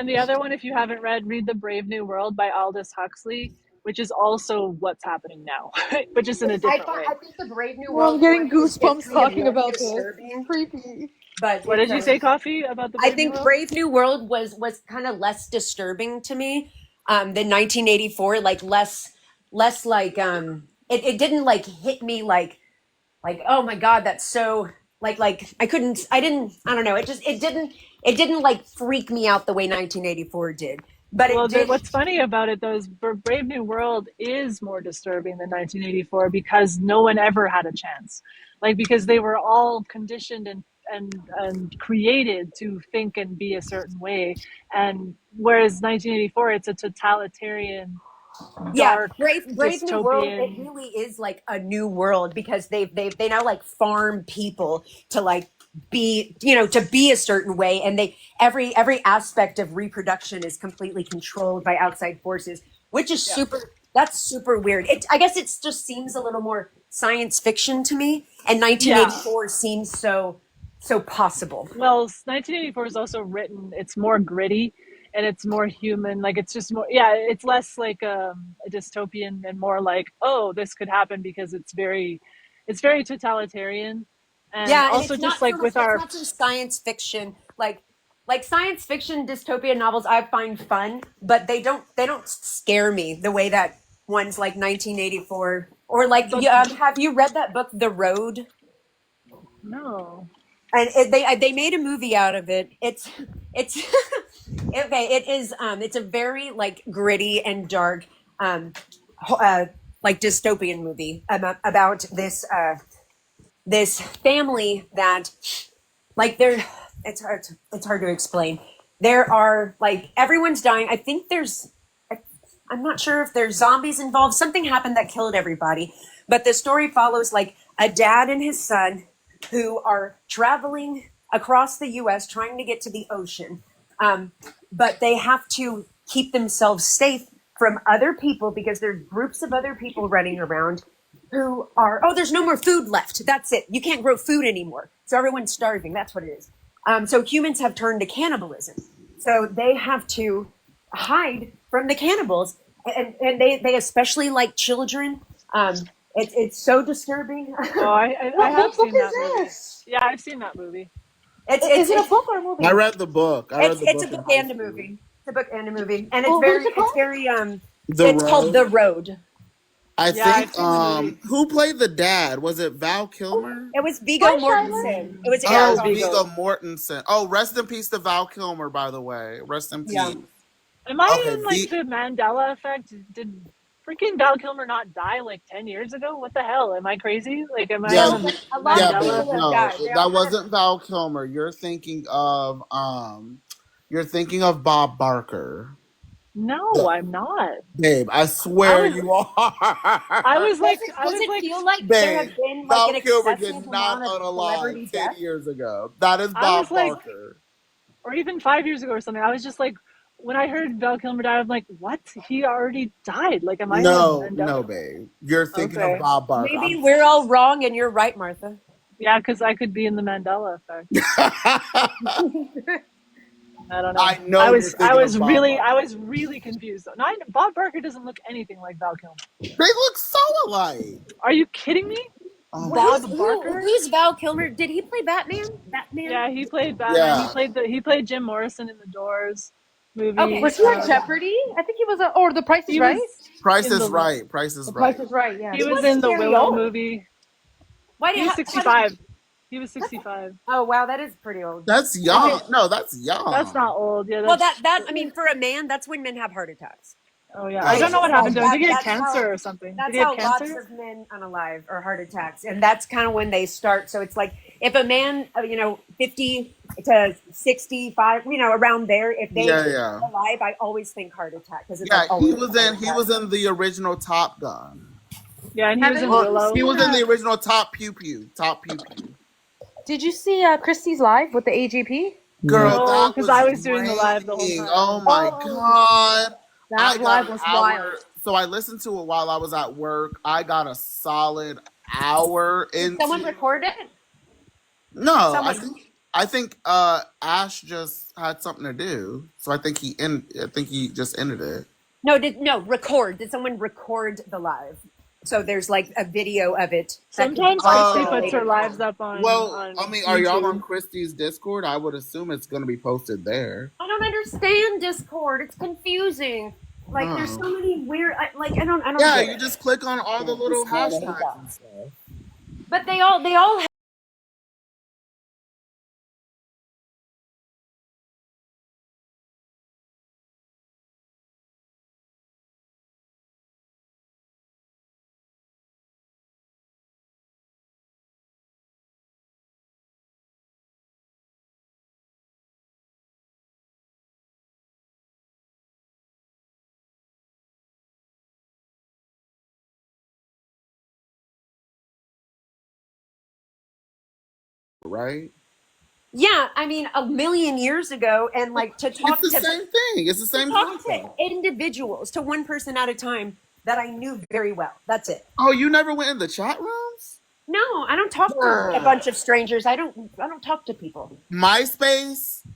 the other one, if you haven't read The Brave New World by Aldous Huxley, which is also what's happening now, but just in a different way. I think the Brave New Well, World I'm one getting is goosebumps kind of talking more about this. disturbing, It's creepy. but What it's did you say, Coffee, about The I Brave New think World? Brave New World was kind of less disturbing to me than 1984. Like less like it didn't like hit me like oh my god, that's so like I don't know, it didn't like freak me out the way 1984 did, but it Well, did. what's funny about it, though, is Brave New World is more disturbing than 1984 because no one ever had a chance. Like, because they were all conditioned and created to think and be a certain way. And whereas 1984, it's a totalitarian, Yeah, dark, Brave New World. It dystopian. really is like a new world because they now like farm people to like be, you know, to be a certain way, and they every aspect of reproduction is completely controlled by outside forces, which is Yeah. super. That's super weird. I guess it just seems a little more science fiction to me, and Yeah. 1984 seems so possible. Well, 1984 is also written, it's more gritty and it's more human. Like it's just more, yeah, it's less like a dystopian and more like, oh, this could happen because it's very totalitarian. And Yeah, and also it's just not so like much. with It's our, not just science fiction. Like science fiction dystopian novels, I find fun, but they don't scare me the way that ones like 1984 or like but yeah. Have you read that book, The Road? no. And they made a movie out of it. It's okay. It is it's a very like gritty and dark like dystopian movie about this family that like they're it's hard to explain. There are like everyone's dying. I think I'm not sure if there's zombies involved. Something happened that killed everybody. But the story follows like a dad and his son who are traveling across the US trying to get to the ocean. But they have to keep themselves safe from other people because there's groups of other people running around who are, oh, there's no more food left. That's it. You can't grow food anymore. So everyone's starving. That's what it is. So humans have turned to cannibalism. So they have to hide from the cannibals. And they especially like children. It's so disturbing. Oh, I What have book seen is that movie. this? Yeah, I've seen that movie. Is it a book or a movie? I read the book. I read the It's a book in book high and a school. movie. It's a book and a movie. And Oh, what is it called? The it's called The Road. Road. I Yeah, I've think seen the movie. who played the dad? Was it Val Kilmer? It was Viggo Hi, Charlotte. Mortensen. It was Yeah, it Oh, was Viggo Vigo. Mortensen. Oh, rest in peace to Val Kilmer, by the way. Rest in Yeah. peace. Am I Okay, in like the Mandela effect? Did freaking Val Kilmer not die like 10 years ago? What the hell? Am I crazy? Like, am I in yeah, No, the but a lot of yeah, Mandela babe. people have effect? No, died. They all that kind of wasn't Val Kilmer. You're thinking of Bob Barker. No, I'm not. Babe, I I swear was, you are. I was like, does it feel like there have Babe, been like Val an Kilmer excessive did not amount of unalive celebrity 10 death? years ago. That is I was Bob like, Barker. or even 5 years ago or something. I was just like, when I heard Val Kilmer die, I'm like, what? He already died. Like, am I in a No, Mandela? no, babe. You're thinking of Okay. Bob Barker. Maybe we're all wrong and you're right, Martha. Yeah, because I could be in the Mandela effect. I don't know. I know you're thinking of Bob Barker. I was really confused. No, Bob Barker doesn't look anything like Val Kilmer. They look so alike. Are you kidding me? Oh my Bob Barker? Who's Val Kilmer? Did he play Batman? Batman? Yeah, he played Batman. Yeah. He played Jim Morrison in the Doors movie. Okay. Was he on Jeopardy? I think he was or The Price is He Right. was Price in is the right. Price is The right. Price is Right. Yeah. he was wasn't in the very Willow old. movie. Why He did was 65. He was 65. Oh wow, that is pretty old. That's young. Okay. No, that's young. That's not old. Yeah. Well, That's, I mean, for a man, that's when men have heart attacks. oh yeah. That's I don't know what true. happened to him. Did he get That's how- cancer or something? Did That's he have how lots cancer? of men unalive or heart attacks, and that's kind of when they start. So it's like if a man, 50 to 65, around there, if they Yeah. alive, I always think heart attack because it's Yeah, like always he was in the original Top Gun. Yeah, and he was in Haven't- Willow. He was in the original Top Pew Pew. Top Pew Pew. Did you see Christie's live with the AGP? Girl, No, that 'cause was I was doing the live the whole draining. time. Oh my god. That got live an was hour. wild. So I listened to it while I was at work. I got a solid hour into. Someone record it. No, Someone- I think Ash just had something to do, so I think he just ended it. No, record. Did someone record the live? So there's like a video of it. Sometimes Christy puts her lives up on. Well, on I mean, are y'all YouTube. on Christie's Discord? I would assume it's going to be posted there. I don't understand Discord. It's confusing. Like there's so many weird. I don't. Yeah, get you it. just click on all the little hashtags and stuff. But they all right? Yeah, I mean, a million years ago, and like to It's talk the to same thing. It's the same talk concept. to individuals, to one person at a time that I knew very well. That's it. Oh, you never went in the chat rooms? No, I don't talk to a bunch of strangers. I don't talk to people. MySpace?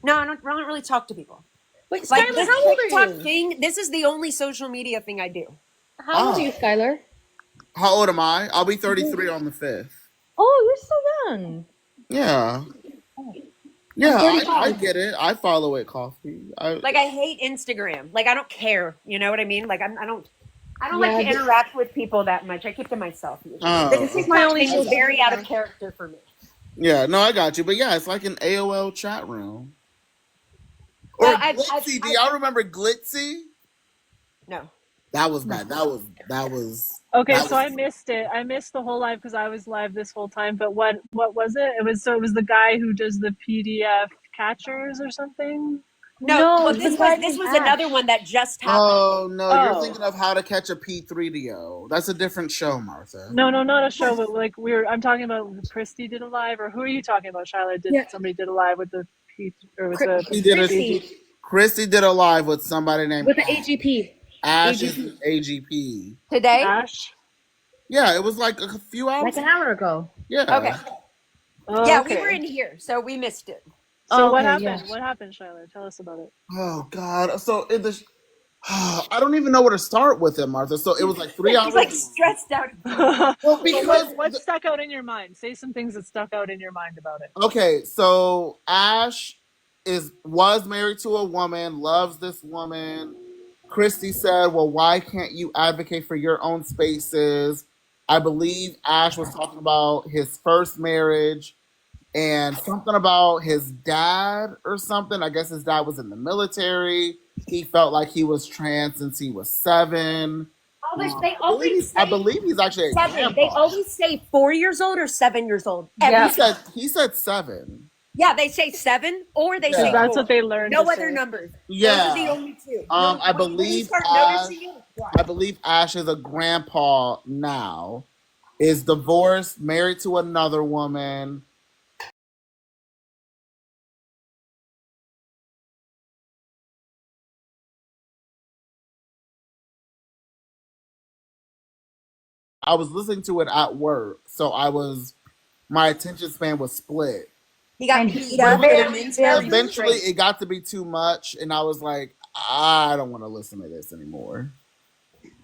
No, I don't really talk to people. Wait, Like Skylar, this how old are TikTok you? thing, this is the only social media thing I do. How old are you, Skylar? How old am I? I'll be 33 on the 5th. Oh, you're so young. Yeah. I'm Yeah, I 35. get it. I follow it, Coffee. Like I hate Instagram. Like I don't care. You know what I mean? Like I don't Yeah, like to interact with people that much. I keep to myself usually. Oh. The this is my TikTok only thing is social very out of media. character for me. Yeah, no, I got you. But yeah, it's like an AOL chat room. Or Well, Glitzy. Do y'all remember Glitzy? No. That was bad. That was Okay, that so I was missed it. I missed the whole live because I was live this whole time. But what was it? It was the guy who does the PDF catchers or something. No, No, well the this guy was named another Ash. one that just happened. Oh no, you're Oh. thinking of How to Catch a P3DO. That's a different show, Martha. No, not a show, but like I'm talking about Christy did a live, or who are you talking about, Charlotte? Yeah. Somebody did a live with the P or with the He did Christy Christy did a live with somebody named with the Ash. AGP. Ash is his AGP. Today? Ash? Yeah, it was like a few hours. Like an hour ago. Yeah. Okay. Oh, Yeah, okay. we were in here, so we missed it. So Oh, what okay, happened? yeah. What happened, Charlotte? Tell us about it. Oh God. So I don't even know where to start with it, Martha. So it was like 3 hours. He's like stressed out. Well, So because what stuck out in your mind? Say some things that stuck out in your mind about it. okay, so Ash was married to a woman, loves this woman. Christy said, well, why can't you advocate for your own spaces? I believe Ash was talking about his first marriage and something about his dad or something. I guess his dad was in the military. He felt like he was trans since he was 7. They always I say believe he's actually a 7. grandpa. They always say 4 years old or 7 years old. Yeah. He said 7. Yeah, they say 7 or they Yeah. say That's 4. what they learned. No to other say. numbers. Yeah. Those are the only two. I When you believe start Ash. noticing it, I believe Ash is a grandpa now. Is divorced, married to another woman. I was listening to it at work, so my attention span was split. he got And beat we're up very- in a men's very- health. Eventually, it got to be too much, and I was like, I don't want to listen to this anymore.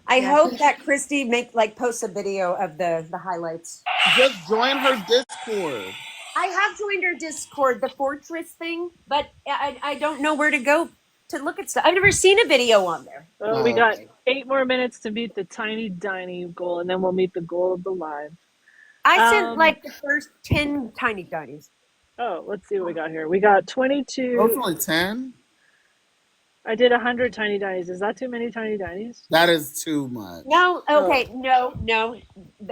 I hope that Christy posts a video of the highlights. Just join her Discord. I have joined her Discord, the Fortress thing, but I don't know where to go to look at stuff. I've never seen a video on there. Oh, we got 8 more minutes to meet the tiny dining goal, and then we'll meet the goal of the live. I sent like the first 10 tiny tinies. Oh, let's see what we got here. We got 22. Oh, it's only 10? I did 100 tiny dinies. Is that too many tiny dinies? That is too much. No, okay, no.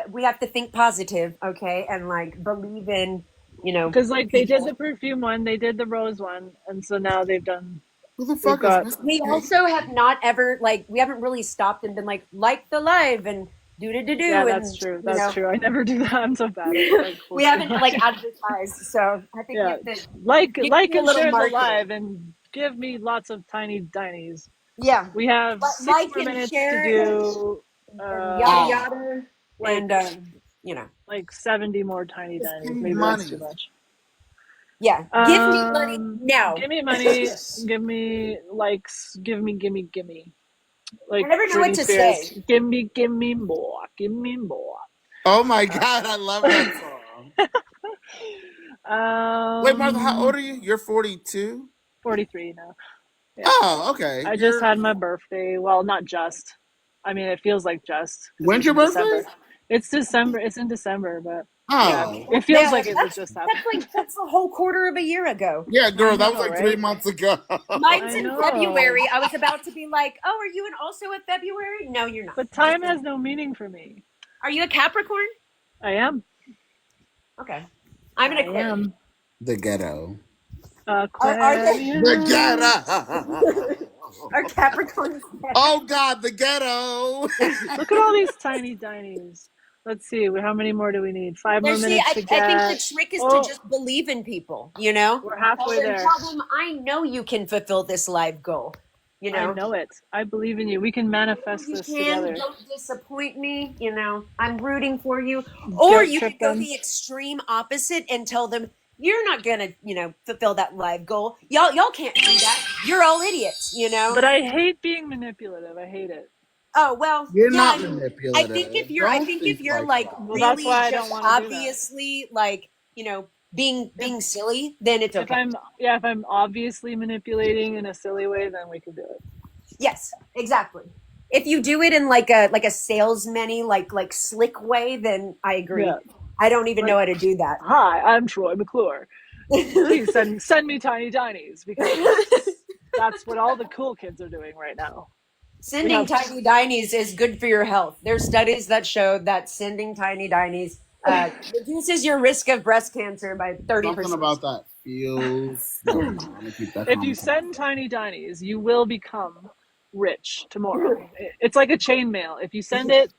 We have to think positive, okay, and like believe in, Because like they did the perfume one, they did the rose one, and so now they've done. Who the fuck got- is this? We also have not ever we haven't really stopped and been like the live and do. Yeah, that's true. That's true. I never do that. I'm so bad. At We haven't advertised, so I think Yeah. we have to like me and a little share the market. live and give me lots of tiny dinies. Yeah. We have But 6 like more and minutes share to do. yada yada like, and like 70 more tiny dinies. give me Maybe money. that's too much. yeah. Give me money now. Give me money. Give me likes. Give me. Like I never know what Britney to Spears. say. Give me more. Give me more. Oh my God, I love that song. Wait, Martha, how old are you? You're 42? 43 now. Yeah. Oh, okay. I just had my birthday. Well, not just. I mean, it feels like just. When's your birthday? December. It's December. It's in December, but Oh. yeah, it feels like it was just happened. That's a whole quarter of a year ago. Yeah, girl, that I was know, like right? 3 months ago. Mine's I in know. February. I was about to be like, oh, are you also in February? No, you're not. But time has no meaning for me. Are you a Capricorn? I am. Okay. I'm an I Aquarius. am. The ghetto. Are they? The ghetto. Are Capricorns? Oh God, the ghetto. Look at all these tiny dinies. Let's see. How many more do we need? 5 Now, more see, minutes to I think the get. trick is to Oh, just believe in people, you know? we're halfway there. Tell them, I know you can fulfill this life goal, you I know? know it. I believe in you. We can manifest You this can, together. don't disappoint me, you know? I'm rooting for you. Or Guilt you trip could go them. the extreme opposite and tell them, you're not gonna, you know, fulfill that life goal. Y'all can't do that. You're all idiots, you know? But I hate being manipulative. I hate it. Oh well, You're yeah. not I mean, manipulative. I Don't think if think you're like like that. Well, that's really why I just don't want to do that. obviously like, you know, being If silly, then it's if okay. I'm obviously manipulating in a silly way, then we can do it. Yes, exactly. If you do it in like a salesman-y, like slick way, then I agree. Yeah. I don't even know Like, how to do that. hi, I'm Troy McClure. Please send me tiny dinies because that's what all the cool kids are doing right now. Sending tiny dinies is good for your health. There's studies that show that sending tiny dinies reduces your risk of breast cancer by 30%. Something about that feels. No, I'm gonna keep that If you conversation. send tiny dinies, you will become rich tomorrow. It's like a chain mail. If you send it,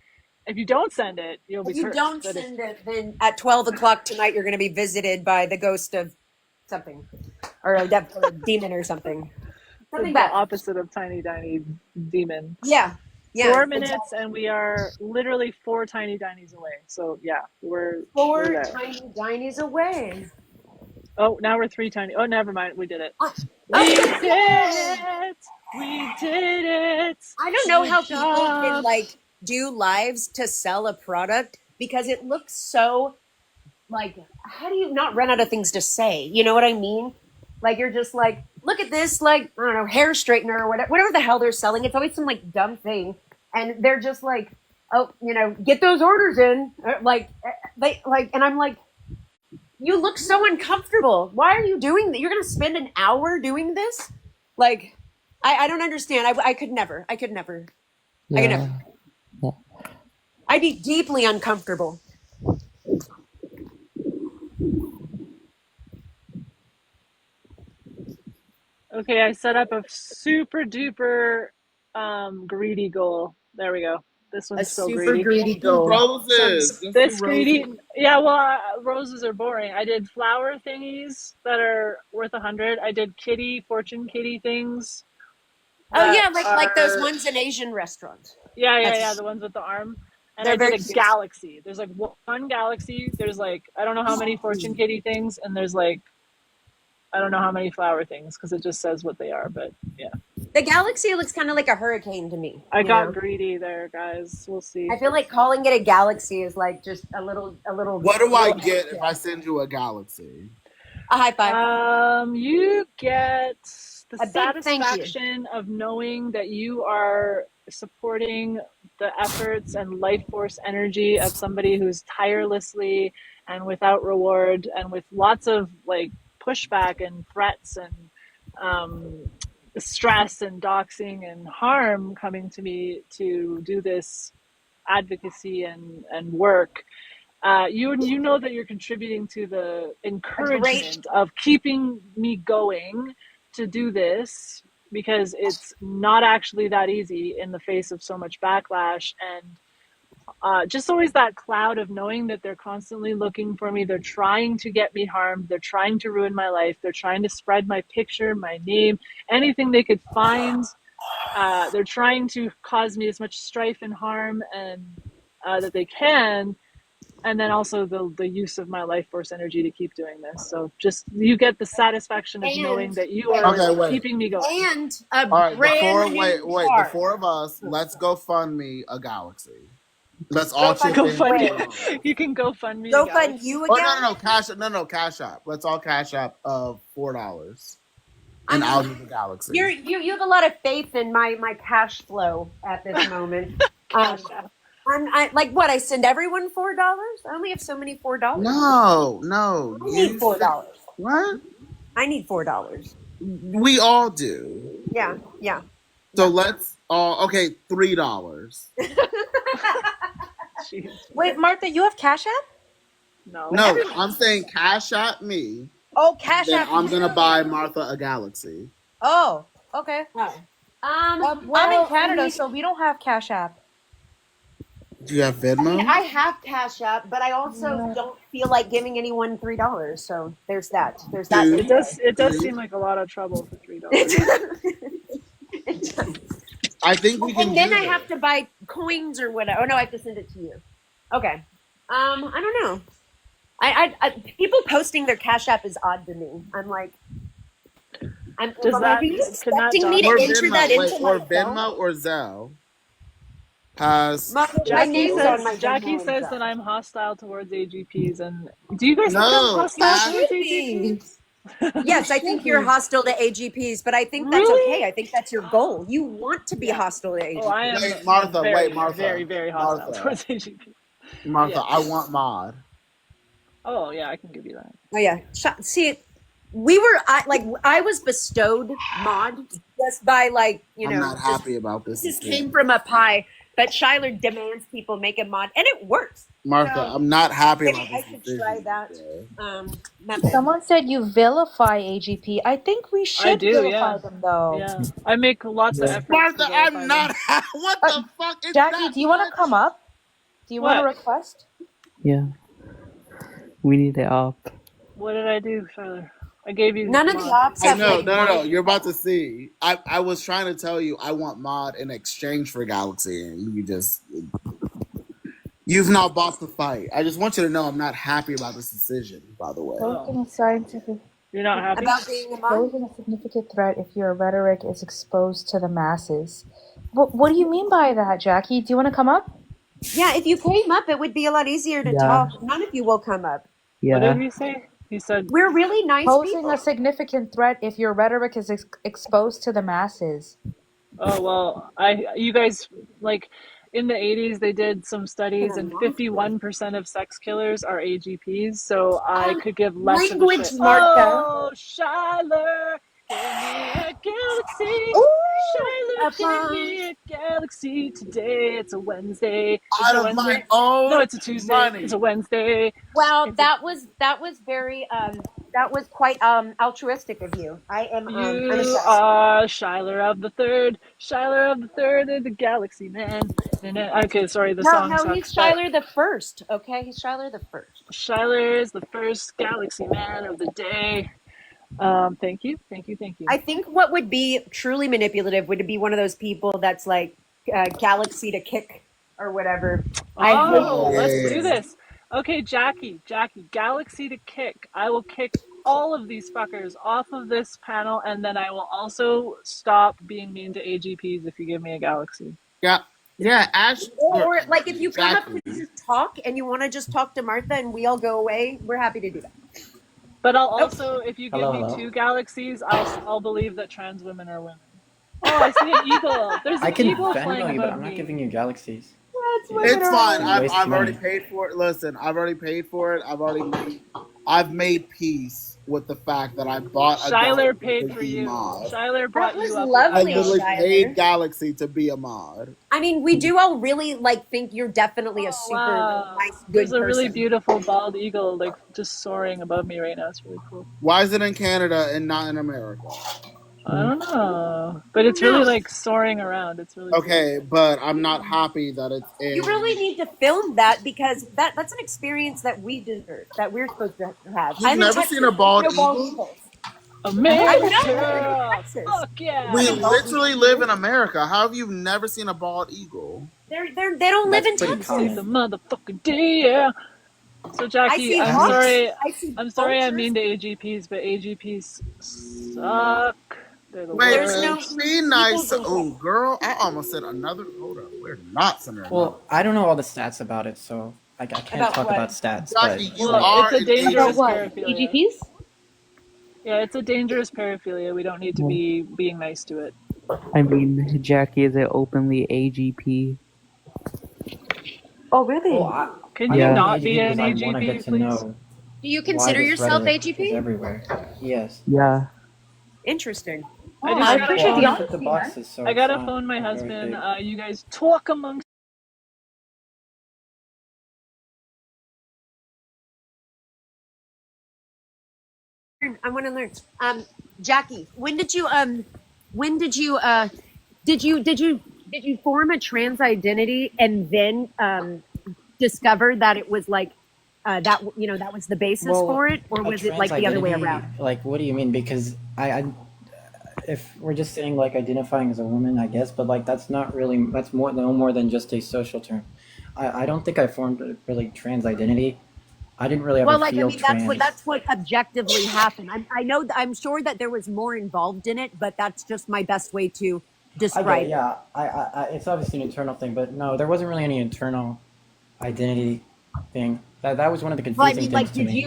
if you don't send it, you'll be If you cursed. don't But send it, then at 12 o'clock tonight, you're going to be visited by the ghost of something, or a demon or something. Something the bad. opposite of tiny demon. Yeah. 4 minutes, and we are literally 4 tiny dinies away. So yeah, we're 4 there. tiny dinies away. Oh, now we're 3 tiny. Oh, never mind. We did it. We did it. We did it. I don't know Good how people can job. like do lives to sell a product because it looks so like, how do you not run out of things to say? You know what I mean? Like you're just like, look at this, like, I don't know, hair straightener or whatever the hell they're selling. It's always some like dumb thing. And they're just like, oh, you know, get those orders in. And I'm like, you look so uncomfortable. Why are you doing that? You're going to spend an hour doing this? Like, I don't understand. I could never. I could never. Yeah. I'd be deeply uncomfortable. Okay, I set up a super duper greedy goal. There we go. This one's so greedy. goal. Roses. So this greedy, yeah. Well, roses are boring. I did flower thingies that are worth 100. I did fortune kitty things. Oh yeah, like those ones in Asian restaurants. Yeah. The ones with the arm. And I did a galaxy. There's like one galaxy. There's like I don't know how many fortune kitty things, and there's like I don't know how many flower things because it just says what they are. But yeah, the galaxy looks kind of like a hurricane to me. I got greedy there, guys. We'll see. I feel like calling it a galaxy is like just a little. What do I get if I send you a galaxy? A high five. You get the A big thank you. satisfaction of knowing that you are supporting the efforts and life force energy of somebody who's tirelessly and without reward and with lots of like pushback and threats and stress and doxing and harm coming to me to do this advocacy and work. You know that you're contributing to the encouragement of keeping me going to do this because it's not actually that easy in the face of so much backlash and just always that cloud of knowing that they're constantly looking for me. They're trying to get me harmed. They're trying to ruin my life. They're trying to spread my picture, my name, anything they could find. They're trying to cause me as much strife and harm and that they can. And then also the use of my life force energy to keep doing this. So just you get the satisfaction of knowing that you are keeping me going. And a brand new car. The 4 of us, let's go fund me a galaxy. Let's all chip Go in. You can go fund me. Go fund you a galaxy. No, cash app. Let's all cash app of $4, and I'll do the galaxy. You have a lot of faith in my cash flow at this moment. I send everyone $4. I only have so many $4. No. I need $4. What? I need $4. We all do. Yeah. So let's all $3. Wait, Martha, you have Cash App? No, I'm saying cash app me. Oh, Cash App. I'm gonna buy Martha a galaxy. Oh, okay. Oh. I'm in Canada, so we don't have Cash App. Do you have I mean, Venmo? I have Cash App, but I also Yeah. don't feel like giving anyone $3. So there's that. There's that to Two, It play. does three. seem like a lot of trouble for $3. It does. I think we can And then do I this. have to buy coins or whatever. Oh no, I have to send it to you. Okay. I don't know. I people posting their Cash App is odd to me. I'm like, Does are that you can that expecting me dox to Or me? enter that Venmo. Wait, into or my phone? Venmo or Zelle has My Jackie name's on says my Jackie Venmo and says that stuff. I'm hostile towards AGPs, and do you guys think I'm no. You hostile Ash, towards should be. AGPs? Yes, I should think you're be. hostile to AGPs, but I think that's okay. Really? I think that's your goal. You want to be Yeah. hostile to Oh, I AGPs. am wait, Martha. very, Wait, Martha. very hostile Martha. towards AGPs. Martha. Yes. I want mod. Oh yeah, I can give you that. Oh yeah. See, I was bestowed mod just by I'm not happy about this. just decision. came from up high. But Shyler demands people make a mod, and it works. Martha, So I'm not happy maybe about I this should decision. try that today. method. Someone said you vilify AGP. I think we I should do, vilify yeah. them though. Yeah. I make lots of efforts Martha, to vilify I'm them. not. What Uh, the fuck is Jackie, that? do you want to come up? Do you want to What? request? Yeah. We need it up. What did I do, Shyler? I gave you None of the mod. ops I have know. like No. You're about to see. I was trying to tell you I want mod in exchange for Galaxy, and you've now bought the fight. I just want you to know I'm not happy about this decision. By the way, Posing a scientific, You're not happy? about being a mod. posing a significant threat if your rhetoric is exposed to the masses. What do you mean by that, Jackie? Do you want to come up? Yeah, if you came up, it would be a lot easier to Yeah. talk. None of you will come up. What did Yeah. he say? He said, We're really nice Posing people. a significant threat if your rhetoric is exposed to the masses. "Oh well, you guys like in the 80s they did some studies, and 51% of sex killers are AGPs. So I could give less of a Language, shit." Martha. Oh, Shyler, give me a galaxy. Ooh, Shyler, give me a galaxy today. It's a Wednesday. Is out it of Wednesday? my own No, it's a Tuesday. money. It's a Wednesday. Well, It's a- that was very that was quite altruistic of you. I'm You impressed. are Shyler of the Third, Shyler of the Third, and the Galaxy Man. Okay, sorry, the song No, sucks. he's but Shyler the First. Okay, he's Shyler the First. Shyler is the first Galaxy Man of the day. Thank you. I think what would be truly manipulative would be one of those people that's like Galaxy to kick or whatever. Oh, let's Yeah. do this. Okay, Jackie, Galaxy to kick. I will kick all of these fuckers off of this panel, and then I will also stop being mean to AGPs if you give me a Galaxy. Yeah. Ash. Or like if you come up Jackie. to just talk and you want to just talk to Martha and we all go away, we're happy to do that. But I'll also, if you give Hello, me hello. 2 galaxies, I'll believe that trans women are women. Oh, I see an eagle. There's an I can eagle flying Venmo you, but above I'm not me. giving you galaxies. It's fine. Waste I've already money. paid for it. Listen, I've already paid for it. I've made peace with the fact that I bought a Shyler Galaxy paid to for be you. mod. Shyler brought was you up. I lovely, literally Shyler. paid Galaxy to be a mod. I mean, we do all really like think you're definitely a super Wow. nice, good There's a person. really beautiful bald eagle like just soaring above me right now. It's really cool. Why is it in Canada and not in America? I don't know, but it's really like soaring around. It's really Okay, but I'm not happy that it's in. You really need to film that because that's an experience that we deserve, that we're supposed to have. You've never seen a bald eagle? cool. I've never America. Texas. Fuck yeah. We literally live in America. How have you never seen a bald eagle? They don't live in That's pretty Texas. See the motherfucking day, yeah. So I Jackie, see I'm hawks. sorry. I see I'm sorry I'm vultures. mean to AGPs, but AGPs suck. They're the Wait, worst. be nice. Oh, girl, I almost said another. Hold up, we're not sending. Well, I don't know all the stats about it, so I can't About talk what? about stats. Jackie, But you Well, are it's a an dangerous What? paraphilia. EGPs? Yeah, it's a dangerous paraphilia. We don't need to be being nice to it. I mean, Jackie is an openly AGP. Oh, really? Can Yeah. you not be an I want to AGP, get to please? know Do you why consider this yourself rhetoric is AGP? everywhere. Yes. Yeah. Interesting. I Oh, just I gotta appreciate phone- the Well, I tick the honesty, man. boxes, so I it's gotta not phone my very husband. big. You guys talk amongst. I want to learn. Jackie, when did you did you form a trans identity and then discover that it was like that that was the basis Well, for it, or a was it trans like the other way identity, around? like, what do you mean? Because if we're just saying like identifying as a woman, I guess, but like that's not really, that's no more than just a social term. I don't think I formed a really trans identity. I didn't really ever Well, like I feel mean, trans. that's what objectively happened. I know I'm sure that there was more involved in it, but that's just my best way to I get it, describe it. yeah. It's obviously an internal thing, but no, there wasn't really any internal identity thing. That was one of the Well, I confusing mean, things like, to me.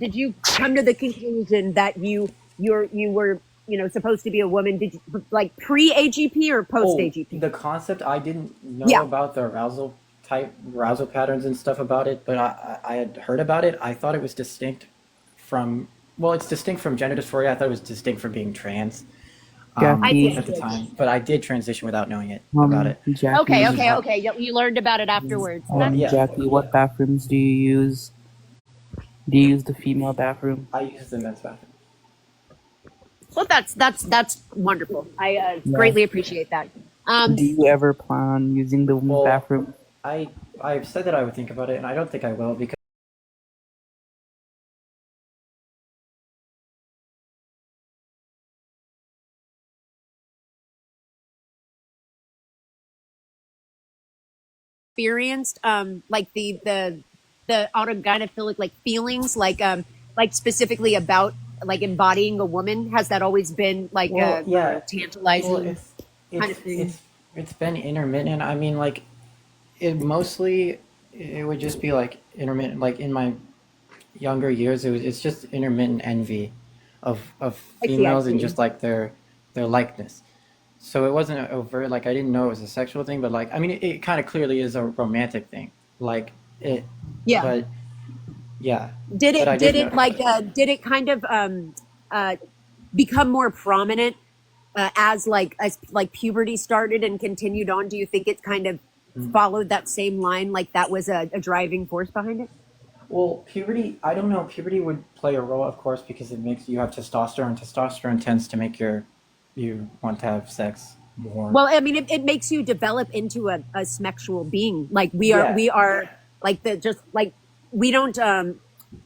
did you come to the conclusion that you were supposed to be a woman? Did you like pre AGP or post Oh, AGP? the concept, I didn't know Yeah. about the arousal patterns and stuff about it, but I had heard about it. I thought it was distinct from, well, it's distinct from gender dysphoria. I thought it was distinct from being trans I Jackie, see. at the time, but I did transition without knowing it about it. Okay, Jackie, okay. You learned about it afterwards. That's Yeah, Jackie, what bathrooms do you use? Do you use the female bathroom? I use the men's bathroom. well, that's wonderful. I Yeah. greatly appreciate that. Do you ever plan on using the women's Well, bathroom? I've said that I would think about it, and I don't think I will because experienced like the autogynephilic like feelings like specifically about like embodying a woman? Has that always been like well, yeah. Well, tantalizing kind of it's thing? it's been intermittent. I mean, like it would just be like intermittent. Like in my younger years, it's just intermittent envy of I females and see. just like their likeness. So it wasn't overt. Like I didn't know it was a sexual thing, but like I mean, it kind of clearly is a romantic thing. Like it, Yeah. but yeah. Did But I it did did it know. like did it kind of uh become more prominent as like puberty started and continued on? Do you think it kind of followed that same line, like that was a driving force behind it? Well, puberty, I don't know. Puberty would play a role, of course, because it makes you have testosterone. Testosterone tends to make you want to have sex more. Well, I mean, it makes you develop into a sexual being. Like Yeah. we are like the just like we don't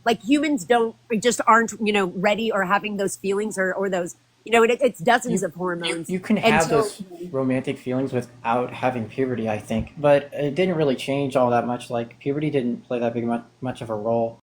like humans don't just aren't ready or having those feelings or those it's dozens of hormones. You can And have so those romantic feelings without having puberty, I think. But it didn't really change all that much. Like, puberty didn't play that much of a role.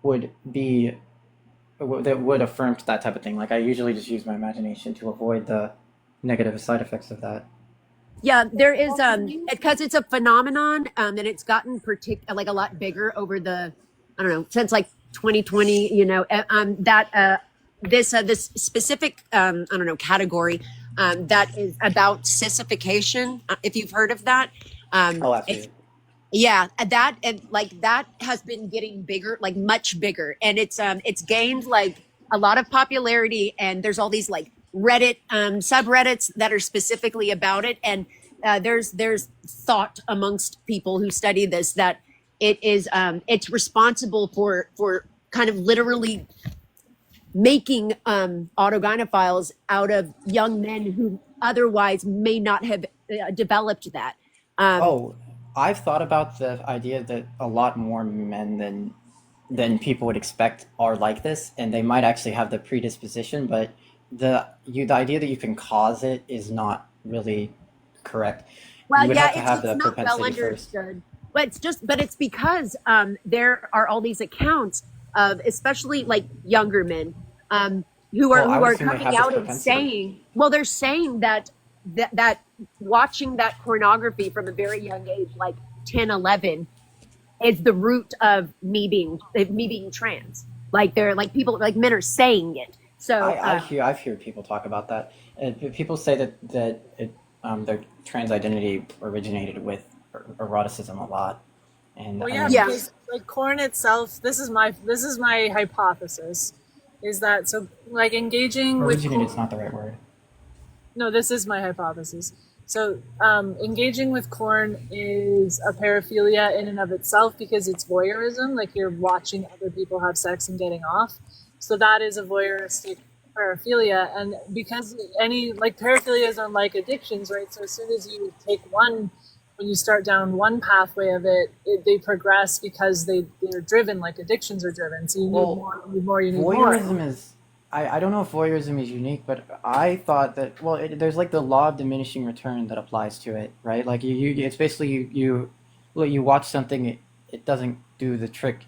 Would be that would affirm that type of thing. Like I usually just use my imagination to avoid the negative side effects of that. yeah, there is because it's a phenomenon and it's gotten like a lot bigger over the I don't know since like 2020. That this specific I don't know category that is about sissification. If you've heard of that, Oh, it's absolutely. yeah, that and like that has been getting bigger, like much bigger, and it's gained like a lot of popularity. And there's all these like Reddit subreddits that are specifically about it, and there's thought amongst people who study this that it's responsible for kind of literally making autogynephiles out of young men who otherwise may not have developed that. Um, Oh, I've thought about the idea that a lot more men than people would expect are like this, and they might actually have the predisposition, but the idea that you can cause it is not really correct. You Well, would yeah, have to have it's the not well propensity first. understood. but it's because there are all these accounts of especially like younger men who Well, I would are assume they coming have this out and propensity. saying, well, they're saying that watching that pornography from a very young age, like 10, 11, is the root of me being trans. Like they're like people like men are saying it. So I've heard people talk about that. People say that their trans identity originated with eroticism a lot, and Well, I yeah, mean, because like corn itself, this is my hypothesis, is that so like engaging with originated is not the right word. no, this is my hypothesis. So engaging with corn is a paraphilia in and of itself because it's voyeurism, like you're watching other people have sex and getting off. So that is a voyeuristic paraphilia, and because any like paraphilias are like addictions, right? So as soon as you take one, when you start down one pathway of they progress because they're driven like addictions are driven. So you need more, you need more, you need more. Voyeurism is. I don't know if voyeurism is unique, but I thought that there's like the law of diminishing return that applies to it, right? Like it's basically you watch something, it doesn't do the trick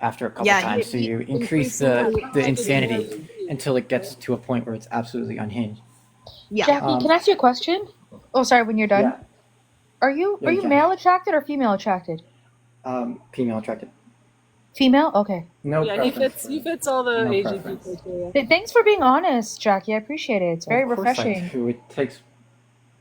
after a couple times, so you increase the insanity until it gets to a point where it's absolutely unhinged. Yeah. Jackie, can I ask you a question? Oh, sorry. When you're done, Yeah. are you Jackie. male attracted or female attracted? Female attracted. Female. Okay. No Yeah, he preference. he fits all the No Asian preference. people too. Thanks for being honest, Jackie. I appreciate it. It's very Of course I refreshing. do. It takes.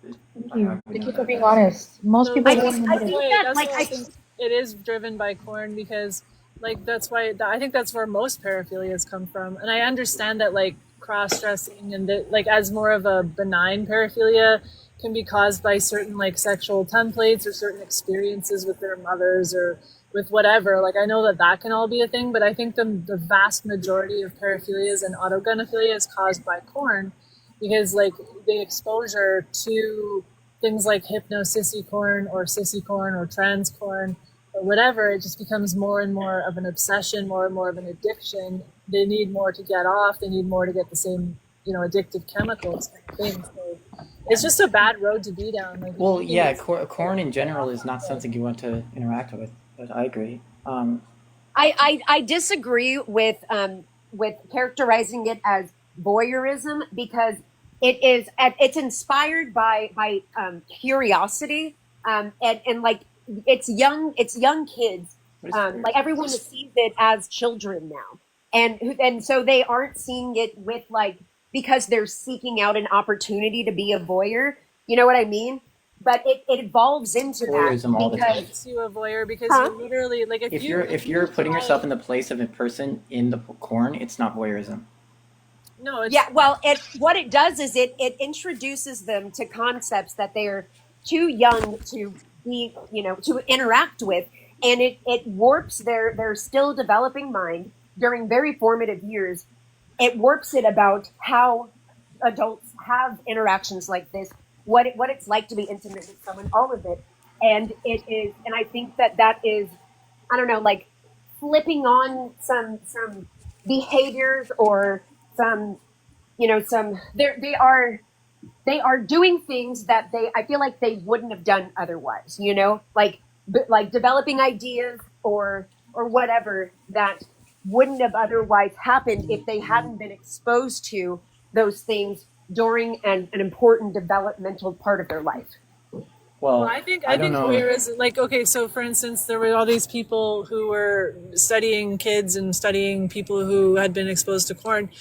Thank you. Thank you for being honest. Most people I wouldn't think- I admit think it. that, That's like, why I- I think it is driven by corn because like that's why I think that's where most paraphilias come from, and I understand that like cross-dressing and that like as more of a benign paraphilia can be caused by certain like sexual templates or certain experiences with their mothers or with whatever. Like I know that can all be a thing, but I think the vast majority of paraphilias and autogynephilia is caused by corn because like the exposure to things like hypno-sissy-corn or sissy-corn or trans-corn or whatever, it just becomes more and more of an obsession, more and more of an addiction. They need more to get off. They need more to get the same, addictive chemicals kind of thing. So it's just a bad road to be down. Like, Well, yeah, corn in general is not something you want to interact with, but I agree. I disagree with characterizing it as voyeurism because it's inspired by curiosity and like it's young kids like everyone sees it as children now and so they aren't seeing it with like because they're seeking out an opportunity to be a voyeur, you know what I mean? But it evolves into Voyeurism all that the time. Makes you a voyeur because Huh? you literally like If you're putting yourself in the place of a person in the corn, it's not voyeurism. no, it's, Yeah, well, what it does is it introduces them to concepts that they're too young to be, to interact with, and it warps their still developing mind during very formative years. It warps it about how adults have interactions like this, what it's like to be intimate with someone, all of it, and it is, and I think that is, I don't know, like flipping on some behaviors or some they are doing things that I feel like they wouldn't have done otherwise, like developing ideas or whatever that wouldn't have otherwise happened if they hadn't been exposed to those things during an important developmental part of their life. Well, I think don't know. voyeurism, like, okay, so for instance, there were all these people who were studying kids and studying people who had been exposed to corn,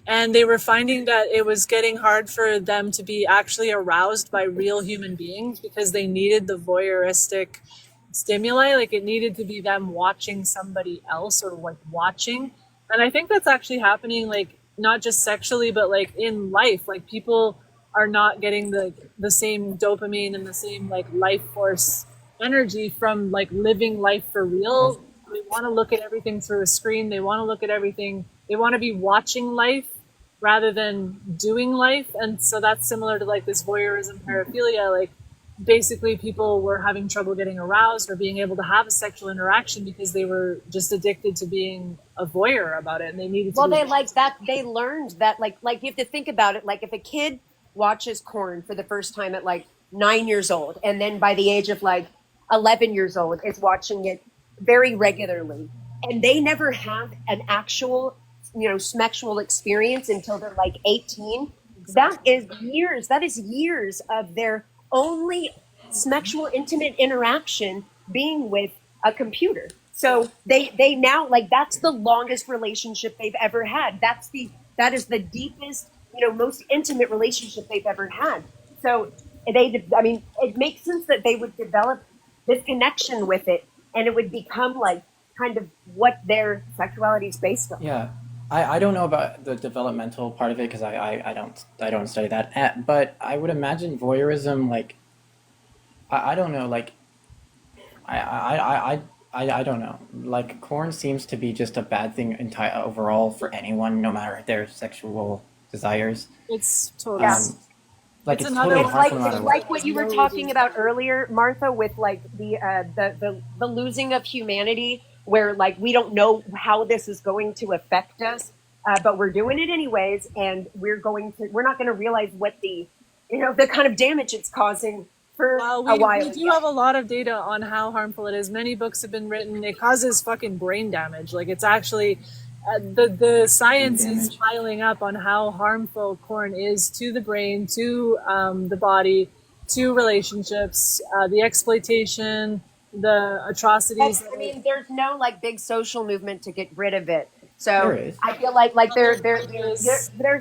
and they were finding that it was getting hard for them to be actually aroused by real human beings because they needed the voyeuristic stimuli, like it needed to be them watching somebody else or like watching. And I think that's actually happening, like not just sexually, but like in life, like people are not getting the same dopamine and the same like life force energy from like living life for real. They want to look at everything through a screen. They want to look at everything. They want to be watching life rather than doing life. And so that's similar to like this voyeurism paraphilia. Like basically people were having trouble getting aroused or being able to have a sexual interaction because they were just addicted to being a voyeur about it, and they needed to. Well, they like that. They learned that like you have to think about it. Like if a kid watches corn for the first time at like 9 years old, and then by the age of like 11 years old is watching it very regularly, and they never have an actual, sexual experience until they're like 18. That is years. That is years of their only sexual intimate interaction being with a computer. So they now, like, that's the longest relationship they've ever had. That is the deepest, most intimate relationship they've ever had. So it makes sense that they would develop this connection with it, and it would become like kind of what their sexuality is based on. Yeah, I don't know about the developmental part of it because I don't study that. But I would imagine voyeurism, like, I don't know, like, I don't know. Like, corn seems to be just a bad thing overall for anyone, no matter their sexual desires. It's totally. Like, it's another totally one. harmful no It's matter like what. what you were talking about earlier, Martha, with like the losing of humanity, where like we don't know how this is going to affect us, but we're doing it anyways, and we're not going to realize what the kind of damage it's causing for a while. We do have a lot of data on how harmful it is. Many books have been written. It causes fucking brain damage. Like, it's actually the science is piling up on how harmful corn is to the brain, to the body, to relationships, the exploitation, the atrocities. There's no like big social movement to get rid of it. So There is. I feel like there's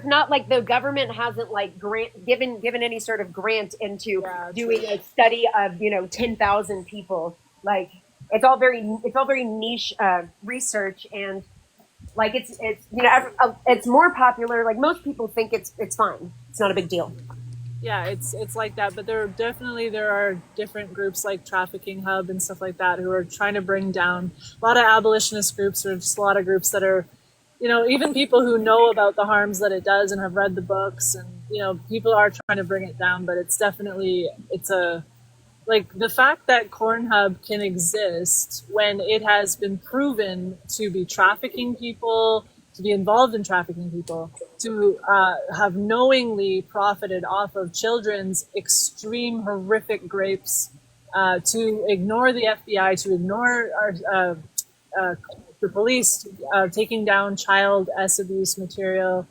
not, like, the government hasn't like given any sort of grant into doing a study of 10,000 people. Like, it's all very niche research, and like it's more popular. Like, most people think it's fine. It's not a big deal. Yeah, it's like that, but there are different groups like Trafficking Hub and stuff like that who are trying to bring down a lot of abolitionist groups, or just a lot of groups that are, even people who know about the harms that it does and have read the books, and people are trying to bring it down. But it's like the fact that Cornhub can exist when it has been proven to be trafficking people, to be involved in trafficking people, to have knowingly profited off of children's extreme, horrific rapes, to ignore the FBI, to ignore the police taking down child abuse material,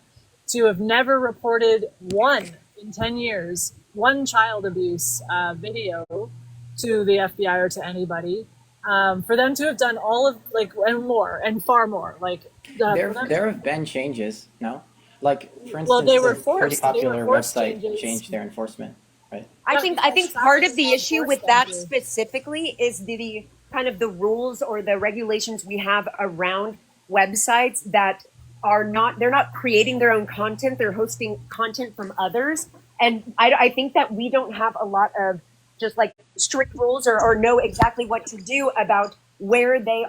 to have never reported in 10 years, one child abuse video to the FBI or to anybody. For them to have done all of, like, and more, and far more, like, There have been changes, no? Like, for instance, Well, they were a pretty forced. They were popular forced website changes. changed their enforcement, right? I think part of the issue with that specifically is the kind of the rules or the regulations we have around websites that they're not creating their own content, they're hosting content from others. And I think that we don't have a lot of just like strict rules or know exactly what to do about where they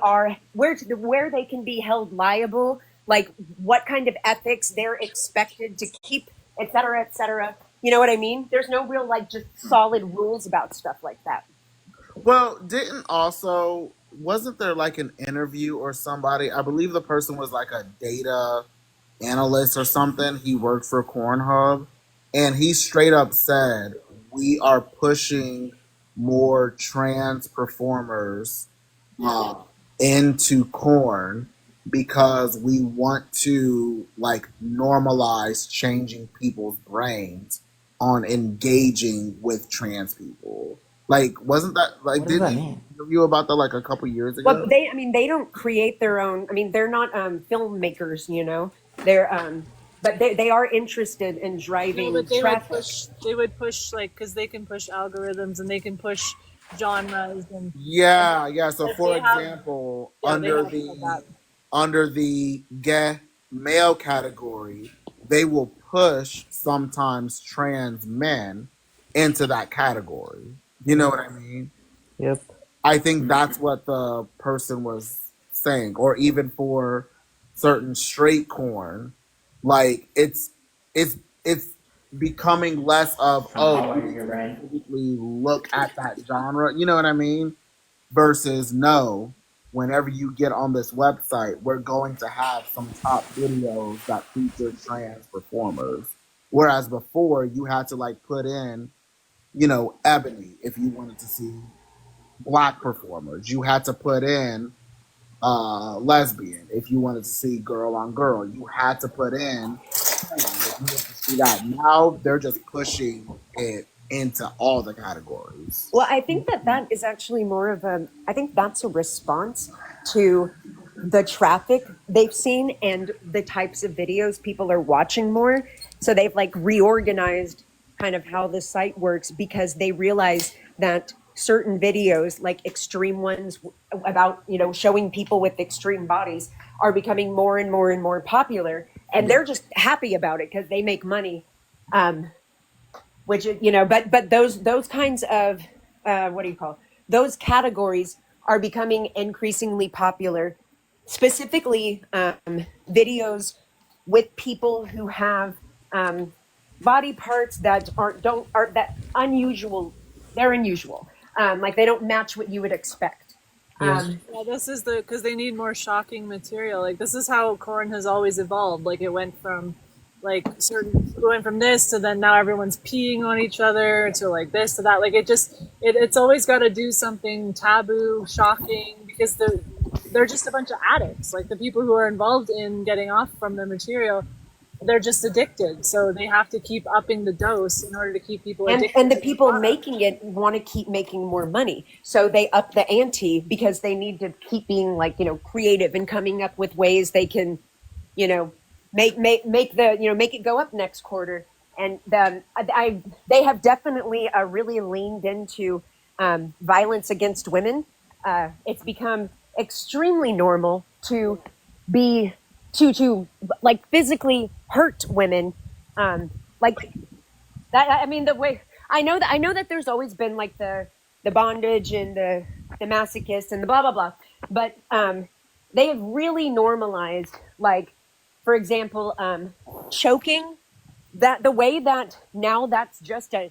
can be held liable, like what kind of ethics they're expected to keep, et cetera, et cetera. You know what I mean? There's no real like just solid rules about stuff like that. Well, wasn't there like an interview or somebody? I believe the person was like a data analyst or something. He worked for Cornhub, and he straight up said, "We are pushing more trans performers into corn because we want to like normalize changing people's brains on engaging with trans people." Like, wasn't that like? What does Didn't that he mean? interview about that like a couple years ago? Well, they don't create their own. I mean, they're not filmmakers, They're but they are interested in driving but traffic. They would push like, because they can push algorithms and they can push genres and Yeah. So, If for they have- example, yeah, they under have that. the gay male category, they will push sometimes trans men into that category. You know what I mean? Yep. I think that's what the person was saying. Or even for certain straight corn, like it's becoming less of You're right. specifically look at that genre. You know what I mean? Versus no, whenever you get on this website, we're going to have some top videos that feature trans performers. Whereas before, you had to like put in, Ebony if you wanted to see Black performers. You had to put in lesbian if you wanted to see girl on girl. You had to put in trans if you wanted to see that. Now they're just pushing it into all the categories. Well, I think that is actually more of a, I think that's a response to the traffic they've seen and the types of videos people are watching more. So they've like reorganized kind of how the site works because they realize that certain videos, like extreme ones about, showing people with extreme bodies, are becoming more and more and more popular. And they're just happy about it because they make money. Which, but those kinds of, those categories are becoming increasingly popular, specifically videos with people who have body parts that aren't that unusual. They're unusual. Like they don't match what you would expect. Yes. Yeah, this is because they need more shocking material. Like this is how corn has always evolved. Like it went from going from this to then now everyone's peeing on each other to like this to that. Like it's always got to do something taboo, shocking, because they're just a bunch of addicts. Like the people who are involved in getting off from the material, they're just addicted. So they have to keep upping the dose in order to keep people addicted. And the people making it want to keep making more money. So they up the ante because they need to keep being like, creative and coming up with ways they can, make it go up next quarter. And they have definitely really leaned into violence against women. It's become extremely normal to like physically hurt women, like that. I mean, the way I know that there's always been like the bondage and the masochist and the blah blah blah, but they have really normalized, like, for example, choking. That the way that now that's just a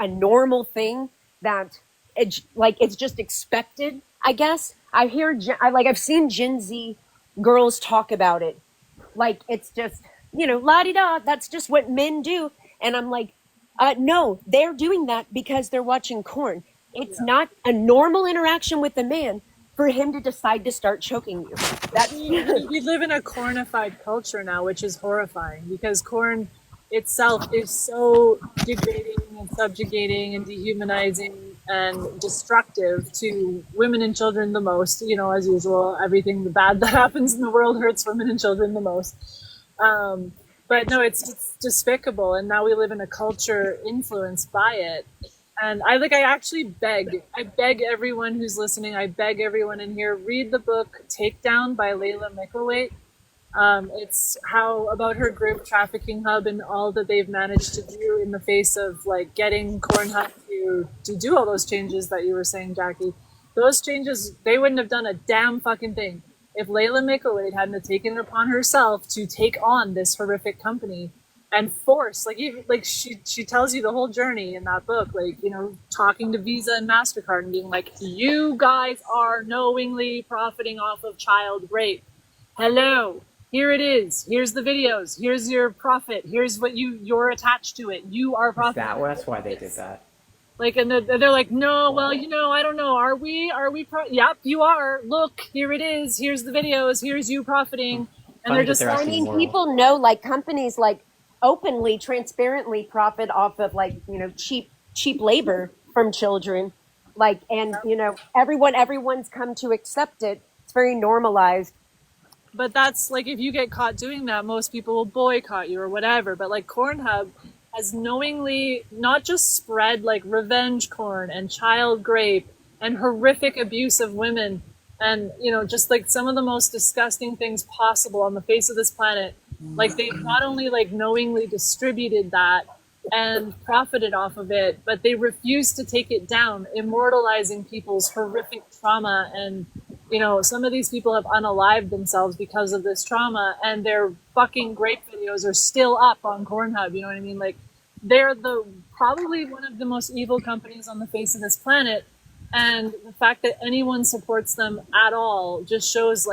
normal thing that it's just expected. I guess I've seen Gen Z girls talk about it like it's just la-di-da, that's just what men do. And I'm like, no, they're doing that because they're watching corn. It's not a normal interaction with a man for him to decide to start choking you. We live in a cornified culture now, which is horrifying because corn itself is so degrading and subjugating and dehumanizing and destructive to women and children the most. As usual, everything the bad that happens in the world hurts women and children the most. But no, it's despicable, and now we live in a culture influenced by it. And I actually beg everyone who's listening, I beg everyone in here, read the book Takedown by Layla Micklethwait. It's about her group Trafficking Hub and all that they've managed to do in the face of like getting Cornhub to do all those changes that you were saying, Jackie. Those changes, they wouldn't have done a damn fucking thing if Layla Micklethwait hadn't taken it upon herself to take on this horrific company and force, she tells you the whole journey in that book, talking to Visa and MasterCard and being like, you guys are knowingly profiting off of child rape. Hello. Here it is. Here's the videos. Here's your profit. Here's what you're attached to it. You are profiting. That's why they did that. And they're like, no, well, I don't know. Are we? Yep, you are. Look, here it is. Here's the videos. Here's you profiting. And they're just, people know, like companies like openly, transparently profit off of cheap labor from children. Everyone's come to accept it. It's very normalized. But that's if you get caught doing that, most people will boycott you or whatever. But Cornhub has knowingly not just spread revenge corn and child grape and horrific abuse of women and, just some of the most disgusting things possible on the face of this planet. They've not only knowingly distributed that and profited off of it, but they refuse to take it down, immortalizing people's horrific trauma. And some of these people have unalived themselves because of this trauma, and their fucking grape videos are still up on Cornhub. You know what I mean? They're probably one of the most evil companies on the face of this planet, and the fact that anyone supports them at all just shows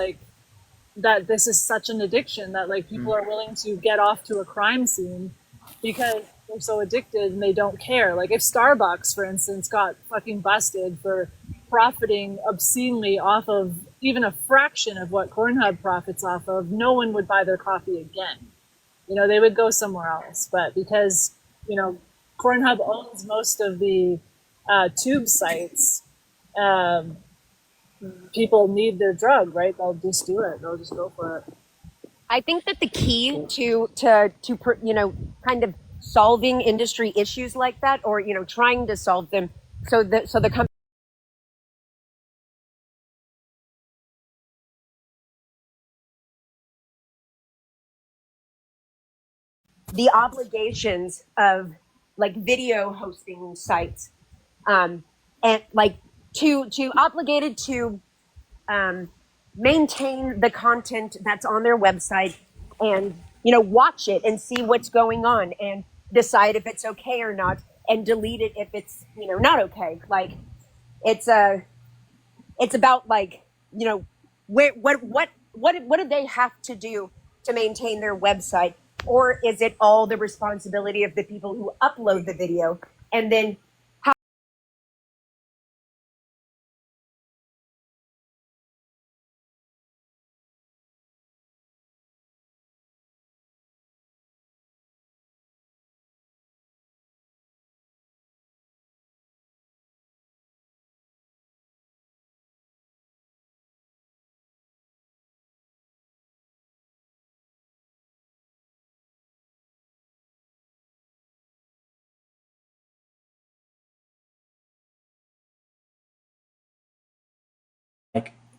that this is such an addiction that people are willing to get off to a crime scene because they're so addicted and they don't care. If Starbucks, for instance, got fucking busted for profiting obscenely off of even a fraction of what Pornhub profits off of, no one would buy their coffee again. You know, they would go somewhere else. But because, you know, Pornhub owns most of the tube sites, people need their drug, right? They'll just do it. They'll just go for it. I think that the key to you know, kind of solving industry issues like that, or, you know, trying to solve them, so the company, the obligations of like video hosting sites, and like to obligated to maintain the content that's on their website, and, you know, watch it and see what's going on and decide if it's okay or not, and delete it if it's, you know, not okay. Like, it's about, like, you know, what do they have to do to maintain their website, or is it all the responsibility of the people who upload the video? And then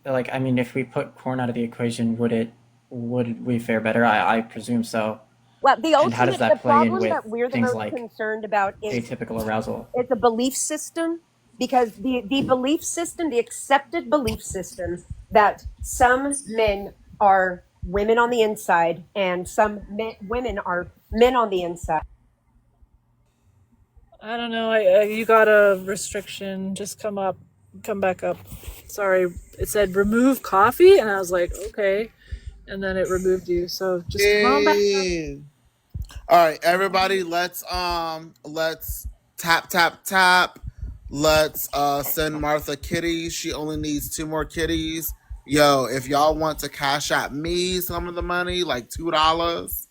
Like I mean, if we put porn out of the equation, would we fare better? I presume so. well, the And how does ultimate, the that play in problem with that we're the things most like concerned about is atypical arousal? it's a belief system, because the belief system, the accepted belief system, that some men are women on the inside and some women are men on the inside. I don't know. You got a restriction. Just come back up. Sorry. It said remove coffee, and I was like, okay. And then it removed you. So just come on back up. Yay. All right, everybody, let's tap. Let's send Martha kitties. She only needs 2 more kitties. Yo, if y'all want to cash out me some of the money, like $2,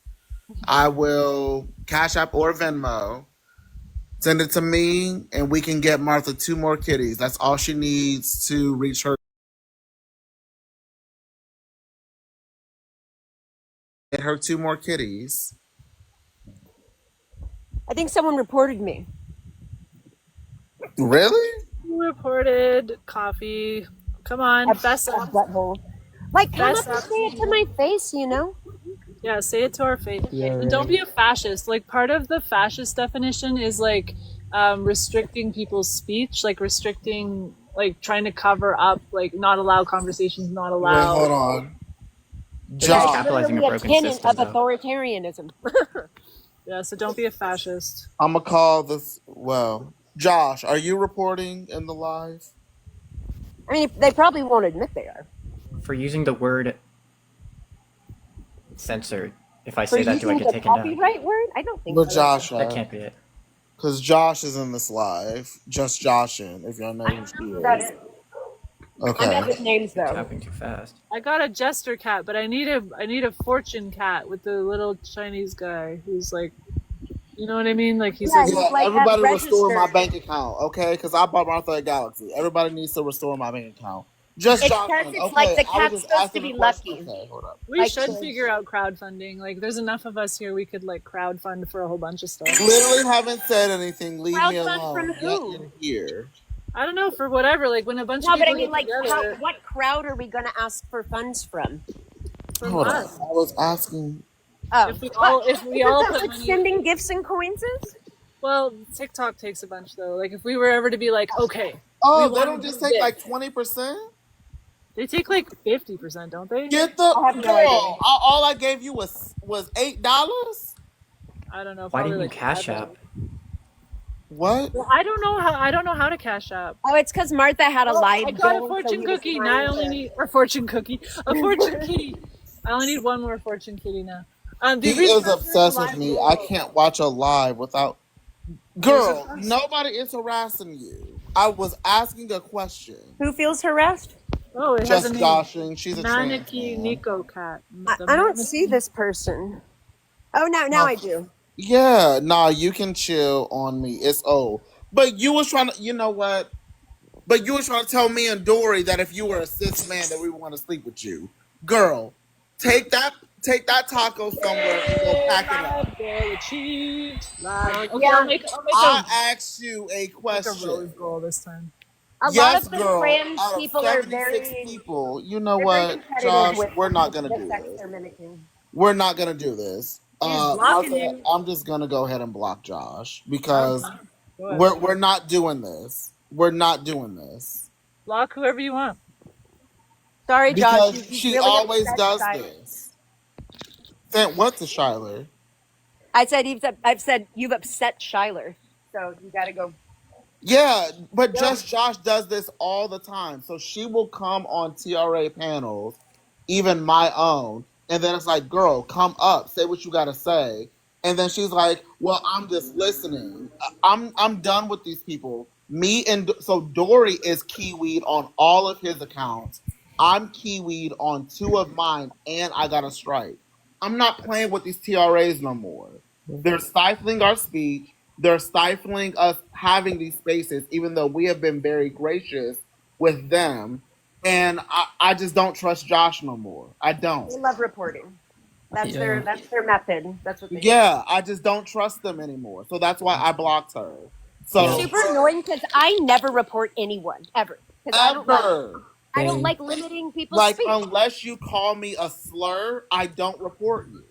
I will cash app or Venmo. Send it to me, and we can get Martha 2 more kitties. That's all she needs to reach her. Get her 2 more kitties. I think someone reported me. Really? You reported coffee. Come on, fess up. Butthole. Like, come Fess up and up. say it to my face, you know? Yeah, say it to our face. Yeah, And don't right. be a fascist. Like, part of the fascist definition is like restricting people's speech, like restricting, like trying to cover up, like not allow conversations, not Wait, hold allow. on. That's Josh, capitalizing a literally a broken tenet system, of though. authoritarianism. Yeah, so don't be a fascist. I'm gonna call this. Well, Josh, are you reporting in the live? I mean, they probably won't admit they are. For using the word censored, if I For say that, do I using get the taken down? copyright word? I don't think But so. Josh, That can't be it. because Josh is in this live. Just Joshin, if y'all know I who don't know she who that is. is. I know Okay. his names, though. Tapping too fast. I got a jester cat, but I need a fortune cat with the little Chinese guy who's like, you know what I mean? Like he's Yeah, like, he's Yeah, like everybody restore my registered. bank account, okay? Because I bought Martha a Galaxy. Everybody needs to restore my bank account. Just It's Joshin, because it's like okay? the I was cat's just supposed to asking be a question. lucky. Okay, hold up. we Like should the, figure out crowdfunding. Like there's enough of us here, we could like crowdfund for a whole bunch of stuff. Literally haven't said anything. Leave me crowdfund from alone. Yet who? you're here. I don't know, for whatever, like when a bunch No, of but I people mean, get like, together what crowd are we going to ask for funds from? from Hold on. us. I was asking. Oh, If we what? all Isn't that put what money, sending gifts and coins is? well, TikTok takes a bunch though. Like if we were ever to be like, okay, we Oh, they want don't to just do take this. like 20%? They take like 50%, don't they? Get the I have no girl. idea. All I gave you was $8. I don't know. Why Probably didn't you like cash $5. app? What? Well, I don't know how to cash out. Oh, it's because Martha had a Well, live I got a goal, so fortune he was cookie. Now I trying only to. need a fortune kitty. I only need one more fortune kitty now. He The reason is I'm doing the obsessed with live me. I goal, can't watch a live without. you're Girl, supposed. nobody is harassing you. I was asking a question. Who feels harassed? Oh, it has a Just name. joshing. She's a trans Maneki man. Nico Cat. I don't see this person. Oh, now I do. Yeah, nah, you can chill on me. It's old. But you was trying to, you know what? But you was trying to tell me and Dory that if you were a cis man that we want to sleep with you. Girl, take that taco somewhere and go pack it up. Okay, I'll make I asked you a make a question. rose goal this time. A Yes, lot of the girl. trans Out of people are 76 very, people, you know they're very what, competitive Josh? with We're not gonna the do sex this. they're mimicking. We're not gonna do this. He's blocking Martha, you. I'm just gonna go ahead and block Josh because Okay. Go ahead. we're not doing this. We're not doing this. Block whoever you want. Sorry, Josh. Because you she really always upset does Shyler. this. Then what to Shyler? I've said you've upset Shyler, so you got to go. Yeah, but Just Josh does this all the time. So she will come on TRA panels, even my own, and then it's like, girl, come up, say what you gotta say. And then she's like, well, I'm just listening. I'm done with these people. So Dory is kiwied on all of his accounts. I'm kiwied on 2 of mine, and I got a strike. I'm not playing with these TRAs no more. They're stifling our speech. They're stifling us having these spaces, even though we have been very gracious with them. And I just don't trust Josh no more. I don't. They love reporting. That's Yeah. their method. That's what they do. Yeah, I just don't trust them anymore. So that's why I blocked her. It's So super annoying because I never report anyone ever. 'Cause ever. I don't like limiting people's Like speech. unless you call me a slur, I don't report you.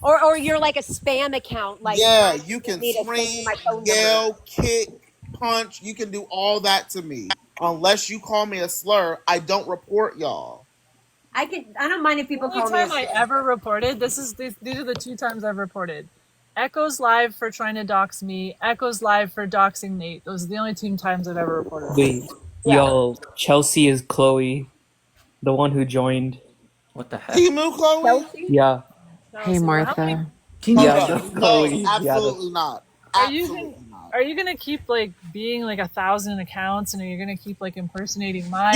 Or you're like a spam account. Like Yeah, you can me to send you scream, my phone yell, number. kick, punch. You can do all that to me. Unless you call me a slur, I don't report y'all. I don't mind if people The call only me. time I ever reported, these are the 2 times I've reported. Echo's live for trying to dox me. Echo's live for doxing Nate. Those are the only 2 times I've ever reported. Wait, Yeah. y'all, Chelsea is Chloe, the one who joined. What the heck? Timu Chloe? Chelsea? Yeah. Hey, Martha. Yeah, No, that's Chloe. Yeah, absolutely not. Are you Absolutely not. Are you gonna keep like being like 1,000 accounts, and are you gonna keep like impersonating mine?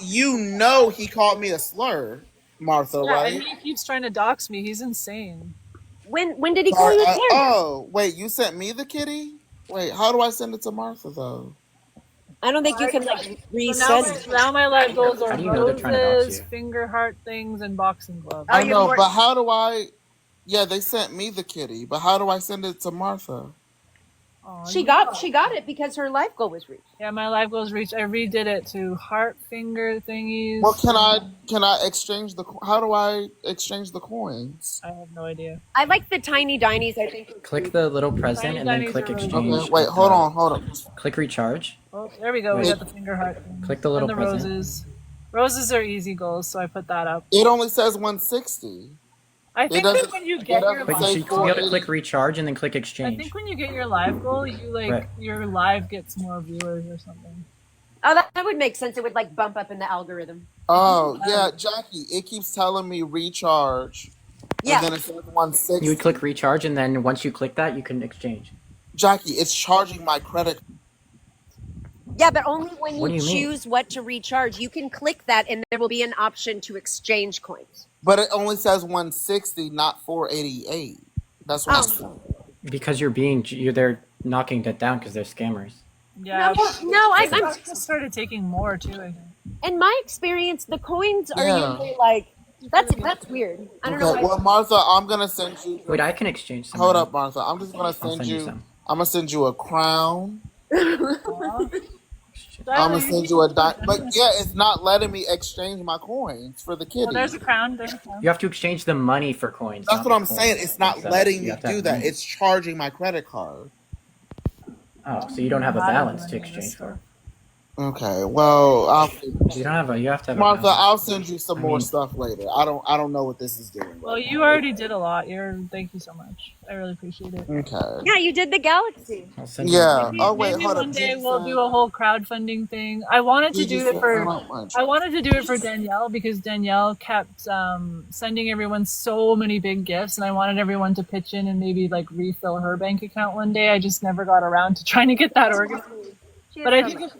You know he called me a slur, Martha, Yeah, right? and he keeps trying to dox me. He's insane. When did he call you a slur? Oh, wait, you sent me the kitty? Wait, how do I send it to Martha though? I don't think you can like So resend. now my live goals are How do you know they're trying to dox roses, you? finger heart things, and boxing gloves. Oh, I you're know, more- but how do I? Yeah, they sent me the kitty, but how do I send it to Martha? Aw, She got it because her life goal was reached. Yeah, my live goals reached. I redid it to heart finger thingies. Well, can I exchange the? How do I exchange the coins? I have no idea. I like the tiny dinies. I think. Click the little present and then Tiny click Diny's are really exchange. Okay, wait, hold on. Click recharge. Oh, there we go. We Wait. got the finger heart. Thing. Click the little and the present. roses. Roses are easy goals, so I put that up. It only says 160. I think doesn't- that when you get your But you Say should be able to click recharge and then click I exchange. think when you get your live goal, you like Right. your live gets more viewers or something. Oh, that would make sense. It would like bump up in the algorithm. Oh yeah, Jackie, it keeps telling me recharge. Yeah. And then it says 160. You would click recharge and then once you click that, you can exchange. Jackie, it's charging my credit. Yeah, but only when What do you you mean? choose what to recharge. You can click that, and there will be an option to exchange coins. But it only says 160, not 488. That's what Oh. Because they're knocking that down because they're scammers. Yeah. No, I I'm just started taking more too. I think. in my experience, the coins are Yeah. usually like that's weird. I don't know. Okay, well, Martha, I'm gonna send you. Wait, I can exchange some. Hold up, Martha. I'm just gonna I'll send send you you. some. I'm gonna send you a crown. Aw. I'm gonna send you a but yeah, it's not letting me exchange my coins for the kitty. Oh, there's a crown. There's a crown. You have to exchange the money for coins. That's not what I'm the coins. saying. It's not So letting you me have to have do that. money. It's charging my credit card. Oh, so you don't have a I don't balance know to any of this exchange for. Okay, well, You don't have a. You have to have Martha, a balance. I'll send you some I more mean- stuff later. I don't know what this is doing. Well, Right you already did a lot. Thank you so much. I really appreciate it. now. Okay. Yeah, you did the galaxy. I'll send you. Yeah. Maybe, Oh wait, maybe hold one up. day we'll do a whole crowdfunding thing. I wanted to do it for. I wanted to do it for Danielle because Danielle kept sending everyone so many big gifts, and I wanted everyone to pitch in and maybe like refill her bank account one day. I just never got around to trying to get that organized. She is But I so think, much.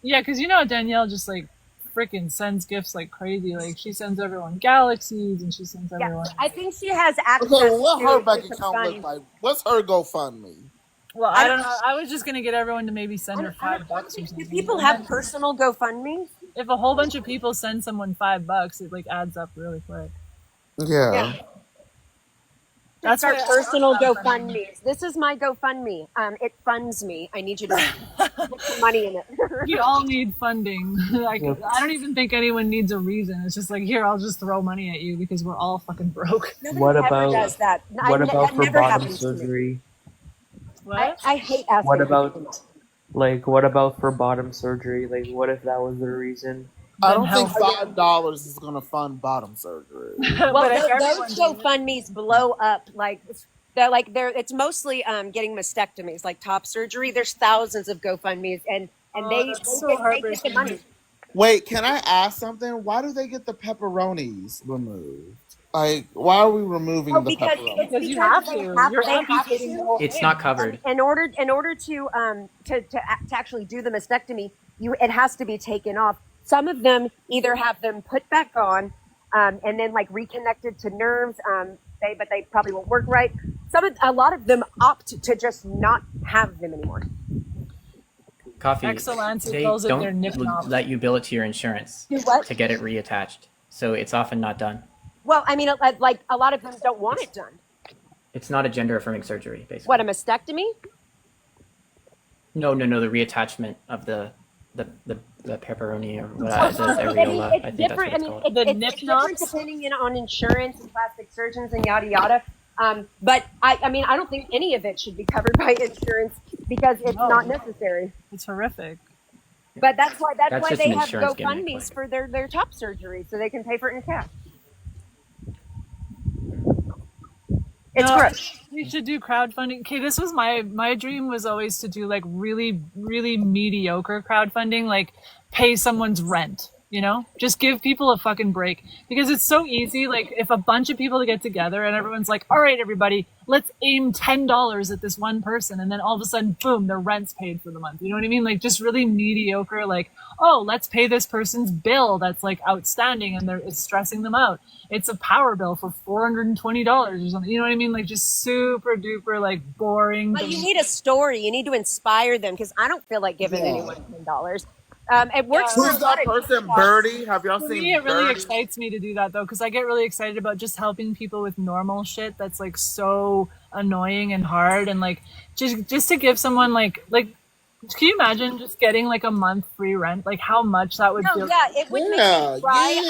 yeah, because you know Danielle just like freaking sends gifts like crazy. Like she sends everyone galaxies, and she sends Yeah, everyone. I think she has Okay, access well, what her to bank some account look funds. like? What's her GoFundMe? Well, I I don't. don't know. I was just gonna get everyone to maybe send her I don't $5 or do something. people And have then personal GoFundMes? if a whole bunch of people send someone $5, it like adds up really quick. Yeah. Yeah. That's Start why I love personal crowdfunding. GoFundMes. This is my GoFundMe. It funds me. I need you to put some money in it. We all need funding. Like Yep. I don't even think anyone needs a reason. It's just like here, I'll just throw money at you because we're all fucking broke. Nobody What ever about does that. what That for never bottom happens to me. surgery? What? I hate asking What people. about what about for bottom surgery? Like what if that was the reason? I Then don't hell think $5 is gonna fund bottom surgery. Well, but if those everyone did it, GoFundMes blow up like they're. It's mostly getting mastectomies, like top surgery. There's thousands of GoFundMes, and oh, they that's so they get the heartbreaking. money. Wait, can I ask something? Why do they get the pepperonis removed? Like, why are we removing Oh, the because pepperoni? Because you have to. You're they have amputating the to. whole It's thing. not covered. In order to actually do the mastectomy, it has to be taken off. Some of them either have them put back on, and then like reconnected to nerves. But they probably won't work right. A lot of them opt to just not have them anymore. Coffee. Excellency They calls it their don't nip-nop. let you bill it to your insurance Do what? to get it reattached. So it's often not done. Well, I mean, like a lot of them don't want it done. It's not a gender affirming surgery, basically. What, a mastectomy? No, the reattachment of the pepperoni or what the areola. I It's think that's what different. I it's mean, called. The it's nip different knots? depending on insurance and plastic surgeons and yada yada. But I mean, I don't think any of it should be covered by insurance because it's No. not necessary. It's horrific. But that's why That's just they an have insurance gimmick, GoFundMes like. for their top surgery, so they can pay for it in cash. It's No, gross. we should do crowdfunding. Okay, this was my dream was always to do like really, really mediocre crowdfunding, like pay someone's rent, you know? Just give people a fucking break. Because it's so easy, like if a bunch of people get together and everyone's like, all right, everybody, let's aim $10 at this one person, and then all of a sudden, boom, their rent's paid for the month. You know what I mean? Like just really mediocre, like, oh, let's pay this person's bill that's like outstanding and it's stressing them out. It's a power bill for $420 or something. You know what I mean? Like just super duper like boring. But you need a story. You need to inspire them because I don't feel like giving Yeah. anyone $10. It works for a Who's lot that of person? people. Birdie? Have y'all For seen me, it really Birdie? excites me to do that though, because I get really excited about just helping people with normal shit that's like so annoying and hard, and like just to give someone like can you imagine just getting like a month free rent? Like how much that would No, feel. yeah, it would make Yeah, me cry. yeah.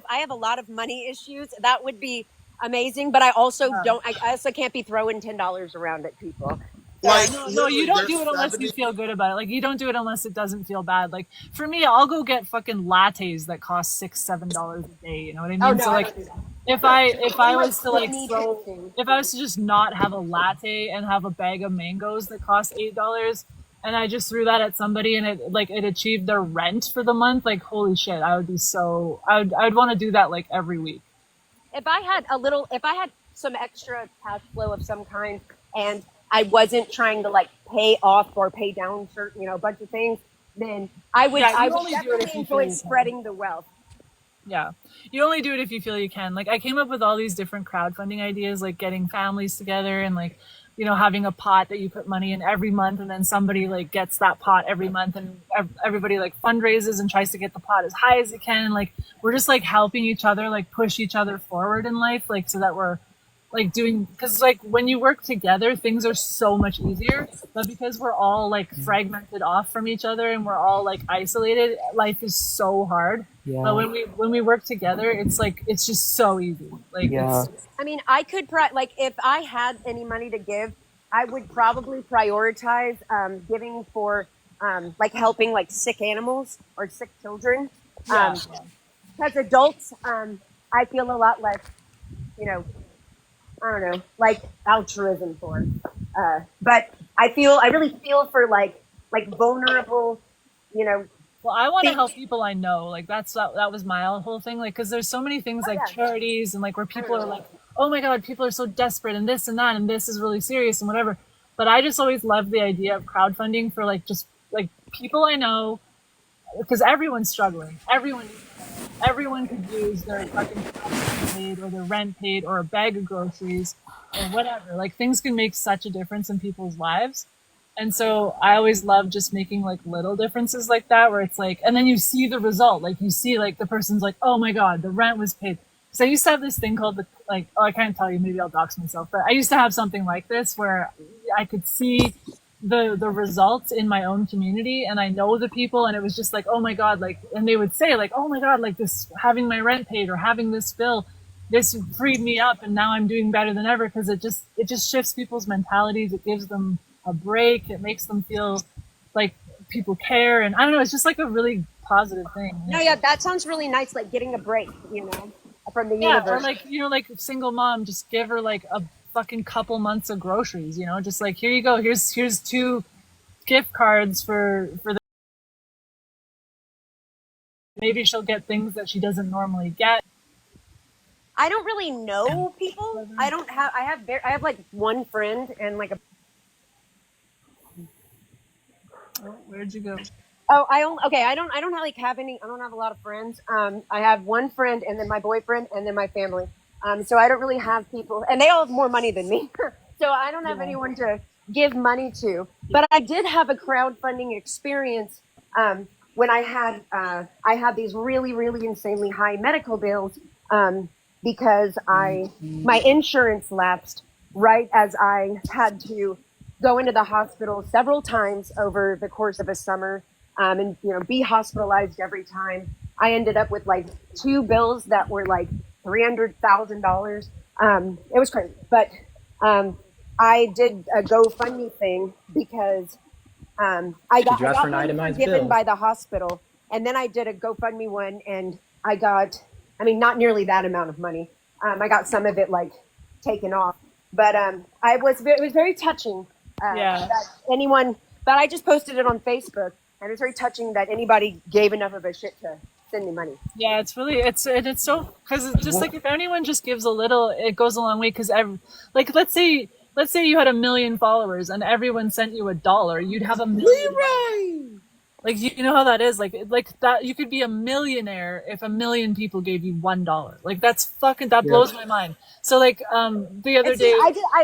I have a lot of money issues. That would be amazing, but I also don't. I also can't be throwing $10 around at people. Like, No, you don't there's do it unless you 70 feel good about it. Like you don't do it unless it doesn't feel bad. Like for me, I'll go get fucking lattes that cost $6-7 a day. You know what I mean? Oh no, So I like don't do that. if I was to like Skinny throw thing. if I was to just not have a latte and have a bag of mangoes that cost $8 and I just threw that at somebody and it achieved their rent for the month, like holy shit, I would want to do that like every week. If I had some extra cash flow of some kind, and I wasn't trying to like pay off or pay down certain, a bunch of things, then I would Yeah, you I would only do it definitely if you enjoy feel you can. spreading the wealth. Yeah. You only do it if you feel you can. Like I came up with all these different crowdfunding ideas, like getting families together and like, having a pot that you put money in every month, and then somebody like gets that pot every month, and everybody like fundraises and tries to get the pot as high as it can. And like, we're just like helping each other, like push each other forward in life, like so that we're like because like when you work together, things are so much easier. But because we're all like fragmented off from each other and we're all like isolated, life is so hard. Yeah. But when we work together, it's just so easy. Like Yeah. I mean, I could if I had any money to give, I would probably prioritize giving for like helping like sick animals or sick children. Yeah. Because adults, I feel a lot less, I don't know, like altruism for. But I really feel for like vulnerable, Well, I want to things. help people I know. Like that was my whole thing. Like, because there's so many things like yeah. charities and like where people are like, oh my God, people are so desperate and this and that and this is really serious and whatever. But I just always loved the idea of crowdfunding for like just like people I know, because everyone's struggling. Everyone could use their fucking gas paid or their rent paid or a bag of groceries or whatever. Like things can make such a difference in people's lives. And so I always love just making like little differences like that where it's like, and then you see the result. Like you see like the person's like, oh my God, the rent was paid. So I used to have this thing called I can't tell you, maybe I'll dox myself, but I used to have something like this where I could see the results in my own community and I know the people and it was just like, oh my God, like, and they would say like, oh my God, like this, having my rent paid or having this bill, this freed me up and now I'm doing better than ever because it just shifts people's mentalities. It gives them a break. It makes them feel like people care. And I don't know, it's just like a really positive thing. No, yeah, that sounds really nice, like getting a break, you know, from the Yeah, universe. or like, you know, like single mom, just give her like a fucking couple months of groceries, you know, just like, here you go, here's 2 gift cards for the, maybe she'll get things that she doesn't normally get. I don't really know people. I have like one friend and like a. Oh, where'd you go? Oh, I don't have I don't have a lot of friends. I have one friend and then my boyfriend and then my family. So I don't really have people, and they all have more money than me. So I don't have anyone to give money to. But I did have a crowdfunding experience when I had these really, really insanely high medical bills because my insurance lapsed right as I had to go into the hospital several times over the course of a summer and be hospitalized every time. I ended up with like 2 bills that were like $300,000. It was crazy, but I did a GoFundMe thing because I got for an one itemized forgiven bill. by the hospital, and then I did a GoFundMe one, and I got, not nearly that amount of money. I got some of it like taken off, but it was very touching Yeah. that anyone. But I just posted it on Facebook, and it was very touching that anybody gave enough of a shit to send me money. Yeah, it's so, because just like if anyone just gives a little, it goes a long way. Because like let's say you had 1 million followers and everyone sent you $1, you'd have 1 million. Like you know how that is. Like that you could be a millionaire if 1 million people gave you $1. Like that blows my mind. So like the other day,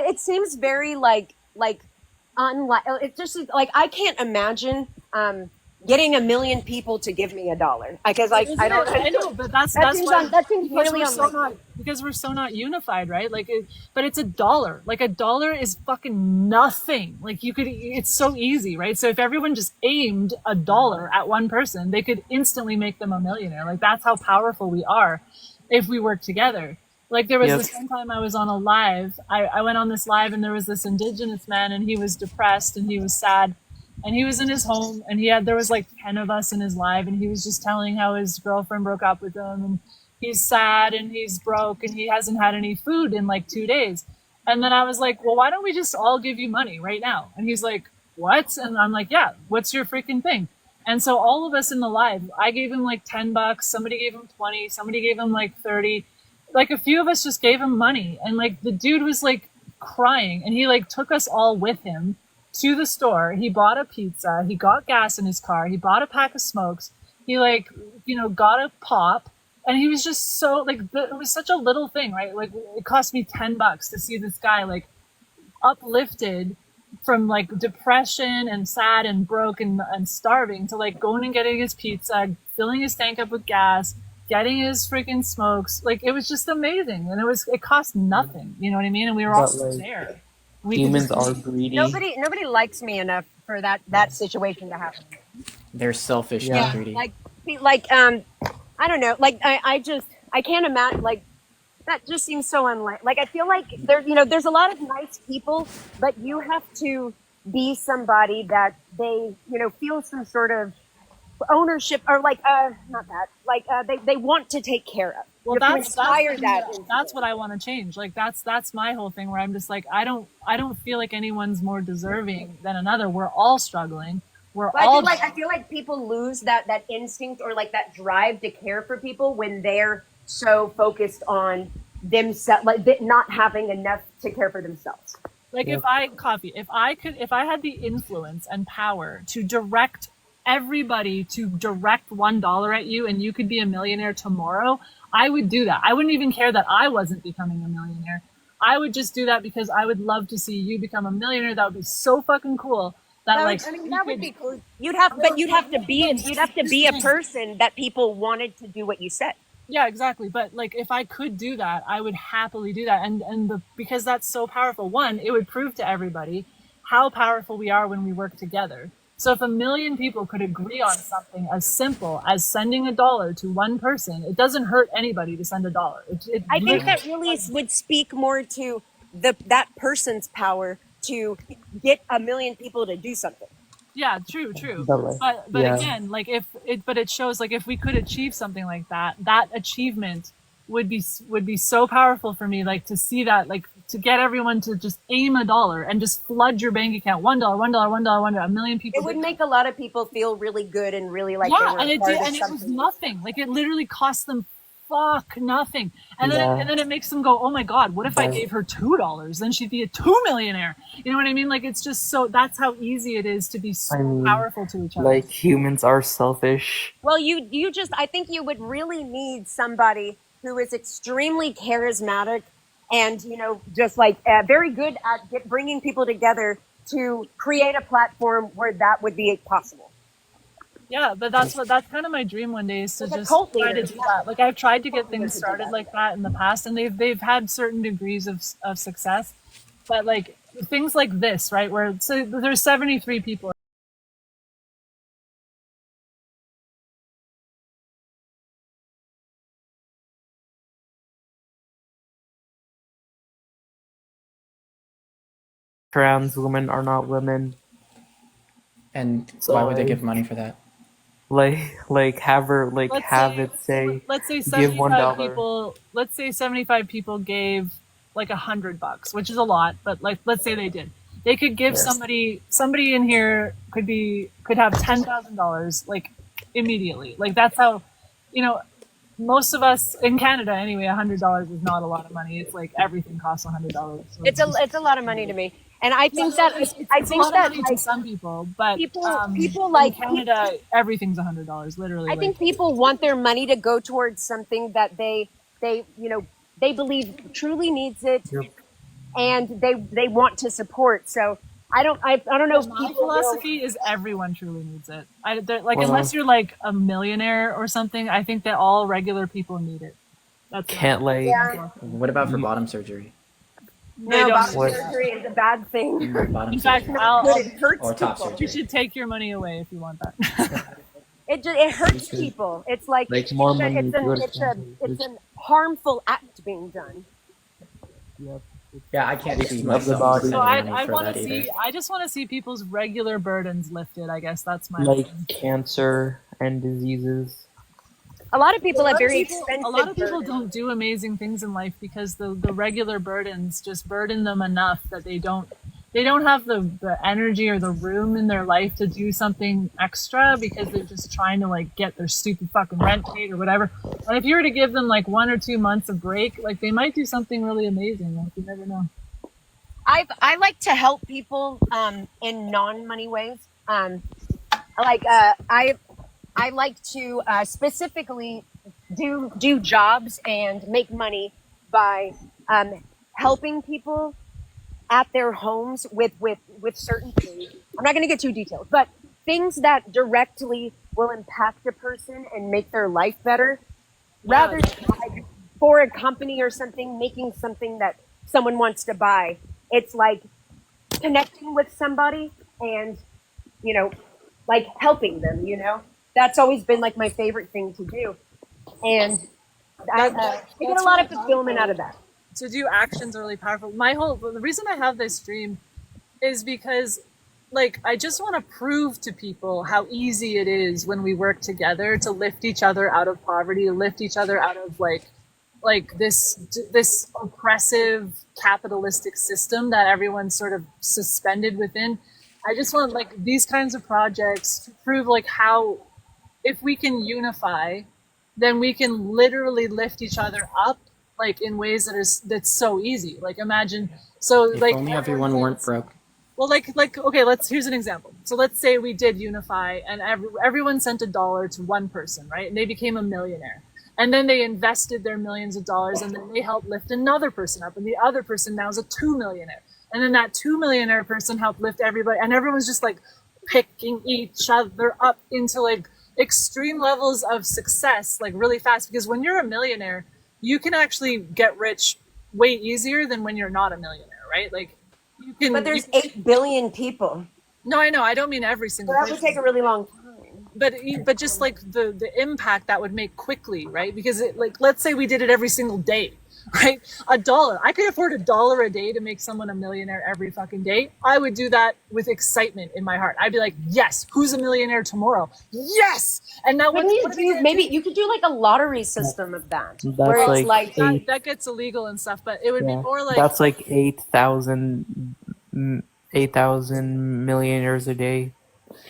it seems very like unlike. It just like I can't imagine getting 1 million people to give me $1 because I don't. I know, but that seems really unlikely. Because we're so not unified, right? Like, but it's $1. Like $1 is fucking nothing. Like it's so easy, right? So if everyone just aimed $1 at one person, they could instantly make them a millionaire. Like that's how powerful we are if we work together. Like there was this one time I was on a live. I went on this live and there was this indigenous man and he was depressed and he was sad. And he was in his home and there was like 10 of us in his live and he was just telling how his girlfriend broke up with him and he's sad and he's broke and he hasn't had any food in like 2 days. And then I was like, well, why don't we just all give you money right now? And he's like, what? And I'm like, yeah, what's your freaking thing? And so all of us in the live, I gave him like $10, somebody gave him 20, somebody gave him like 30. Like a few of us just gave him money. And like the dude was like crying and he like took us all with him to the store. He bought a pizza, he got gas in his car, he bought a pack of smokes, he got a pop, and he was just so like it was such a little thing, right? Like it cost me $10 to see this guy like uplifted from like depression and sad and broke and starving to like going and getting his pizza, filling his tank up with gas, getting his freaking smokes. Like it was just amazing, and it cost nothing, you know what I mean? And we were all there. Humans are greedy. Nobody likes me enough for that situation to happen. They're selfish, not greedy. I don't know. Like I can't imagine. Like that just seems so unlike. Like I feel like there's a lot of nice people, but you have to be somebody that they feel some sort of ownership or like not that like they want to take care of. Well, that's what I want to change. Like that's my whole thing where I'm just like I don't feel like anyone's more deserving than another. We're all struggling. I feel like people lose that instinct or like that drive to care for people when they're so focused on themselves, like not having enough to care for themselves. Like if I had the influence and power to direct everybody to direct $1 at you and you could be a millionaire tomorrow, I would do that. I wouldn't even care that I wasn't becoming a millionaire. I would just do that because I would love to see you become a millionaire. That would be so fucking cool. That like, I mean, that would be cool. You'd have to be a person that people wanted to do what you said. Yeah, exactly. But like, if I could do that, I would happily do that. Because that's so powerful. One, it would prove to everybody how powerful we are when we work together. So if 1 million people could agree on something as simple as sending $1 to one person, it doesn't hurt anybody to send $1. I think that really would speak more to that person's power to get 1 million people to do something. Yeah, true. But yeah. Again, like it shows like if we could achieve something like that, that achievement would be so powerful for me. Like to see that, like to get everyone to just aim $1 and just flood your bank account, $1, $1, 1 million people. It would make a lot of people feel really good and really like yeah, they were and it part did, of and it was something. nothing. Like it literally cost them nothing, and then it makes them go, oh my god, what if I gave her $2? Then she'd be a $2 millionaire. You know what I mean? Like it's just so that's how easy it is to be so powerful to each other. Like humans are selfish. Well, you just I think you would really need somebody who is extremely charismatic and just like very good at bringing people together to create a platform where that would be possible. Yeah, but that's kind of my dream one day is to Like a just cult try to leader. do that. Like I've tried to get things started like that in the past, and they've had certain degrees of success, but like things like this, right? Where so there's 73 people. Trans women are not women. And So, why would they give money for that? Like have her like Let's have say- it say Let's say give 75 $1. people. Let's say 75 people gave like $100, which is a lot, but like let's say they did. They could give somebody in here could have $10,000 like immediately. Like that's how, most of us in Canada anyway. $100 is not a lot of money. It's like everything costs $100. So It's a lot of money to me, and I think that it's a lot of money to some people, but people in like Canada, everything's $100 literally. I think people want their money to go towards something that they believe truly needs it, and they want to support. So I don't know. If my people philosophy is everyone truly needs it. Unless you're like a millionaire or something, I think that all regular people need it. That's Can't like What about for bottom surgery? No, bottom What- surgery is a bad thing. Bottom In fact, surgery. It hurts Or top people. surgery. you should take your money away if you want that. It hurts people. It's like Make more money it's to go to it's a harmful act being done. Yeah, I can't see Love the myself body. spending So I money for want that to either. see. I just want to see people's regular burdens lifted. I guess that's my like cancer and diseases. A lot of people have very A expensive. lot of people burdens. don't do amazing things in life because the regular burdens just burden them enough that they don't have the energy or the room in their life to do something extra because they're just trying to like get their stupid fucking rent paid or whatever. And if you were to give them like 1 or 2 months of break, like they might do something really amazing. Like you never know. I like to help people in non-money ways. I like to specifically do jobs and make money by helping people at their homes with certain things. I'm not going to get too detailed, but things that directly will impact a person and make their life better, rather than like for a company or something making something that someone wants to buy. It's like connecting with somebody and like helping them. That's always been like my favorite thing to do, and I get a lot of fulfillment out of that. To do actions are really powerful. The reason I have this stream is because like I just want to prove to people how easy it is when we work together to lift each other out of poverty, to lift each other out of like this oppressive capitalistic system that everyone's sort of suspended within. I just want like these kinds of projects to prove like how if we can unify, then we can literally lift each other up like in ways that's so easy. Like imagine If only everyone weren't broke. Well, okay, here's an example. So let's say we did unify and everyone sent $1 to one person, right? And they became a millionaire. And then they invested their millions of dollars and then they helped lift another person up. And the other person now is a 2 millionaire. And then that 2 millionaire person helped lift everybody. And everyone's just like picking each other up into like extreme levels of success, like really fast. Because when you're a millionaire, you can actually get rich way easier than when you're not a millionaire, right? Like, you can, But there's 8 billion people. No, I know. I don't mean every single So that person. would take a really long time. But just like the impact that would make quickly, right? Because let's say we did it every single day, right? $1. I could afford $1 a day to make someone a millionaire every fucking day. I would do that with excitement in my heart. I'd be like, yes, who's a millionaire tomorrow? Yes. And now maybe you could do like a lottery system of that, That's where it's like that gets illegal and stuff, but it would be more like that's like 8,000 millionaires a day.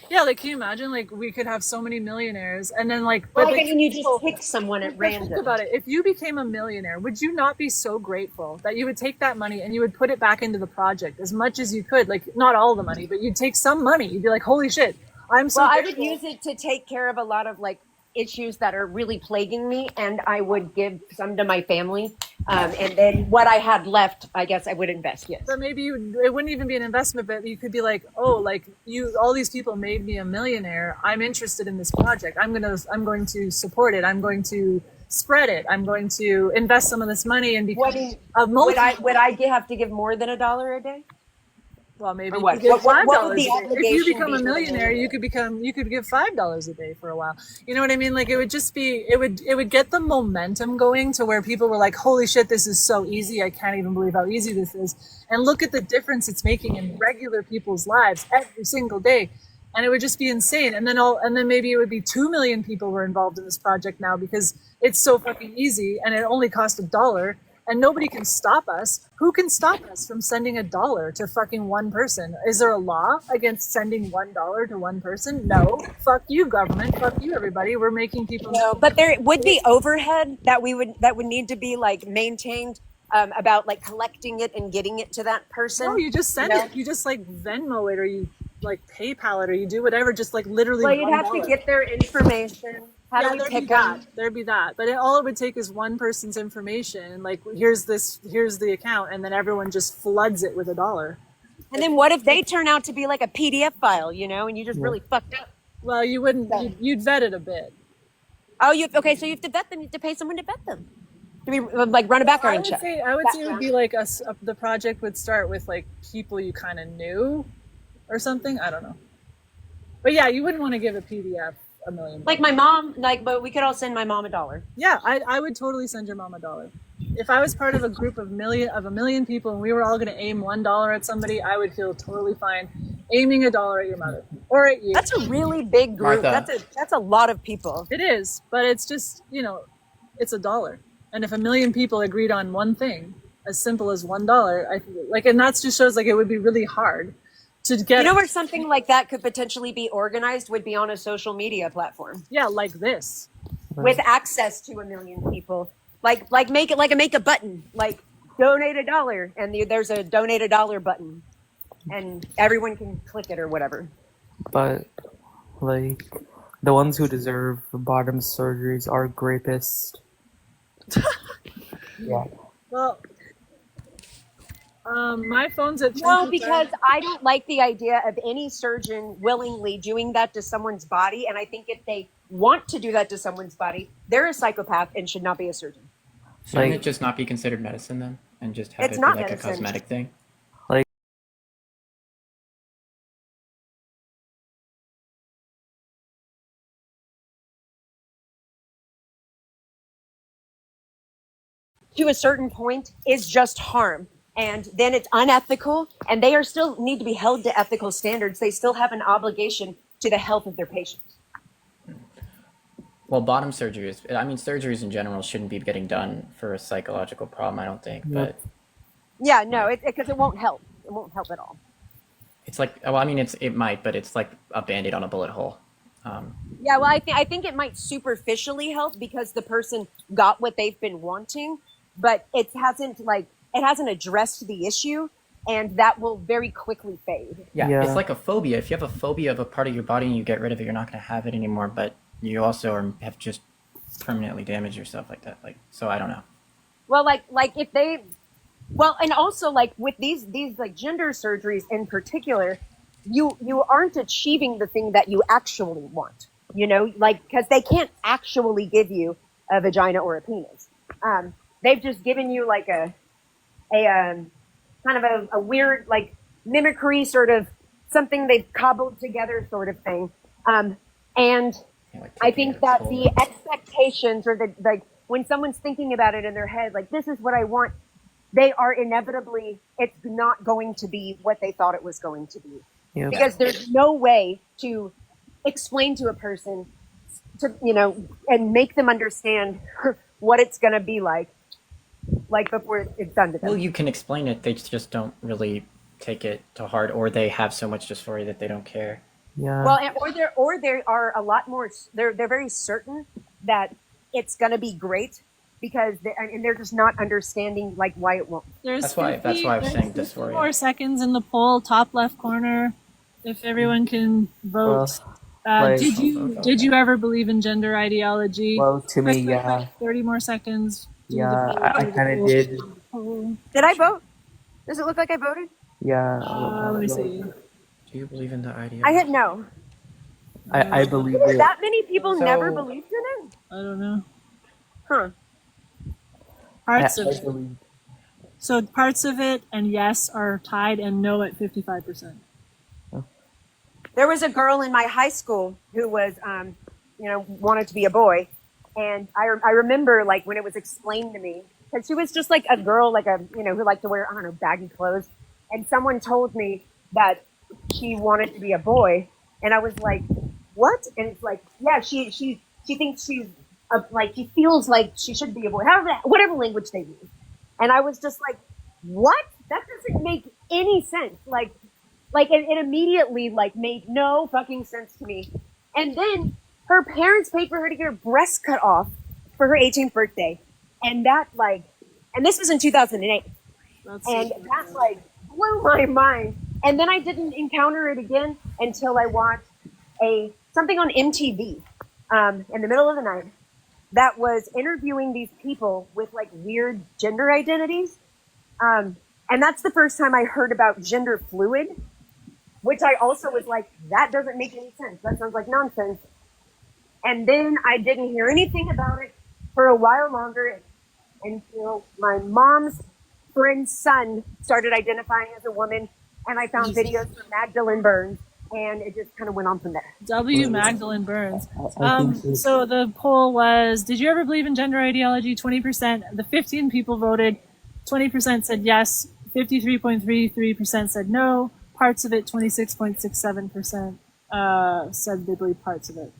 Yeah, like can you imagine? Like we could have so many millionaires, and then like, but like, you just pick someone at random. Think about it. If you became a millionaire, would you not be so grateful that you would take that money and you would put it back into the project as much as you could? Like not all the money, but you'd take some money. You'd be like, holy shit, I'm so. Well, grateful. I would use it to take care of a lot of like issues that are really plaguing me, and I would give some to my family, and then what I had left, I guess I would invest. Yes. But maybe it wouldn't even be an investment, but you could be like, oh, like all these people made me a millionaire. I'm interested in this project. I'm going to support it. I'm going to spread it. I'm going to invest some of this money and become a multi. Would I have to give more than $1 a day? Well, maybe what? You What would the if you become a millionaire, you could give $5 a day for a while. You know what I mean? Like it would just be, it would get the momentum going to where people were like, holy shit, this is so easy. I can't even believe how easy this is. And look at the difference it's making in regular people's lives every single day. And it would just be insane. And then maybe it would be 2 million people were involved in this project now because it's so fucking easy and it only cost $1. And nobody can stop us. Who can stop us from sending $1 to fucking one person? Is there a law against sending $1 to one person? No. Fuck you, government. Fuck you, everybody. We're making people. No, but there would be overhead that would need to be like maintained about like collecting it and getting it to that person. No, you just send it. You just like Venmo it or you like PayPal it or you do whatever. Just like literally. Well, you'd have to get their information. How do we pick up? There'd be that. But all it would take is one person's information. Like, here's the account. And then everyone just floods it with $1. And then what if they turn out to be like a PDF file, and you just really fucked up? Well, you wouldn't, you'd vet it a bit. Oh, okay. So you have to vet them. You have to pay someone to vet them. To be like run a background check. I would say it would be like the project would start with like people you kind of knew or something. I don't know. But yeah, you wouldn't want to give a PDF $1 million. Like my mom, but we could all send my mom $1. Yeah, I would totally send your mom $1. If I was part of a group of a million people and we were all going to aim $1 at somebody, I would feel totally fine aiming $1 at your mother or at you. That's a really big group. Martha. That's a lot of people. It is, but it's just it's $1. And if 1 million people agreed on one thing, as simple as $1, and that just shows like it would be really hard. Where something like that could potentially be organized would be on a social media platform. Yeah, like this. With access to 1 million people. Like make a button, like donate $1, and there's a donate $1 button. And everyone can click it or whatever. But like the ones who deserve bottom surgeries are rapists. Yeah. Well, my phone's at 20%. No, because I don't like the idea of any surgeon willingly doing that to someone's body. And I think if they want to do that to someone's body, they're a psychopath and should not be a surgeon. Shouldn't it just not be considered medicine then? And just have it be like a cosmetic thing? To a certain point is just harm. And then it's unethical, and they still need to be held to ethical standards. They still have an obligation to the health of their patients. Well, bottom surgeries, surgeries in general shouldn't be getting done for a psychological problem, I don't think. But yeah, no, because it won't help. It won't help at all. It's like, it might, but it's like a Band-Aid on a bullet hole. Yeah, well, I think it might superficially help because the person got what they've been wanting, but it hasn't addressed the issue. and that will very quickly fade. Yeah, Yeah. it's like a phobia. If you have a phobia of a part of your body and you get rid of it, you're not going to have it anymore. But you also have just permanently damaged yourself like that. Like, so I don't know. Well, like if they, well, and also like with these like gender surgeries in particular, you aren't achieving the thing that you actually want. You know, like because they can't actually give you a vagina or a penis. They've just given you like a kind of a weird like mimicry sort of something they've cobbled together sort of thing. And Yeah, like I taking think a that toll. the expectations or the like when someone's thinking about it in their head, like this is what I want, they are inevitably it's not going to be what they thought it was going to be. Yep. Because there's no way to explain to a person to and make them understand what it's gonna be like before it's done to them. Well, you can explain it. They just don't really take it to heart, or they have so much dysphoria that they don't care. Yeah. Well, or they are a lot more. They're very certain that it's gonna be great because they're just not understanding like why it won't. There's That's why I was saying there's 50 dysphoria. more seconds in the poll, top left corner. If everyone can vote. Like- Did you ever believe in gender ideology? Well, to me, Quick, yeah. quick, 30 more seconds. Do Yeah, the poll, I do the kind of poll, did. do the poll. Did I vote? Does it look like I voted? Yeah. Let me see. Do you believe in the idea? I hit no. I believe it. That many people So- never believed in it? I don't know. Huh. Parts I of it. believe. So parts of it and yes are tied and no at 55%. There was a girl in my high school who was, wanted to be a boy. And I remember, like, when it was explained to me, because she was just like a girl, like who liked to wear, I don't know, baggy clothes. And someone told me that she wanted to be a boy. And I was like, what? And it's like, yeah, she thinks she's, she feels like she should be a boy. Whatever language they use. And I was just like, what? That doesn't make any sense. Like it immediately made no fucking sense to me. And then her parents paid for her to get her breasts cut off for her 18th birthday. And that and this was in 2008. And that blew my mind. And then I didn't encounter it again until I watched something on MTV in the middle of the night that was interviewing these people with weird gender identities. And that's the first time I heard about gender fluid, which I also was like, that doesn't make any sense. That sounds like nonsense. And then I didn't hear anything about it for a while longer until my mom's friend's son started identifying as a woman. And I found videos from Magdalene Burns. And it just kind of went on from there. W. Magdalene Burns. I think So the poll was, did you ever believe in gender ideology? 20%. The 15 people voted. 20% said yes. 53.33% said no. Parts of it, 26.67% said they believe parts of it.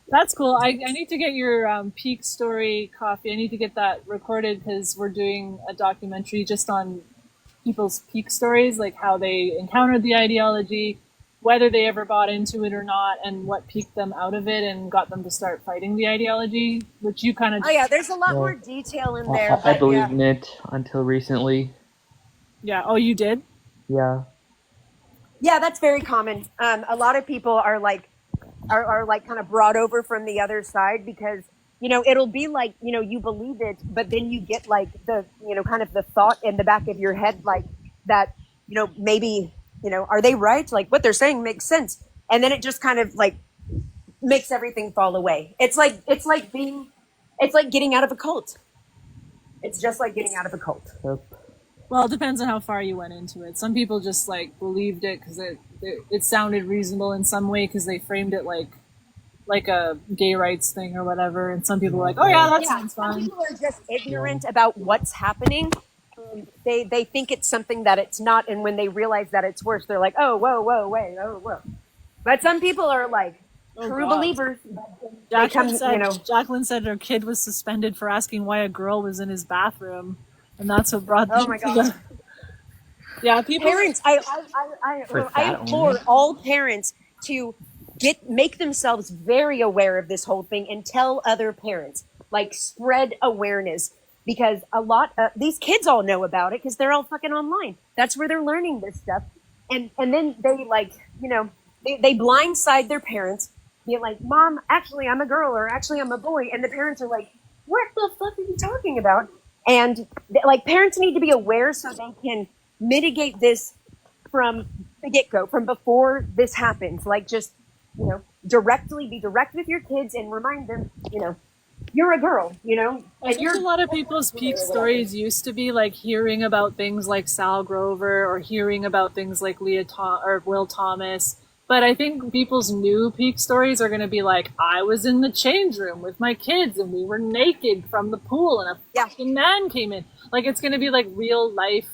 That's cool. I need to get your peak story, Coffee. I need to get that recorded because we're doing a documentary just on people's peak stories, like how they encountered the ideology, whether they ever bought into it or not, and what peaked them out of it and got them to start fighting the ideology, which you kind of... Oh yeah, there's a lot Yeah. more detail in there. I But believed yeah. in it until recently. Yeah. Oh, you did? Yeah. Yeah, that's very common. A lot of people are kind of brought over from the other side because, it'll be like, you believe it, but then you get the, kind of the thought in the back of your head, that, maybe, are they right? What they're saying makes sense. And then it just kind of makes everything fall away. It's like getting out of a cult. It's just like getting out of a cult. Yep. Well, it depends on how far you went into it. Some people just believed it because it sounded reasonable in some way because they framed it like a gay rights thing or whatever. And some people were like, oh yeah, that sounds Some fine. people are just ignorant about what's happening. They think it's something that it's not, and when they realize that it's worse, they're like, oh, whoa, wait, oh, whoa. But some people are true God. believers. They come, Jacqueline said her kid was suspended for asking why a girl was in his bathroom, and that's what brought them Oh my God. together. Yeah, people. Parents, For I that implore only? all parents to make themselves very aware of this whole thing and tell other parents, spread awareness. because a lot these kids all know about it because they're all fucking online. That's where they're learning this stuff, and then they like they blindside their parents, being like, "Mom, actually I'm a girl," or "Actually I'm a boy," and the parents are like, "What the fuck are you talking about?" And like parents need to be aware so they can mitigate this from the get-go, from before this happens. Like just be direct with your kids and remind them, you're a girl, I and think a lot of people's peak stories used to be like hearing about things like Sal Grover or hearing about things like or Will Thomas. But I think people's new peak stories are going to be like, I was in the change room with my kids and we were naked from the pool and a fucking man came in. Like it's going to be like real life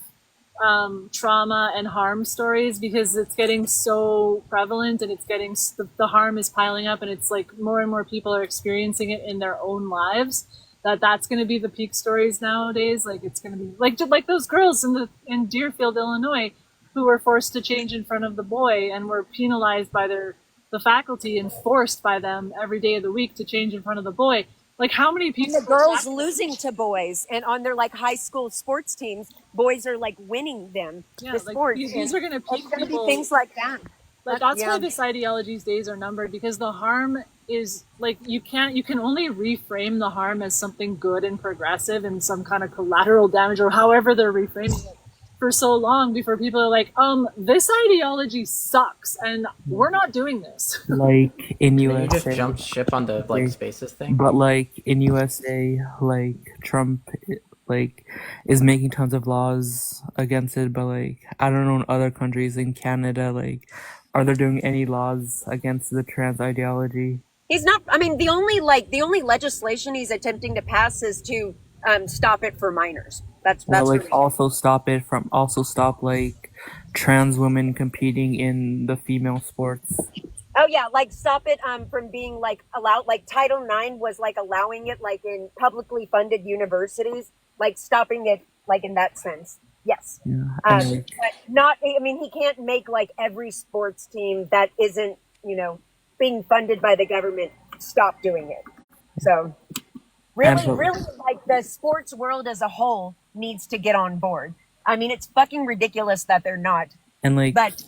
trauma and harm stories because it's getting so prevalent and it's getting the harm is piling up and it's like more and more people are experiencing it in their own lives. That's going to be the peak stories nowadays. Like it's going to be like those girls in Deerfield, Illinois, who were forced to change in front of the boy and were penalized by the faculty and forced by them every day of the week to change in front of the boy. Like how many people? And the girls losing to boys, and on their like high school sports teams, boys are like winning them. Yeah, the like sports. these are going to peak people. Be things like that. Like that's why this ideology's days are numbered, because the harm is like you can only reframe the harm as something good and progressive and some kind of collateral damage or however they're reframing it for so long before people are like, this ideology sucks and we're not doing this. Like in USA, you just jumped ship on the like spaces thing. But like in USA, like Trump like is making tons of laws against it, but like I don't know in other countries, in Canada, like are they doing any laws against the trans ideology? He's not. I mean, the only legislation he's attempting to pass is to stop it for minors. That's like also stop like trans women competing in the female sports. Oh yeah, like stop it from being like allowed. Like Title IX was like allowing it like in publicly funded universities, like stopping it like in that sense. Yes. Yeah. But not. I mean, he can't make like every sports team that isn't being funded by the government stop doing it. So really, like the sports world as a whole needs to get on board. I mean, it's fucking ridiculous that they're not. And like, but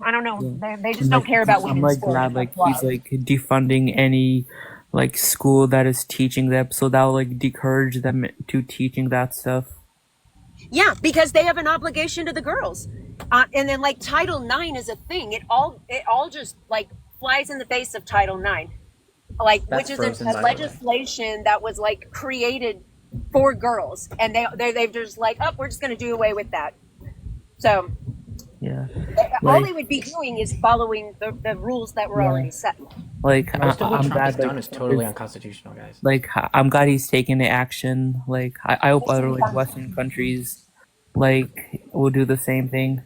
I don't know. Yeah. They just don't care about women's I'm like sport. glad like he's like defunding any like school that is teaching them, so that will like discourage them to teaching that stuff. Yeah, because they have an obligation to the girls, and then like Title IX is a thing. It all just like flies in the face of Title IX, like which is a legislation that was like created for girls, and they've just like, oh, we're just going to do away with that. So yeah, all they would be doing is following the rules that were already set. Like most of what Trump has done is totally unconstitutional, guys. Like I'm glad he's taking the action. Like I hope other like Western countries like will do the same thing.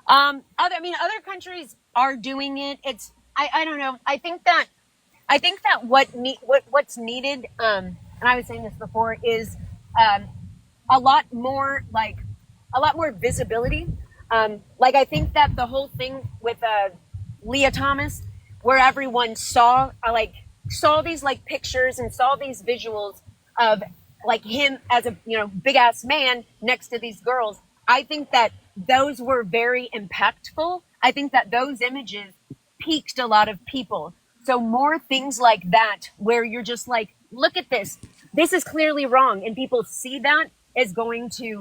Other countries are doing it. It's I don't know. I think that what's needed. And I was saying this before is a lot more visibility. Like I think that the whole thing with Leah Thomas, where everyone saw these like pictures and saw these visuals of like him as a big ass man next to these girls. I think that those were very impactful. I think that those images piqued a lot of people. So more things like that, where you're just like, look at this. This is clearly wrong. And people see that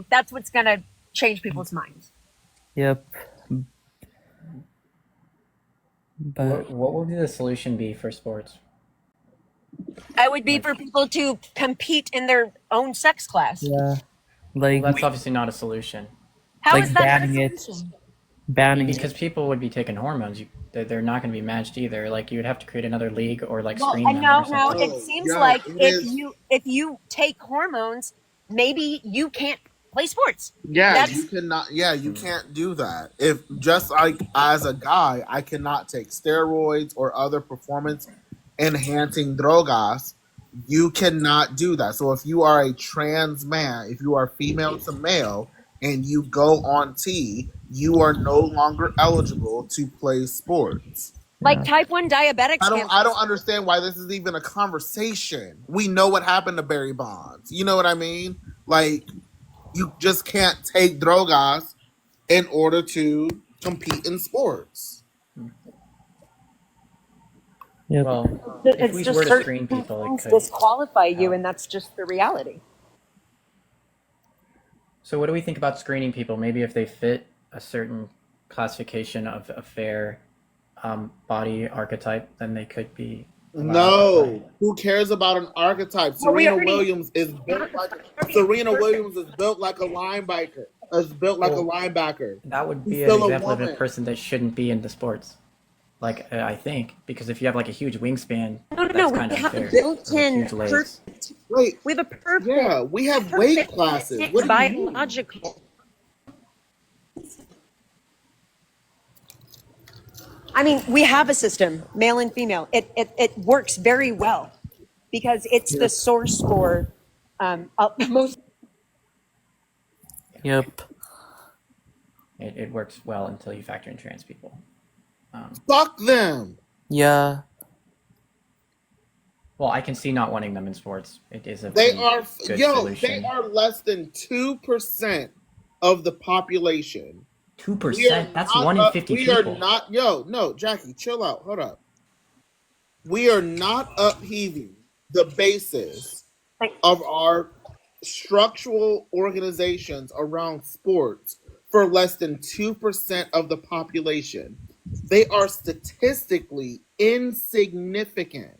that's what's going to change people's minds. Yep. But what would the solution be for sports? It would be for people to compete in their own sex class. Yeah. Like that's obviously not a solution. How is that not a solution? Banning because people would be taking hormones. They're not going to be matched either. Like you would have to create another league or like screen them. No. It seems like if you take hormones, maybe you can't play sports. Yeah, you cannot. Yeah, you can't do that. If just like as a guy, I cannot take steroids or other performance enhancing drogas. You cannot do that. So if you are a trans man, if you are female to male, and you go on T, you are no longer eligible to play sports. Like type 1 diabetics can't I don't understand why this is even a conversation. We know what happened to Barry Bonds. You know what I mean? Like, you just can't take drogas in order to compete in sports. Yep. Well, if It's we just were to certain screen people, it things could. disqualify you, and that's just the reality. So what do we think about screening people? Maybe if they fit a certain classification of a fair body archetype, then they could be allowed to No, play. who cares about an archetype? Well, we Serena already- Williams is built like a linebacker. Is built like a linebacker. That would be She's an still a example of a woman. person that shouldn't be into sports. Like, I think, because if you have like a huge wingspan, No, that's we kind of have unfair. built-in Huge legs. perfect. Wait, We have a perfect. yeah, we have weight classes. What do you mean? Biological. I mean, we have a system, male and female. It works very well because it's the source for most. Yep. It works well until you factor in trans people. Fuck them. Yeah. Well, I can see not wanting them in sports. It is a They pretty are good they solution. are less than 2% of the population. 2%? That's 1 in 50 we people. are not no, Jackie, chill out. Hold up. We are not upheaving the basis of our structural organizations around sports for less than 2% of the population. They are statistically insignificant.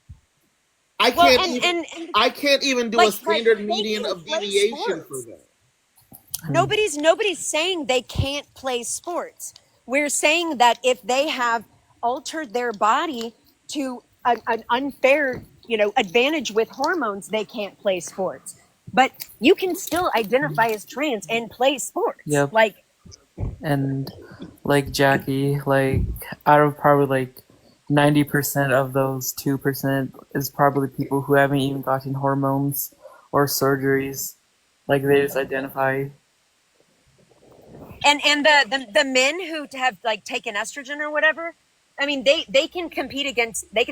I can't even do a standard median of deviation for them. Nobody's saying they can't play sports. We're saying that if they have altered their body to an unfair, advantage with hormones, they can't play sports. But you can still identify as trans and play sports. Yep. Like, And like Jackie, like out of probably like 90% of those 2% is probably people who haven't even gotten hormones or surgeries. Like they just identify. and the men who have like taken estrogen or whatever, I mean, they can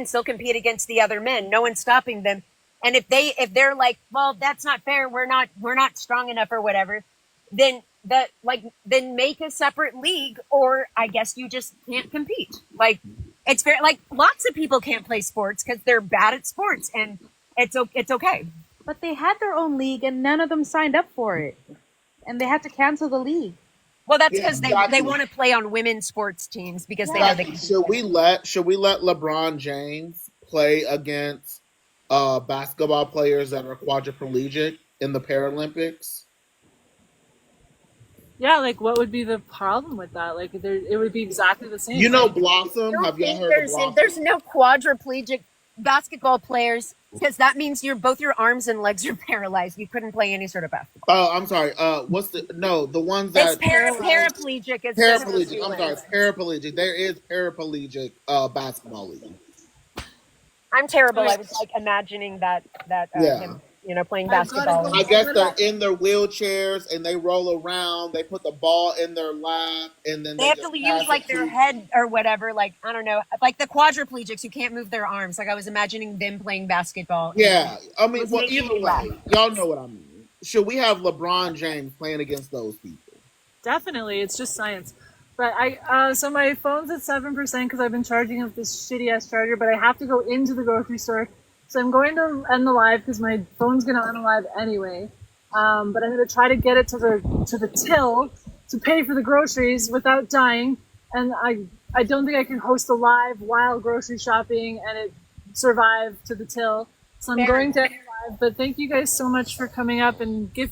still compete against the other men. No one's stopping them. And if they're like, well, that's not fair, we're not strong enough or whatever, then make a separate league, or I guess you just can't compete. Like, it's fair. Like, lots of people can't play sports because they're bad at sports, and it's okay. But they had their own league and none of them signed up for it. And they had to cancel the league. Well, that's because exactly. they want to play on women's sports teams because they know they can. Should we let LeBron James play against basketball players that are quadriplegic in the Paralympics? Yeah, like what would be the problem with that? Like it would be exactly the same. You know Blossom? Have you heard of Blossom? There's no quadriplegic basketball players because that means both your arms and legs are paralyzed. You couldn't play any sort of basketball. Oh, I'm sorry. What's the ones that It's paraplegic. Is paraplegic. I'm sorry, paraplegic. There is paraplegic basketball league. I'm terrible. I was like imagining that him, playing basketball. I guess they're in their wheelchairs and they roll around. They put the ball in their lap and then They have to use like their head or whatever. Like, I don't know, like the quadriplegics who can't move their arms. Like I was imagining them playing basketball. Yeah, I mean, well, making either me laugh. way, y'all know what I mean. Should we have LeBron James playing against those people? Definitely, it's just science. But so my phone's at 7% because I've been charging up this shitty ass charger. But I have to go into the grocery store, so I'm going to end the live because my phone's gonna end the live anyway. But I'm gonna try to get it to the till to pay for the groceries without dying. And I don't think I can host a live while grocery shopping and it survive to the till. So I'm going to end the live. But thank you guys so much for coming up and give